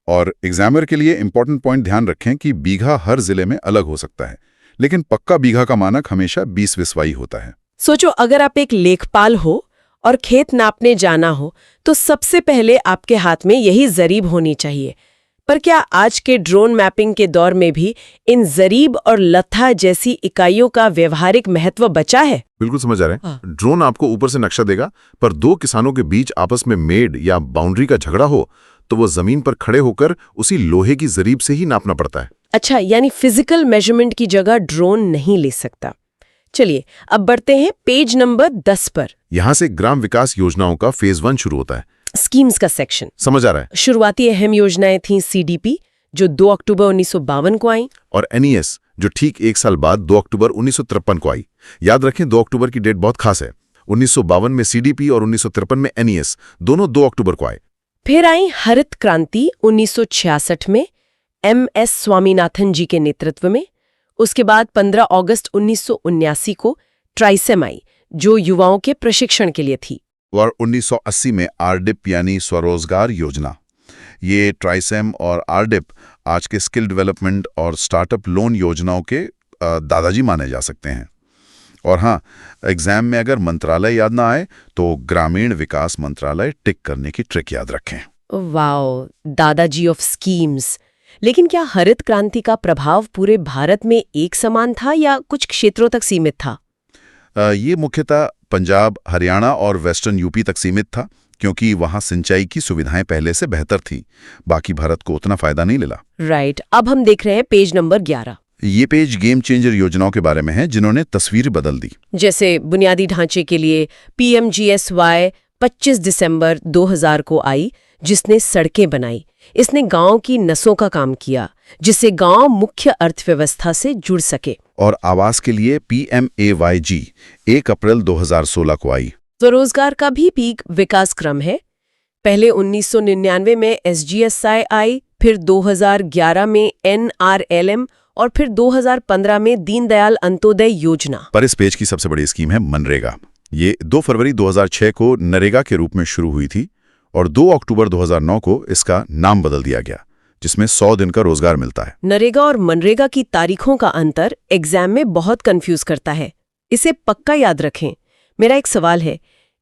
और एग्जामिनर के लिए इंपॉर्टेंट पॉइंट ध्यान रखें कि बीघा हर जिले में अलग हो सकता है, लेकिन पक्का बीघा का मानक हमेशा 20 बिस्वाई होता है। सोचो, अगर आप एक लेखपाल हो और खेत नापने जाना हो तो सबसे पहले आपके हाथ में यही जरीब होनी चाहिए। पर क्या आज के ड्रोन मैपिंग के दौर में भी इन जरीब और लत्था जैसी इकाइयों का व्यवहारिक महत्व बचा है? बिल्कुल समझ आ रहे हैं। ड्रोन आपको ऊपर से नक्शा देगा, पर 2 किसानों के बीच आपस में मेड या बाउंड्री का झगड़ा हो तो वो जमीन पर खड़े होकर उसी लोहे की जरीब से ही नापना पड़ता है। अच्छा, यानी फिजिकल मेजरमेंट की जगह ड्रोन नहीं ले सकता। चलिए अब बढ़ते हैं पेज नंबर 10 पर। यहाँ से ग्राम विकास योजनाओं का फेज 1 शुरू होता है, स्कीम्स का सेक्शन। समझ आ रहा है। शुरुआती अहम योजनाएं थीं CDP, जो 2 अक्टूबर 1952 को आई, और NES, जो ठीक 1 साल बाद 2 अक्टूबर 1953 को आई। याद रखें 2 अक्टूबर की डेट बहुत खास है। 1952 में सीडीपी और 1953 में एनईएस, दोनों 2 अक्टूबर को आए। फिर आई हरित क्रांति 1966 में MS स्वामीनाथन जी के नेतृत्व में। उसके बाद 15 अगस्त 1979 को ट्राइसेम आई, जो युवाओं के प्रशिक्षण के लिए थी। और 1980 में आरडिप यानी स्वरोजगार योजना। ये ट्राइसेम और आरडिप आज के स्किल डेवलपमेंट और स्टार्टअप लोन योजनाओं के दादाजी माने जा सकते हैं। और हाँ, एग्जाम में अगर मंत्रालय याद ना आए तो ग्रामीण विकास मंत्रालय टिक करने की ट्रिक याद रखें। वाओ, दादाजी ऑफ स्कीम्स। लेकिन क्या हरित क्रांति का प्रभाव पूरे भारत में एक समान था या कुछ क्षेत्रों तक सीमित था? ये मुख्यतः पंजाब, हरियाणा और वेस्टर्न यूपी तक सीमित था, क्योंकि वहां सिंचाई की सुविधाएं पहले से बेहतर थी। बाकी भारत को उतना फायदा नहीं मिला। राइट। अब हम देख रहे हैं पेज नंबर 11। ये पेज गेम चेंजर योजनाओं के बारे में है, जिन्होंने तस्वीर बदल दी। जैसे बुनियादी ढांचे के लिए PMGSY 25 दिसंबर 2000 को आई, जिसने सड़कें बनाई। इसने गांव की नसों का काम किया, जिससे गांव मुख्य अर्थव्यवस्था से जुड़ सके। और आवास के लिए PMAYG 1 अप्रैल 2016 को आई। स्वरोजगार का भी पीक विकास क्रम है। पहले 1999 में SGSI आई, फिर 2011 में NRLM और फिर 2015 में दीनदयाल अंत्योदय योजना। पर इस पेज की सबसे बड़ी स्कीम है मनरेगा। ये 2 फरवरी 2006 को नरेगा के रूप में शुरू हुई थी और 2 अक्टूबर 2009 को इसका नाम बदल दिया गया, जिसमें 100 दिन का रोजगार मिलता है। नरेगा और मनरेगा की तारीखों का अंतर एग्जाम में बहुत कंफ्यूज करता है। इसे पक्का याद रखें। मेरा एक सवाल है,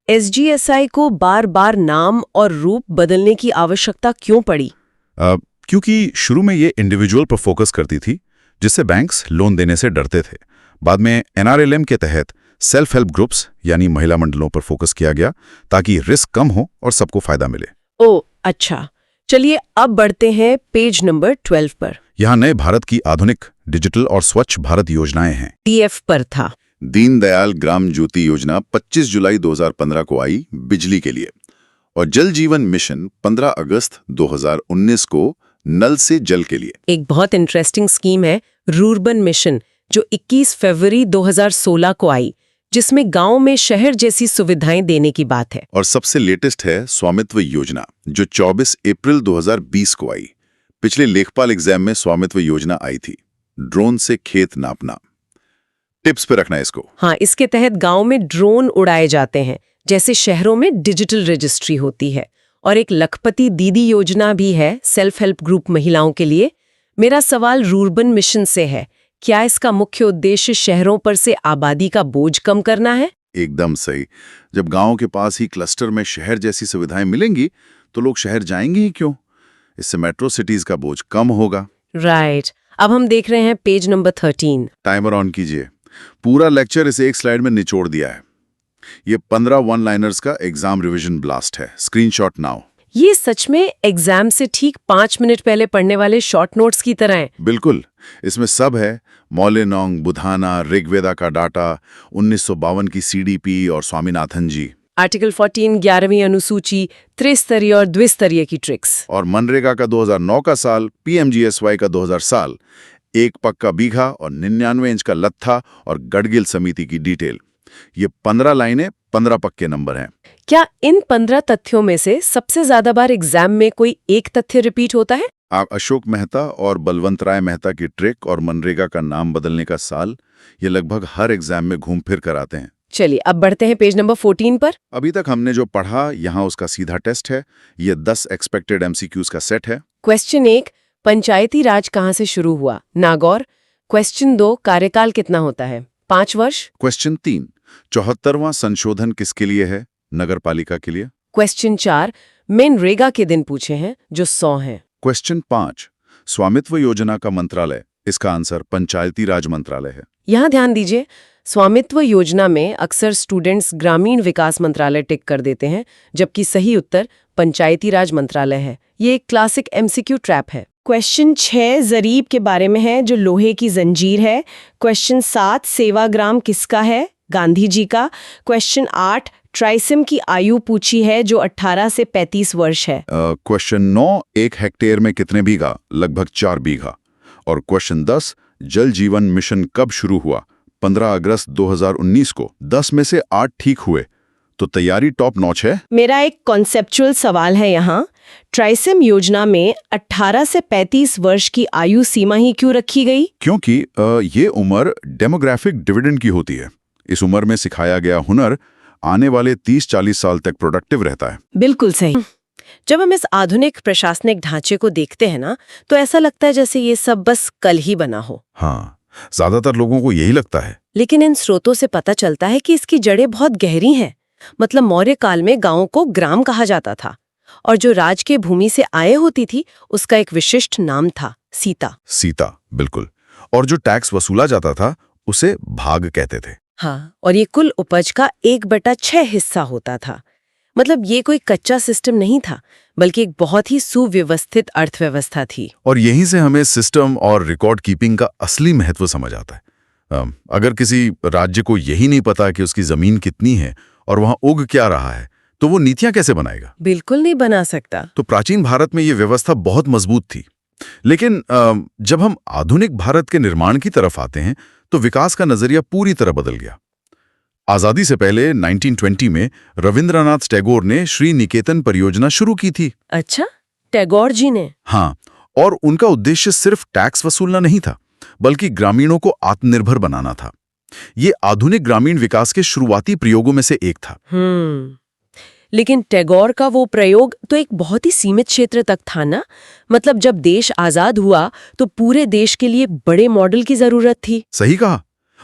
SGSI को बार बार नाम और रूप बदलने की आवश्यकता क्यों पड़ी? क्योंकि शुरू में ये इंडिविजुअल पर फोकस करती थी, जिससे बैंक्स लोन देने से डरते थे। बाद में NRLM के तहत सेल्फ हेल्प ग्रुप्स यानी महिला मंडलों पर फोकस किया गया, ताकि रिस्क कम हो और सबको फायदा मिले। ओह अच्छा, चलिए अब बढ़ते हैं पेज नंबर 12 पर। यहाँ नए भारत की आधुनिक, डिजिटल और स्वच्छ भारत योजनाएं हैं। DF पर था। दीनदयाल ग्राम ज्योति योजना 25 जुलाई 2015 को आई बिजली के लिए, और जल जीवन मिशन 15 अगस्त 2019 को नल से जल के लिए। एक बहुत इंटरेस्टिंग स्कीम है रूर्बन मिशन, जो 21 फरवरी 2016 को आई, जिसमें गांव में शहर जैसी सुविधाएं देने की बात है। और सबसे लेटेस्ट है स्वामित्व योजना, जो 24 अप्रैल 2020 को आई। पिछले लेखपाल एग्जाम में स्वामित्व योजना आई थी, ड्रोन से खेत नापना। टिप्स पे रखना है इसको। हाँ, इसके तहत गांव में ड्रोन उड़ाए जाते हैं, जैसे शहरों में डिजिटल रजिस्ट्री होती है। और एक लखपति दीदी योजना भी है सेल्फ हेल्प ग्रुप महिलाओं के लिए। मेरा सवाल रूर्बन मिशन से है, क्या इसका मुख्य उद्देश्य शहरों पर से आबादी का बोझ कम करना है? एकदम सही। जब गांव के पास ही क्लस्टर में शहर जैसी सुविधाएं मिलेंगी तो लोग शहर जाएंगे ही क्यों? इससे मेट्रो सिटीज का बोझ कम होगा। राइट। अब हम देख रहे हैं पेज नंबर 13। टाइमर ऑन कीजिए। पूरा लेक्चर इसे एक स्लाइड में निचोड़ दिया है। ये 15 वन लाइनर्स का एग्जाम रिवीजन ब्लास्ट है। Screenshot now. ये सच में एग्जाम से ठीक 5 मिनट पहले पढ़ने वाले शॉर्ट नोट्स की तरह है। बिल्कुल, इसमें सब है। मौलेनोंग, बुधाना, ऋग्वेदा का डाटा, 1952 की CDP और स्वामीनाथन जी। आर्टिकल 14 11वीं अनुसूची, त्रिस्तरीय और द्विस्तरीय की ट्रिक्स। और मनरेगा का 2009 का साल, PMGSY का 2000 साल, 1 पक्का बीघा और 99 इंच का लत्था और गढ़गिल समिति की डिटेल। ये 15 लाइनें, 15 पक्के नंबर हैं। क्या इन 15 तथ्यों में से सबसे ज्यादा बार एग्जाम में कोई एक तथ्य रिपीट होता है? आप अशोक मेहता और बलवंत राय मेहता की ट्रिक और मनरेगा का नाम बदलने का साल, ये लगभग हर एग्जाम में घूम फिर कर आते हैं। चलिए अब बढ़ते हैं पेज नंबर 14 पर। अभी तक हमने जो पढ़ा, यहाँ उसका सीधा टेस्ट है। ये 10 एक्सपेक्टेड MCQs का सेट है। क्वेश्चन 1, पंचायती राज कहाँ से शुरू हुआ? नागौर। क्वेश्चन 2, कार्यकाल कितना होता है? 5 वर्ष। क्वेश्चन 3, 74वां संशोधन किसके लिए है? नगर पालिका के लिए। क्वेश्चन 4, मनरेगा के दिन पूछे हैं, जो 100 हैं। क्वेश्चन 5, स्वामित्व योजना का मंत्रालय। इसका आंसर पंचायती राज मंत्रालय है। यहाँ ध्यान दीजिए, स्वामित्व योजना में अक्सर स्टूडेंट्स ग्रामीण विकास मंत्रालय टिक कर देते हैं, जबकि सही उत्तर पंचायती राज मंत्रालय है। ये एक क्लासिक MCQ ट्रैप है। क्वेश्चन 6 जरीब के बारे में है, जो लोहे की जंजीर है। क्वेश्चन 7, सेवाग्राम किसका है? गांधी जी का। क्वेश्चन 8, ट्राइसिम की आयु पूछी है, जो 18 से 35 वर्ष है। क्वेश्चन 9, 1 हेक्टेयर में कितने बीघा? लगभग 4 बीघा। और क्वेश्चन 10, जल जीवन मिशन कब शुरू हुआ? 15 अगस्त 2019 को 10 में से 8 ठीक हुए, तो तैयारी टॉप नॉच है। मेरा एक कॉन्सेप्चुअल सवाल है यहाँ, ट्राइसेम योजना में 18 से 35 वर्ष की आयु सीमा ही क्यों रखी गई? क्योंकि ये उम्र डेमोग्राफिक डिविडेंड की होती है। इस उम्र में सिखाया गया हुनर आने वाले 30-40 साल तक प्रोडक्टिव रहता है। बिल्कुल सही। जब हम इस आधुनिक प्रशासनिक ढांचे को देखते हैं ना, तो ऐसा लगता है जैसे ये सब बस कल ही बना हो। हाँ, ज्यादातर लोगों को यही लगता है। लेकिन इन स्रोतों से पता चलता है कि इसकी जड़ें बहुत गहरी हैं। मतलब मौर्य काल में गांवों को ग्राम कहा जाता था, और जो राज के भूमि से आय होती थी उसका एक विशिष्ट नाम था, सीता। सीता, बिल्कुल। और जो टैक्स वसूला जाता था उसे भाग कहते थे। हाँ, और ये कुल उपज का 1/6 हिस्सा होता था। मतलब ये कोई कच्चा सिस्टम नहीं था, बल्कि एक बहुत ही सुव्यवस्थित अर्थव्यवस्था थी। और यहीं से हमें सिस्टम और रिकॉर्ड कीपिंग का असली महत्व समझ आता है। अगर किसी राज्य को यही नहीं पता कि उसकी जमीन कितनी है और वहां उग क्या रहा है, तो वो नीतियां कैसे बनाएगा? बिल्कुल नहीं बना सकता। तो प्राचीन भारत में ये व्यवस्था बहुत मजबूत थी। लेकिन जब हम आधुनिक भारत के निर्माण की तरफ आते हैं, तो विकास का नजरिया पूरी तरह बदल गया। आजादी से पहले 1920 में रविंद्रनाथ टैगोर ने श्री निकेतन परियोजना शुरू की थी। अच्छा, टैगोर जी ने? हाँ, और उनका उद्देश्य सिर्फ टैक्स वसूलना नहीं था, बल्कि ग्रामीणों को आत्मनिर्भर बनाना था। ये आधुनिक ग्रामीण विकास के शुरुआती प्रयोगों में से एक था। लेकिन टैगोर का वो प्रयोग तो एक बहुत ही सीमित क्षेत्र तक था ना। मतलब जब देश आजाद हुआ तो पूरे देश के लिए बड़े मॉडल की जरूरत थी। सही कहा।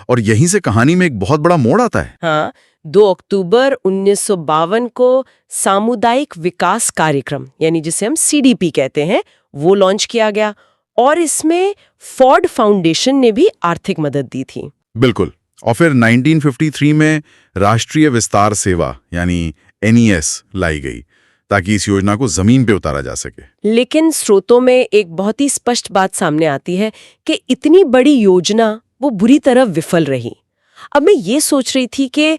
और यहीं से कहानी में एक बहुत बड़ा मोड़ आता है। हाँ, 2 अक्टूबर 1952 को सामुदायिक विकास कार्यक्रम, यानी जिसे हम सीडीपी कहते हैं, वो लॉन्च किया गया, और इसमें फोर्ड फाउंडेशन ने भी आर्थिक मदद दी थी। बिल्कुल। और फिर 1953 में राष्ट्रीय विस्तार सेवा यानी NES लाई गई, ताकि इस योजना को जमीन पे उतारा जा सके। लेकिन स्रोतों में एक बहुत ही स्पष्ट बात सामने आती है कि इतनी बड़ी योजना वो बुरी तरह विफल रही। अब मैं ये सोच रही थी कि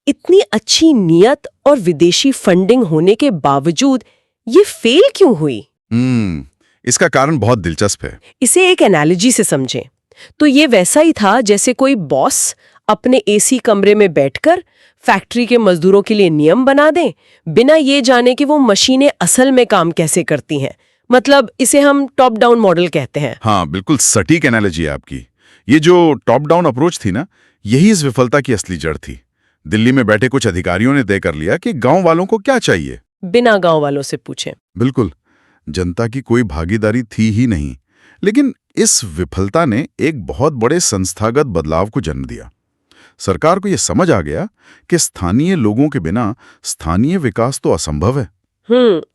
इतनी अच्छी नीयत और विदेशी फंडिंग होने के बावजूद ये फेल क्यों हुई? इसका कारण बहुत दिलचस्प है। इसे एक एनालॉजी से समझें तो ये वैसा ही था जैसे कोई बॉस अपने एसी कमरे में बैठकर फैक्ट्री के मजदूरों के लिए नियम बना दें, बिना ये जाने कि वो मशीनें असल में काम कैसे करती हैं। मतलब इसे हम टॉप डाउन मॉडल कहते हैं। हाँ, बिल्कुल सटीक एनालॉजी है आपकी। ये जो टॉप डाउन अप्रोच थी ना, यही इस विफलता की असली जड़ थी। दिल्ली में बैठे कुछ अधिकारियों ने तय कर लिया कि गांव वालों को क्या चाहिए, बिना गांव वालों से पूछे। बिल्कुल, जनता की कोई भागीदारी थी ही नहीं। लेकिन इस विफलता ने एक बहुत बड़े संस्थागत बदलाव को जन्म दिया। सरकार को यह समझ आ गया कि स्थानीय लोगों के बिना स्थानीय विकास तो असंभव है।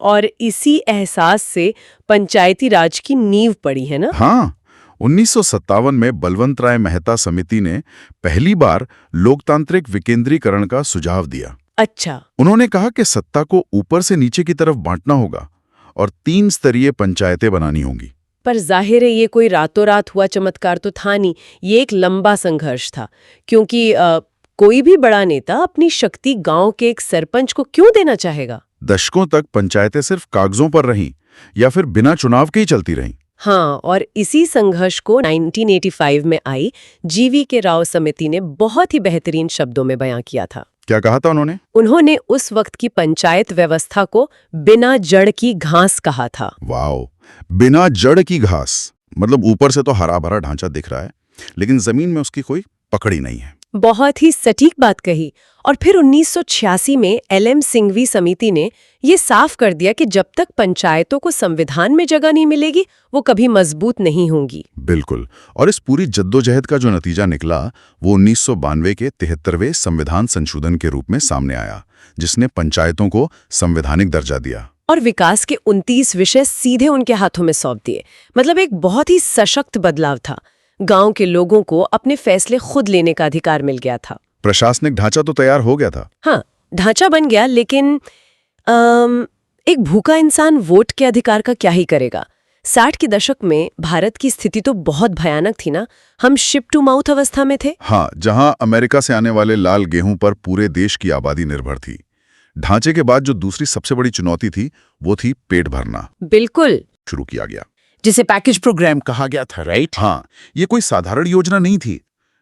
और इसी एहसास से पंचायती राज की नींव पड़ी है ना। हाँ, 1957 में बलवंत राय मेहता समिति ने पहली बार लोकतांत्रिक विकेंद्रीकरण का सुझाव दिया। अच्छा। उन्होंने कहा कि सत्ता को ऊपर से नीचे की तरफ बांटना होगा और 3 स्तरीय पंचायतें बनानी होंगी। पर जाहिर है ये कोई रातों रात हुआ चमत्कार तो था नहीं, ये एक लंबा संघर्ष था। क्योंकि कोई भी बड़ा नेता अपनी शक्ति गांव के एक सरपंच को क्यों देना चाहेगा? दशकों तक पंचायतें सिर्फ कागजों पर रहीं या फिर बिना चुनाव के ही चलती रहीं। हाँ, और इसी संघर्ष को 1985 में आई GV राव समिति ने बहुत ही बेहतरीन शब्दों में बयां किया था। क्या कहा था उन्होंने? उन्होंने उस वक्त की पंचायत व्यवस्था को बिना जड़ की घास कहा था। वाओ, बिना जड़ की घास। मतलब ऊपर से तो हरा भरा ढांचा दिख रहा है, लेकिन जमीन में उसकी कोई पकड़ ही नहीं है। बहुत ही सटीक बात कही। और फिर 1986 में LM सिंघवी समिति ने ये साफ कर दिया कि जब तक पंचायतों को संविधान में जगह नहीं मिलेगी, वो कभी मजबूत नहीं होंगी। बिल्कुल। और इस पूरी जद्दोजहद का जो नतीजा निकला, वो 1992 के 73वें संविधान संशोधन के रूप में सामने आया, जिसने पंचायतों को संवैधानिक दर्जा दिया और विकास के 29 विषय सीधे उनके हाथों में सौंप दिए। मतलब एक बहुत ही सशक्त बदलाव था। गांव के लोगों को अपने फैसले खुद लेने का अधिकार मिल गया था। प्रशासनिक ढांचा तो तैयार हो गया था। हाँ, ढांचा बन गया, लेकिन एक भूखा इंसान वोट के अधिकार का क्या ही करेगा? 60 के दशक में भारत की स्थिति तो बहुत भयानक थी ना। हम शिप टू माउथ अवस्था में थे। हाँ, जहां अमेरिका से आने वाले लाल गेहूं पर पूरे देश की आबादी निर्भर थी। ढांचे के बाद जो दूसरी सबसे बड़ी चुनौती थी, वो थी पेट भरना। बिल्कुल। शुरू किया गया। जिसे पैकेज प्रोग्राम कहा गया था, राइट? हाँ, ये कोई साधारण योजना नहीं थी।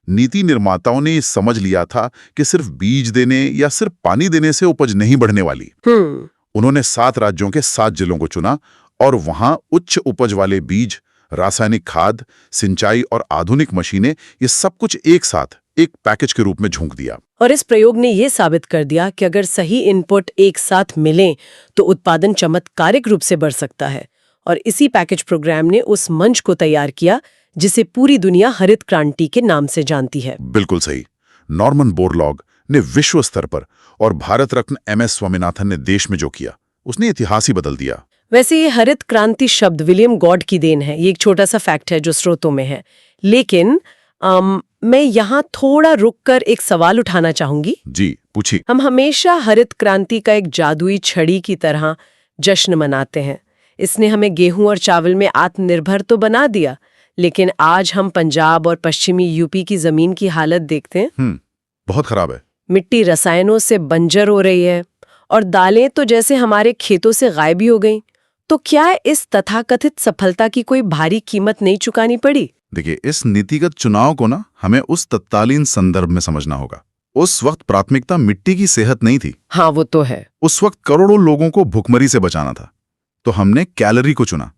नीति निर्माताओं ने समझ लिया था कि सिर्फ बीज देने या सिर्फ पानी देने से उपज नहीं बढ़ने वाली। उन्होंने 7 राज्यों के 7 जिलों को चुना और वहां उच्च उपज वाले बीज, रासायनिक खाद, सिंचाई और आधुनिक मशीनें, ये सब कुछ एक साथ एक पैकेज के रूप में झोंक दिया। और इस प्रयोग ने यह साबित कर दिया कि अगर सही इनपुट एक साथ मिलें तो उत्पादन चमत्कारिक रूप से बढ़ सकता है। और इसी पैकेज प्रोग्राम ने उस मंच को तैयार किया जिसे पूरी दुनिया हरित क्रांति के नाम से जानती है। बिल्कुल सही। नॉर्मन बोरलॉग ने विश्व स्तर पर और भारत रत्न MS स्वामीनाथन ने देश में जो किया, उसने इतिहास ही बदल दिया। वैसे ये हरित क्रांति शब्द विलियम गॉड की देन है। ये एक छोटा सा फैक्ट है जो स्रोतों में है। लेकिन मैं यहाँ थोड़ा रुककर एक सवाल उठाना चाहूंगी। जी, पूछिए। हम हमेशा हरित क्रांति का एक जादुई छड़ी की तरह जश्न मनाते हैं। इसने हमें गेहूं और चावल में आत्मनिर्भर तो बना दिया, लेकिन आज हम पंजाब और पश्चिमी यूपी की जमीन की हालत देखते हैं। बहुत खराब है। मिट्टी रसायनों से बंजर हो रही है और दालें तो जैसे हमारे खेतों से गायब ही हो गईं। तो क्या इस तथाकथित सफलता की कोई भारी कीमत नहीं चुकानी पड़ी? देखिए, इस नीतिगत चुनाव को ना हमें उस तत्कालीन संदर्भ में समझना होगा। उस वक्त प्राथमिकता मिट्टी की सेहत नहीं थी। हाँ, वो तो है। उस वक्त करोड़ों लोगों को भुखमरी से बचाना था, तो हमने कैलोरी को चुना।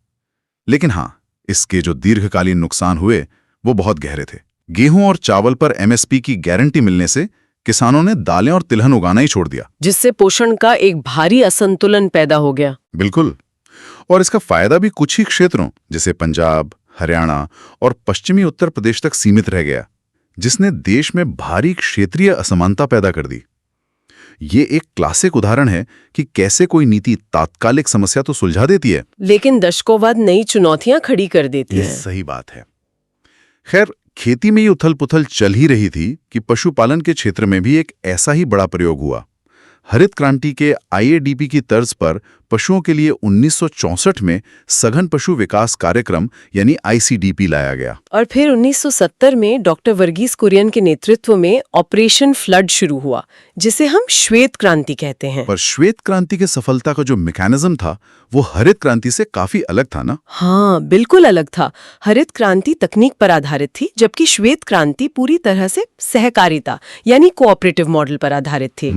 लेकिन हाँ, इसके जो दीर्घकालीन नुकसान हुए वो बहुत गहरे थे। गेहूं और चावल पर MSP की गारंटी मिलने से किसानों ने दालें और तिलहन उगाना ही छोड़ दिया, जिससे पोषण का एक भारी असंतुलन पैदा हो गया। बिल्कुल। और इसका फायदा भी कुछ ही क्षेत्रों जैसे पंजाब, हरियाणा और पश्चिमी उत्तर प्रदेश तक सीमित रह गया, जिसने देश में भारी क्षेत्रीय असमानता पैदा कर दी। ये एक क्लासिक उदाहरण है कि कैसे कोई नीति तात्कालिक समस्या तो सुलझा देती है, लेकिन दशकों बाद नई चुनौतियां खड़ी कर देती ये है। सही बात है। खैर, खेती में ये उथल पुथल चल ही रही थी कि पशुपालन के क्षेत्र में भी एक ऐसा ही बड़ा प्रयोग हुआ। हरित क्रांति के IADP की तर्ज पर पशुओं के लिए 1964 में सघन पशु विकास कार्यक्रम यानी ICDP लाया गया। और फिर 1970 में डॉक्टर वर्गीस कुरियन के नेतृत्व में ऑपरेशन फ्लड शुरू हुआ, जिसे हम श्वेत क्रांति कहते हैं। पर श्वेत क्रांति की सफलता का जो मैकेनिज्म था वो हरित क्रांति से काफी अलग था ना? हाँ, बिल्कुल अलग था। हरित क्रांति तकनीक पर आधारित थी, जबकि श्वेत क्रांति पूरी तरह से सहकारिता यानी कोऑपरेटिव मॉडल पर आधारित थी।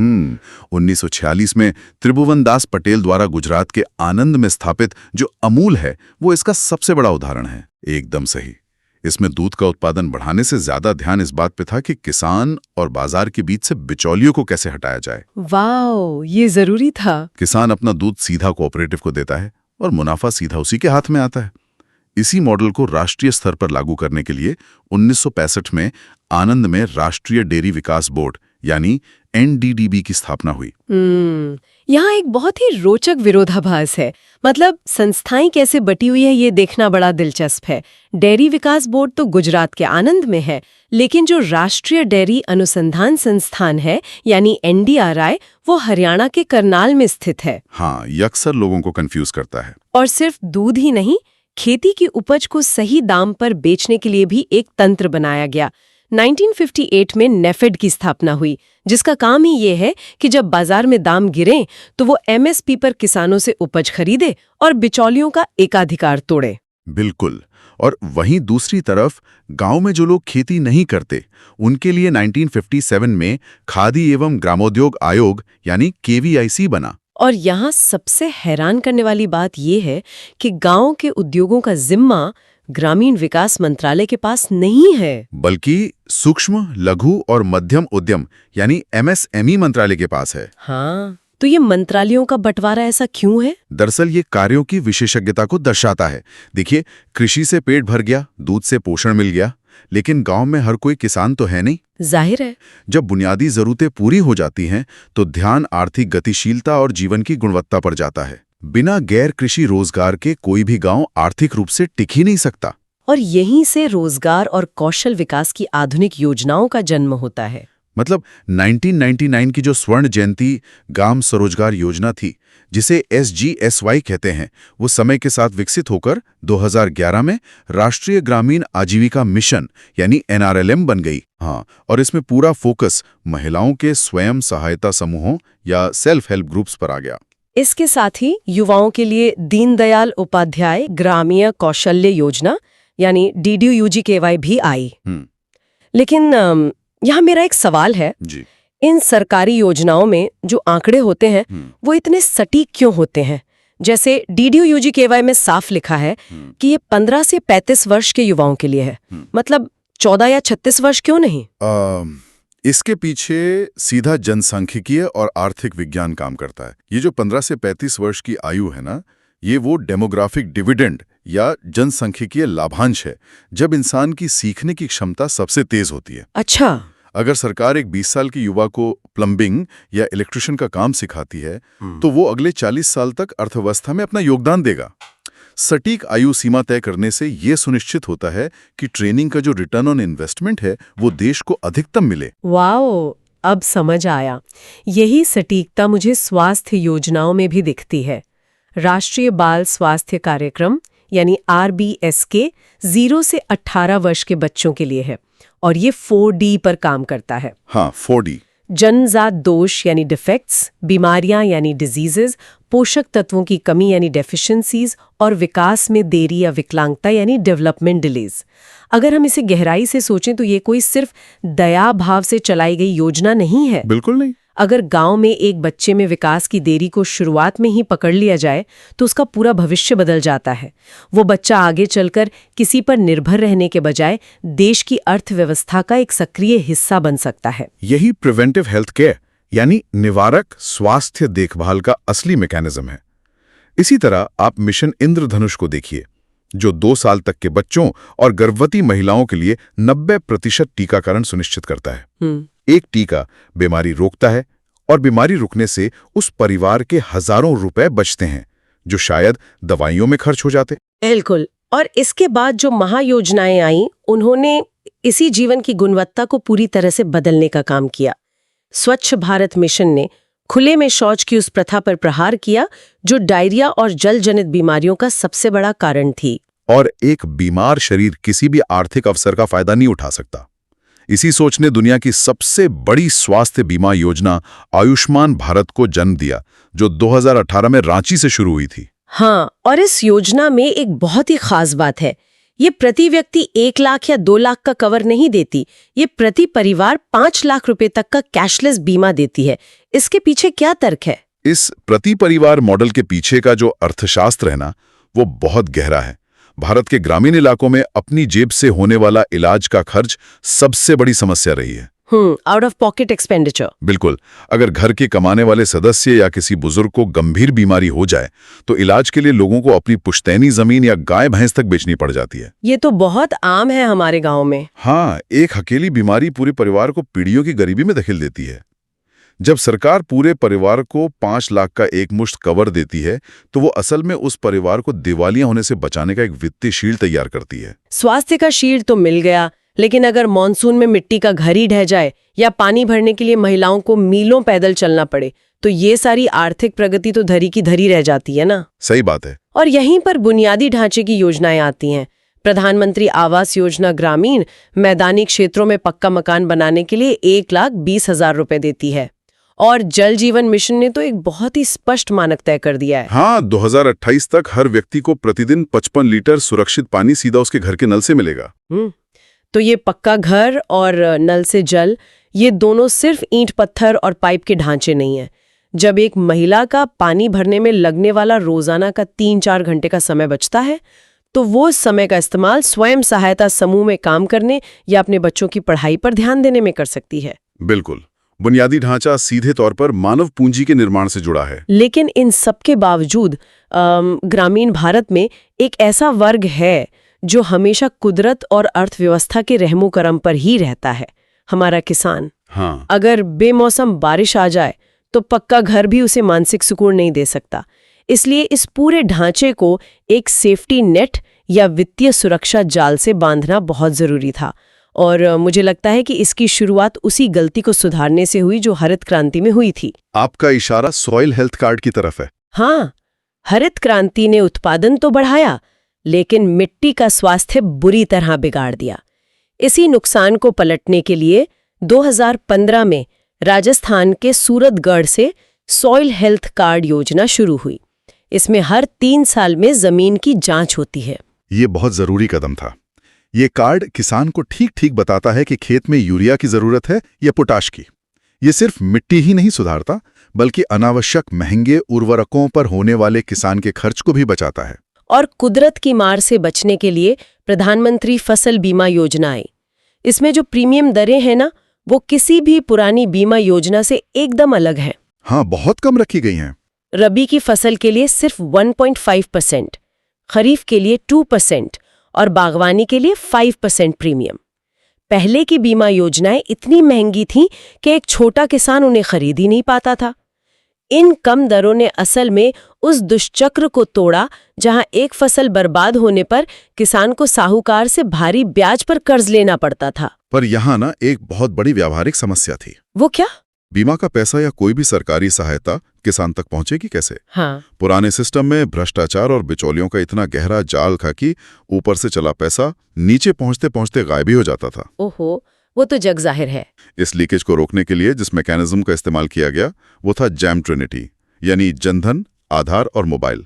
1946 में त्रिभुवन दास पटेल द्वारा गुजरात के आनंद में स्थापित जो अमूल है वो इसका सबसे बड़ा उदाहरण है। एकदम सही। इसमें दूध का उत्पादन बढ़ाने से ज्यादा ध्यान इस बात पे था कि किसान और बाजार के बीच से बिचौलियों को कैसे हटाया जाए। वाओ, ये जरूरी था। किसान अपना दूध सीधा कोऑपरेटिव को देता है और मुनाफा सीधा उसी के हाथ में आता है। इसी मॉडल को राष्ट्रीय स्तर पर लागू करने के लिए 1965 में आनंद में राष्ट्रीय डेयरी विकास बोर्ड यानी NDDB की स्थापना हुई। यहाँ एक बहुत ही रोचक विरोधाभास है। मतलब संस्थाएं कैसे बटी हुई है ये देखना बड़ा दिलचस्प है। डेयरी विकास बोर्ड तो गुजरात के आनंद में है, लेकिन जो राष्ट्रीय डेयरी अनुसंधान संस्थान है यानी NDRI वो हरियाणा के करनाल में स्थित है। हाँ, ये अक्सर लोगों को कंफ्यूज करता है। और सिर्फ दूध ही नहीं, खेती की उपज को सही दाम पर बेचने के लिए भी एक तंत्र बनाया गया। 1958 में नेफेड की स्थापना हुई, जिसका काम ही ये है कि जब बाजार में दाम गिरें तो वो MSP पर किसानों से उपज खरीदे और बिचौलियों का एकाधिकार तोड़े। बिल्कुल। और वहीं दूसरी तरफ गांव में जो लोग खेती नहीं करते उनके लिए 1957 में खादी एवं ग्रामोद्योग आयोग यानी KVIC बना। और यहाँ सबसे हैरान करने वाली बात यह है कि गांव के उद्योगों का जिम्मा ग्रामीण विकास मंत्रालय के पास नहीं है, बल्कि सूक्ष्म, लघु और मध्यम उद्यम यानी MSME मंत्रालय के पास है। हाँ, तो ये मंत्रालयों का बंटवारा ऐसा क्यों है? दरअसल ये कार्यों की विशेषज्ञता को दर्शाता है। देखिए, कृषि से पेट भर गया, दूध से पोषण मिल गया, लेकिन गांव में हर कोई किसान तो है नहीं। जाहिर है, जब बुनियादी जरूरतें पूरी हो जाती हैं तो ध्यान आर्थिक गतिशीलता और जीवन की गुणवत्ता पर जाता है। बिना गैर कृषि रोजगार के कोई भी गांव आर्थिक रूप से टिक ही नहीं सकता। और यहीं से रोजगार और कौशल विकास की आधुनिक योजनाओं का जन्म होता है। मतलब 1999 की जो स्वर्ण जयंती ग्राम स्वरोजगार योजना थी, जिसे SGSY कहते हैं, वो समय के साथ विकसित होकर 2011 में राष्ट्रीय ग्रामीण आजीविका मिशन यानी NRLM बन गई। हाँ, और इसमें पूरा फोकस महिलाओं के स्वयं सहायता समूहों या सेल्फ हेल्प ग्रुप्स पर आ गया। इसके साथ ही युवाओं के लिए दीनदयाल उपाध्याय ग्रामीण कौशल्य योजना यानी DDU-UGKY भी आई। लेकिन यहाँ मेरा एक सवाल है, जी। इन सरकारी योजनाओं में जो आंकड़े होते हैं वो इतने सटीक क्यों होते हैं? जैसे DDU-UGKY में साफ लिखा है कि ये 15 से 35 वर्ष के युवाओं के लिए है, मतलब 14 या 36 वर्ष क्यों नहीं? इसके पीछे सीधा जनसांख्यिकीय और आर्थिक विज्ञान काम करता है। ये जो 15 से 35 वर्ष की आयु है ना, ये वो डेमोग्राफिक डिविडेंड या जनसांख्यिकीय लाभांश है, जब इंसान की सीखने की क्षमता सबसे तेज होती है। अच्छा। अगर सरकार एक 20 साल की युवा को प्लम्बिंग या इलेक्ट्रिशियन का काम सिखाती है तो वो अगले 40 साल तक अर्थव्यवस्था में अपना योगदान देगा। सटीक आयु सीमा तय करने से ये सुनिश्चित होता है कि ट्रेनिंग का जो रिटर्न ऑन इन्वेस्टमेंट है वो देश को अधिकतम मिले। वाओ, अब समझ आया। यही सटीकता मुझे स्वास्थ्य योजनाओं में भी दिखती है। राष्ट्रीय बाल स्वास्थ्य कार्यक्रम यानी RBSK 0 से 18 वर्ष के बच्चों के लिए है और ये 4D पर काम करता है। हाँ, 4D। जन्मजात दोष यानी डिफेक्ट्स, बीमारियां यानी डिजीजेज, पोषक तत्वों की कमी यानी डेफिशिएंसीज और विकास में देरी या विकलांगता यानी डेवलपमेंट डिलेज। अगर हम इसे गहराई से सोचें तो ये कोई सिर्फ दया भाव से चलाई गई योजना नहीं है। बिल्कुल नहीं। अगर गांव में एक बच्चे में विकास की देरी को शुरुआत में ही पकड़ लिया जाए तो उसका पूरा भविष्य बदल जाता है। वो बच्चा आगे चलकर किसी पर निर्भर रहने के बजाय देश की अर्थव्यवस्था का एक सक्रिय हिस्सा बन सकता है। यही प्रिवेंटिव हेल्थ केयर यानी निवारक स्वास्थ्य देखभाल का असली मैकेनिज्म है। इसी तरह आप मिशन इंद्रधनुष को देखिए, जो 2 साल तक के बच्चों और गर्भवती महिलाओं के लिए 90% टीकाकरण सुनिश्चित करता है। एक टीका बीमारी रोकता है और बीमारी रुकने से उस परिवार के हजारों रुपए बचते हैं जो शायद दवाइयों में खर्च हो जाते। बिल्कुल। और इसके बाद जो महायोजनाएं आईं, उन्होंने इसी जीवन की गुणवत्ता को पूरी तरह से बदलने का काम किया। स्वच्छ भारत मिशन ने खुले में शौच की उस प्रथा पर प्रहार किया जो डायरिया और जल जनित बीमारियों का सबसे बड़ा कारण थी। और एक बीमार शरीर किसी भी आर्थिक अवसर का फायदा नहीं उठा सकता। इसी सोच ने दुनिया की सबसे बड़ी स्वास्थ्य बीमा योजना आयुष्मान भारत को जन्म दिया, जो 2018 में रांची से शुरू हुई थी। हाँ, और इस योजना में एक बहुत ही खास बात है, ये प्रति व्यक्ति 1 लाख या 2 लाख का कवर नहीं देती, ये प्रति परिवार 5 लाख रुपए तक का कैशलेस बीमा देती है। इसके पीछे क्या तर्क है? इस प्रति परिवार मॉडल के पीछे का जो अर्थशास्त्र है ना, वो बहुत गहरा है। भारत के ग्रामीण इलाकों में अपनी जेब से होने वाला इलाज का खर्च सबसे बड़ी समस्या रही है। Out of pocket expenditure. बिल्कुल। अगर घर के कमाने वाले सदस्य या किसी बुजुर्ग को गंभीर बीमारी हो जाए तो इलाज के लिए लोगों को अपनी पुश्तैनी जमीन या गाय भैंस तक बेचनी पड़ जाती है। ये तो बहुत आम है हमारे गांव में। हाँ, एक अकेली बीमारी पूरे परिवार को पीढ़ियों की गरीबी में धकेल देती है। जब सरकार पूरे परिवार को 5 लाख का एक मुश्त कवर देती है तो वो असल में उस परिवार को दिवालिया होने से बचाने का एक वित्तीय शील्ड तैयार करती है। स्वास्थ्य का शील्ड तो मिल गया, लेकिन अगर मानसून में मिट्टी का घर ही ढह जाए या पानी भरने के लिए महिलाओं को मीलों पैदल चलना पड़े तो ये सारी आर्थिक प्रगति तो धरी की धरी रह जाती है ना। सही बात है। और यहीं पर बुनियादी ढांचे की योजनाएं आती हैं। प्रधानमंत्री आवास योजना ग्रामीण मैदानी क्षेत्रों में पक्का मकान बनाने के लिए 1,20,000 रुपए देती है। और जल जीवन मिशन ने तो एक बहुत ही स्पष्ट मानक तय कर दिया है। हाँ, 2028 तक हर व्यक्ति को प्रतिदिन 55 लीटर सुरक्षित पानी सीधा उसके घर के नल से मिलेगा। तो ये पक्का घर और नल से जल, ये दोनों सिर्फ ईंट पत्थर और पाइप के ढांचे नहीं हैं। जब एक महिला का पानी भरने में लगने वाला रोजाना का 3-4 घंटे का समय बचता है तो वो समय का इस्तेमाल स्वयं सहायता समूह में काम करने या अपने बच्चों की पढ़ाई पर ध्यान देने में कर सकती है। बिल्कुल। बुनियादी ढांचा सीधे तौर पर मानव पूंजी के निर्माण से जुड़ा है। लेकिन इन सब के बावजूद ग्रामीण भारत में एक ऐसा वर्ग है जो हमेशा कुदरत और अर्थव्यवस्था के रहमो करम पर ही रहता है, हमारा किसान। हाँ। अगर बेमौसम बारिश आ जाए तो पक्का घर भी उसे मानसिक सुकून नहीं दे सकता। इसलिए इस पूरे ढांचे को एक सेफ्टी नेट या वित्तीय सुरक्षा जाल से बांधना बहुत जरूरी था। और मुझे लगता है कि इसकी शुरुआत उसी गलती को सुधारने से हुई जो हरित क्रांति में हुई थी। आपका इशारा सॉइल हेल्थ कार्ड की तरफ है। हाँ, हरित क्रांति ने उत्पादन तो बढ़ाया लेकिन मिट्टी का स्वास्थ्य बुरी तरह बिगाड़ दिया। इसी नुकसान को पलटने के लिए 2015 में राजस्थान के सूरतगढ़ से सॉइल हेल्थ कार्ड योजना शुरू हुई। इसमें हर 3 साल में जमीन की जांच होती है। ये बहुत जरूरी कदम था। ये कार्ड किसान को ठीक बताता है कि खेत में यूरिया की जरूरत है या पोटाश की। ये सिर्फ मिट्टी ही नहीं सुधारता, बल्कि अनावश्यक महंगे उर्वरकों पर होने वाले किसान के खर्च को भी बचाता है। और कुदरत की मार से बचने के लिए प्रधानमंत्री फसल बीमा योजना आई। इसमें जो प्रीमियम दरें हैं ना, वो किसी भी पुरानी बीमा योजना से एकदम अलग है। हाँ, बहुत कम रखी गई हैं। रबी की फसल के लिए सिर्फ 1.5%, खरीफ के लिए 2% और बागवानी के लिए 5% प्रीमियम। पहले की बीमा योजनाएं इतनी महंगी थीं कि एक छोटा किसान उन्हें खरीद ही नहीं पाता था। इन कम दरों ने असल में उस दुष्चक्र को तोड़ा जहां एक फसल बर्बाद होने पर किसान को साहूकार से भारी ब्याज पर कर्ज लेना पड़ता था। पर यहाँ ना एक बहुत बड़ी व्यावहारिक समस्या थी। वो क्या? बीमा का पैसा या कोई भी सरकारी सहायता किसान तक पहुंचेगी कैसे? हाँ। पुराने सिस्टम में भ्रष्टाचार और बिचौलियों का इतना गहरा जाल था कि ऊपर से चला पैसा नीचे पहुंचते पहुंचते गायब ही हो जाता था। ओहो, वो तो जग जाहिर है। इस लीकेज को रोकने के लिए जिस मैकेनिज्म का इस्तेमाल किया गया वो था जैम ट्रिनिटी, यानी जनधन, आधार और मोबाइल।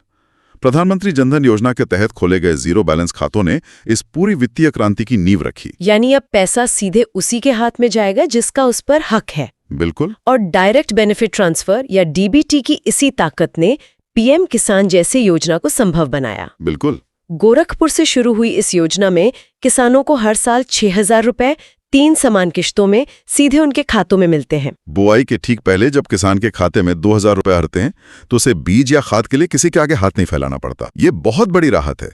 प्रधानमंत्री जनधन योजना के तहत खोले गए जीरो बैलेंस खातों ने इस पूरी वित्तीय क्रांति की नींव रखी। यानी अब पैसा सीधे उसी के हाथ में जाएगा जिसका उस पर हक है। बिल्कुल। और डायरेक्ट बेनिफिट ट्रांसफर या डीबीटी की इसी ताकत ने पीएम किसान जैसे योजना को संभव बनाया। बिल्कुल। गोरखपुर से शुरू हुई इस योजना में किसानों को हर साल 6,000 रुपए 3 समान किश्तों में सीधे उनके खातों में मिलते हैं। बुआई के ठीक पहले जब किसान के खाते में 2,000 रुपए हरते हैं तो उसे बीज या खाद के लिए किसी के आगे हाथ नहीं फैलाना पड़ता। ये बहुत बड़ी राहत है।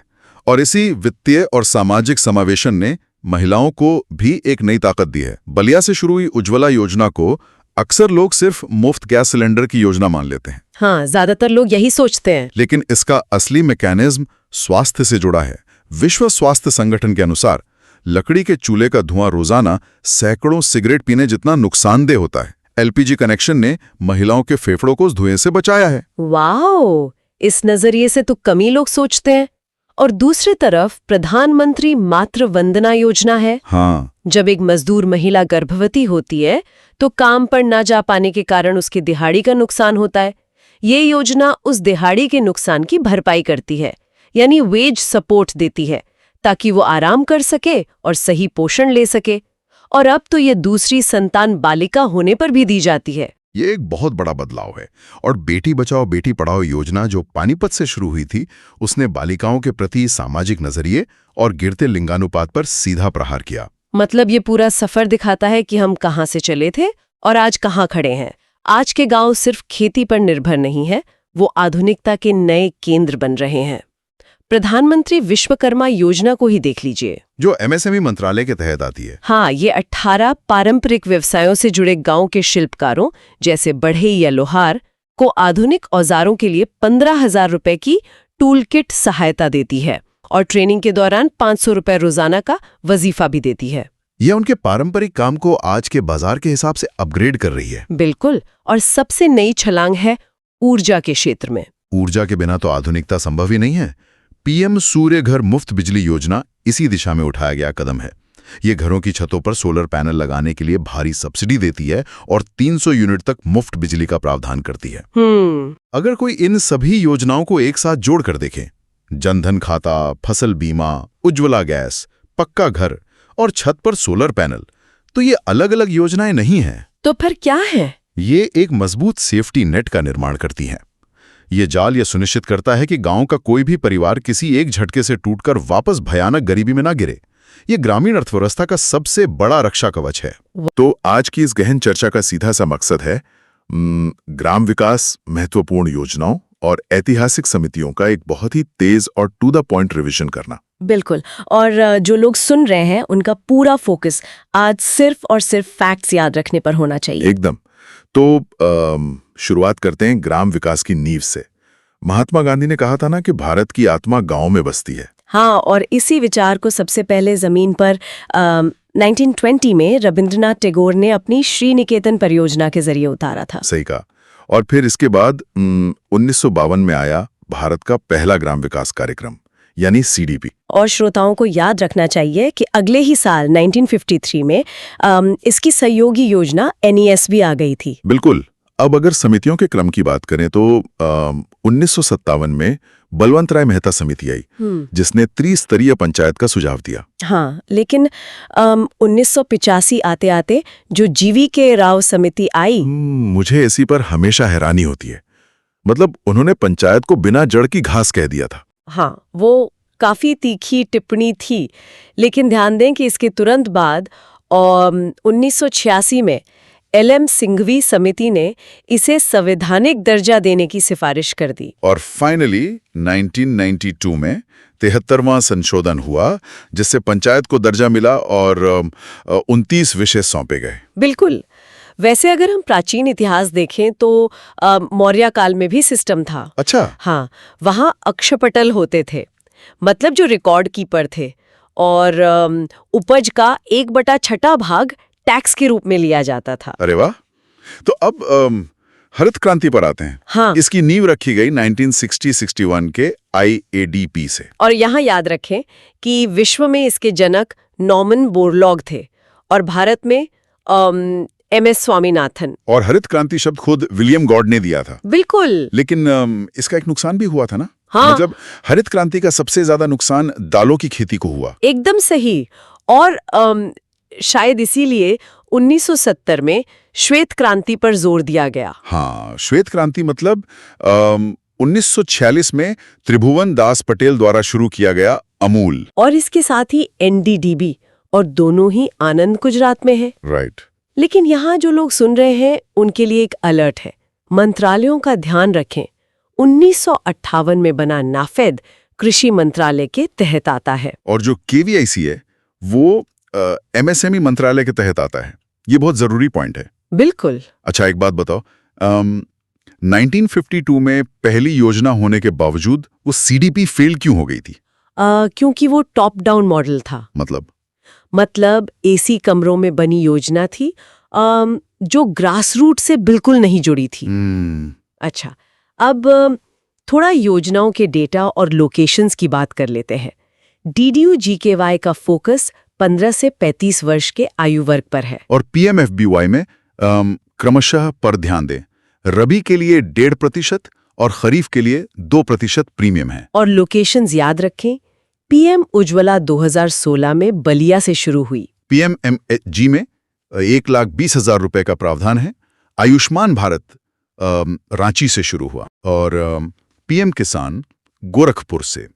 और इसी वित्तीय और सामाजिक समावेशन ने महिलाओं को भी एक नई ताकत दी है। बलिया से शुरू हुई उज्ज्वला योजना को अक्सर लोग सिर्फ मुफ्त गैस सिलेंडर की योजना मान लेते हैं। हाँ, ज्यादातर लोग यही सोचते हैं। लेकिन इसका असली मैकेनिज्म स्वास्थ्य से जुड़ा है। विश्व स्वास्थ्य संगठन के अनुसार लकड़ी के चूल्हे का धुआं रोजाना सैकड़ों सिगरेट पीने जितना नुकसानदेह होता है। एलपीजी कनेक्शन ने महिलाओं के फेफड़ों को उस धुएं से बचाया है। वाओ, इस नजरिए से तो कम ही लोग सोचते हैं। और दूसरी तरफ प्रधानमंत्री मातृ वंदना योजना है। हाँ। जब एक मजदूर महिला गर्भवती होती है तो काम पर ना जा पाने के कारण उसकी दिहाड़ी का नुकसान होता है। ये योजना उस दिहाड़ी के नुकसान की भरपाई करती है, यानी वेज सपोर्ट देती है, ताकि वो आराम कर सके और सही पोषण ले सके। और अब तो ये दूसरी संतान बालिका होने पर भी दी जाती है। ये एक बहुत बड़ा बदलाव है। और बेटी बचाओ बेटी पढ़ाओ योजना जो पानीपत से शुरू हुई थी, उसने बालिकाओं के प्रति सामाजिक नजरिए और गिरते लिंगानुपात पर सीधा प्रहार किया। मतलब ये पूरा सफर दिखाता है कि हम कहाँ से चले थे और आज कहाँ खड़े हैं। आज के गांव सिर्फ खेती पर निर्भर नहीं है, वो आधुनिकता के नए केंद्र बन रहे हैं। प्रधानमंत्री विश्वकर्मा योजना को ही देख लीजिए, जो एमएसएमई मंत्रालय के तहत आती है। हाँ, ये 18 पारंपरिक व्यवसायों से जुड़े गांव के शिल्पकारों जैसे बढ़ई या लोहार को आधुनिक औजारों के लिए 15,000 रुपए की टूल किट सहायता देती है और ट्रेनिंग के दौरान 500 रुपए रोजाना का वजीफा भी देती है। यह उनके पारंपरिक काम को आज के बाजार के हिसाब से अपग्रेड कर रही है। बिल्कुल। और सबसे नई छलांग है ऊर्जा के क्षेत्र में। ऊर्जा के बिना तो आधुनिकता संभव ही नहीं है। पीएम सूर्य घर मुफ्त बिजली योजना इसी दिशा में उठाया गया कदम है। ये घरों की छतों पर सोलर पैनल लगाने के लिए भारी सब्सिडी देती है और 300 यूनिट तक मुफ्त बिजली का प्रावधान करती है। अगर कोई इन सभी योजनाओं को एक साथ जोड़कर देखे, जनधन खाता, फसल बीमा, उज्ज्वला गैस, पक्का घर और छत पर सोलर पैनल, तो ये अलग अलग योजनाएं नहीं हैं। तो फिर क्या है? ये एक मजबूत सेफ्टी नेट का निर्माण करती हैं। ये जाल यह सुनिश्चित करता है कि गांव का कोई भी परिवार किसी एक झटके से टूटकर वापस भयानक गरीबी में ना गिरे। ये ग्रामीण अर्थव्यवस्था का सबसे बड़ा रक्षा कवच है। तो आज की इस गहन चर्चा का सीधा सा मकसद है ग्राम विकास, महत्वपूर्ण योजनाओं और ऐतिहासिक समितियों का एक बहुत ही तेज और टू द पॉइंट रिवीजन करना। बिल्कुल। और जो लोग सुन रहे हैं उनका पूरा फोकस आज सिर्फ और सिर्फ फैक्ट्स याद रखने पर होना चाहिए। एकदम। तो शुरुआत करते हैं ग्राम विकास की नींव से। महात्मा गांधी ने कहा था ना कि भारत की आत्मा गांव में बसती है। हाँ, और इसी विचार को सबसे पहले जमीन पर 1920 में रविंद्रनाथ टैगोर ने अपनी श्री निकेतन परियोजना के जरिए उतारा था। सही कहा। और फिर इसके बाद 1952 में आया भारत का पहला ग्राम विकास कार्यक्रम, यानी सीडीपी। और श्रोताओं को याद रखना चाहिए कि अगले ही साल 1953 में इसकी सहयोगी योजना NESB आ गई थी। बिल्कुल। अब अगर समितियों के क्रम की बात करें तो 1957 में बलवंत राय मेहता समिति आई, जिसने त्रिस्तरीय पंचायत का सुझाव दिया। हाँ, लेकिन 1985 आते आते जो GVK राव समिति आई, मुझे इसी पर हमेशा हैरानी होती है। मतलब उन्होंने पंचायत को बिना जड़ की घास कह दिया था। हाँ, वो काफी तीखी टिप्पणी थी, लेकिन ध्यान दें कि इसके तुरंत बाद 1986 में LM सिंघवी समिति ने इसे संवैधानिक दर्जा देने की सिफारिश कर दी। और फाइनली 1992 में 73वां संशोधन हुआ, जिससे पंचायत को दर्जा मिला और 29 विषय सौंपे गए। बिल्कुल। वैसे अगर हम प्राचीन इतिहास देखें तो मौर्य काल में भी सिस्टम था। अच्छा। हाँ, वहाँ अक्षपटल होते थे, मतलब जो रिकॉर्ड कीपर थे, और उपज का 1/6 भाग टैक्स के रूप में लिया जाता था। अरे वाह। तो अब हरित क्रांति पर आते हैं। हाँ। इसकी नींव रखी गई 1960-61 के IADP से। और यहाँ याद रखें कि विश्व में इसके जनक नॉर्मन बोरलॉग थे और भारत में MS स्वामीनाथन। और हरित क्रांति शब्द खुद विलियम गॉड ने दिया था। बिल्कुल। लेकिन इसका एक नुकसान भी हुआ था ना? हाँ। मतलब हरित क्रांति का सबसे ज्यादा नुकसान दालों की खेती को हुआ। एकदम सही। और शायद इसीलिए 1970 में श्वेत क्रांति पर जोर दिया गया। हाँ, श्वेत क्रांति मतलब 1946 में त्रिभुवन दास पटेल द्वारा शुरू किया गया अमूल। और इसके साथ ही NDDB, और दोनों ही आनंद गुजरात में है। राइट। लेकिन यहाँ जो लोग सुन रहे हैं उनके लिए एक अलर्ट है। मंत्रालयों का ध्यान रखें, 1958 में बना नाफेड कृषि मंत्रालय के तहत आता है। और जो KVIC है वो MSME मंत्रालय के तहत आता है। ये बहुत जरूरी पॉइंट है। बिल्कुल। अच्छा, एक बात बताओ, 1952 में पहली योजना होने के बावजूद वो CDP फेल क्यों हो गई थी? क्योंकि वो टॉप डाउन मॉडल था। मतलब AC कमरों में बनी योजना थी, जो ग्रास रूट से बिल्कुल नहीं जुड़ी थी। अच्छा, अब थोड़ा योजनाओं के डेटा और लोकेशंस की बात कर लेते हैं। DDU-GKY का फोकस 15 से 35 वर्ष के आयु वर्ग पर है। और PMFBY में क्रमशः पर ध्यान दें, रबी के लिए 1.5% और खरीफ के लिए 2% प्रीमियम है। और लोकेशंस याद रखें, PM उज्ज्वला 2016 में बलिया से शुरू हुई। PMMG में 1,20,000 रुपए का प्रावधान है। आयुष्मान भारत रांची से शुरू हुआ और PM किसान गोरखपुर से।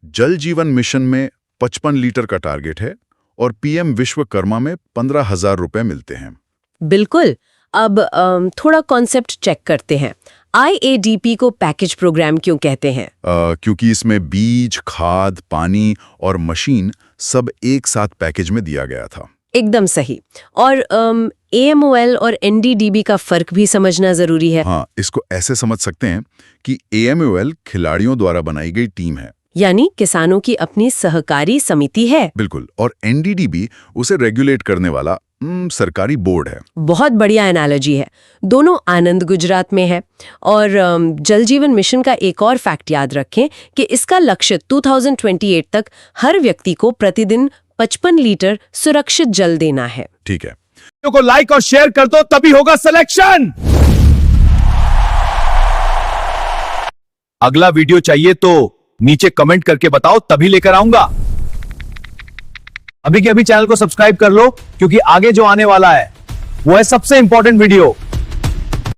जल जीवन मिशन में 55 लीटर का टारगेट है और PM विश्वकर्मा में 15,000 रुपए मिलते हैं। बिल्कुल। अब थोड़ा कॉन्सेप्ट चेक करते हैं। IADP को पैकेज प्रोग्राम क्यों कहते हैं? क्योंकि इसमें बीज, खाद, पानी और मशीन सब एक साथ पैकेज में दिया गया था। एकदम सही। और AMOL और NDDB का फर्क भी समझना जरूरी है। हाँ, इसको ऐसे समझ सकते हैं कि AMOL खिलाड़ियों द्वारा बनाई गई टीम है, यानी किसानों की अपनी सहकारी समिति है। बिल्कुल। और NDDB उसे रेगुलेट करने वाला सरकारी बोर्ड है। बहुत बढ़िया एनालॉजी है। दोनों आनंद गुजरात में है। और जल जीवन मिशन का एक और फैक्ट याद रखें कि इसका लक्ष्य 2028 तक हर व्यक्ति को प्रतिदिन 55 लीटर सुरक्षित जल देना है। ठीक है। वीडियो को लाइक और शेयर कर दो, तभी होगा सिलेक्शन। अगला वीडियो चाहिए तो नीचे कमेंट करके बताओ, तभी लेकर आऊंगा। अभी के अभी चैनल को सब्सक्राइब कर लो, क्योंकि आगे जो आने वाला है वो है सबसे इंपॉर्टेंट वीडियो।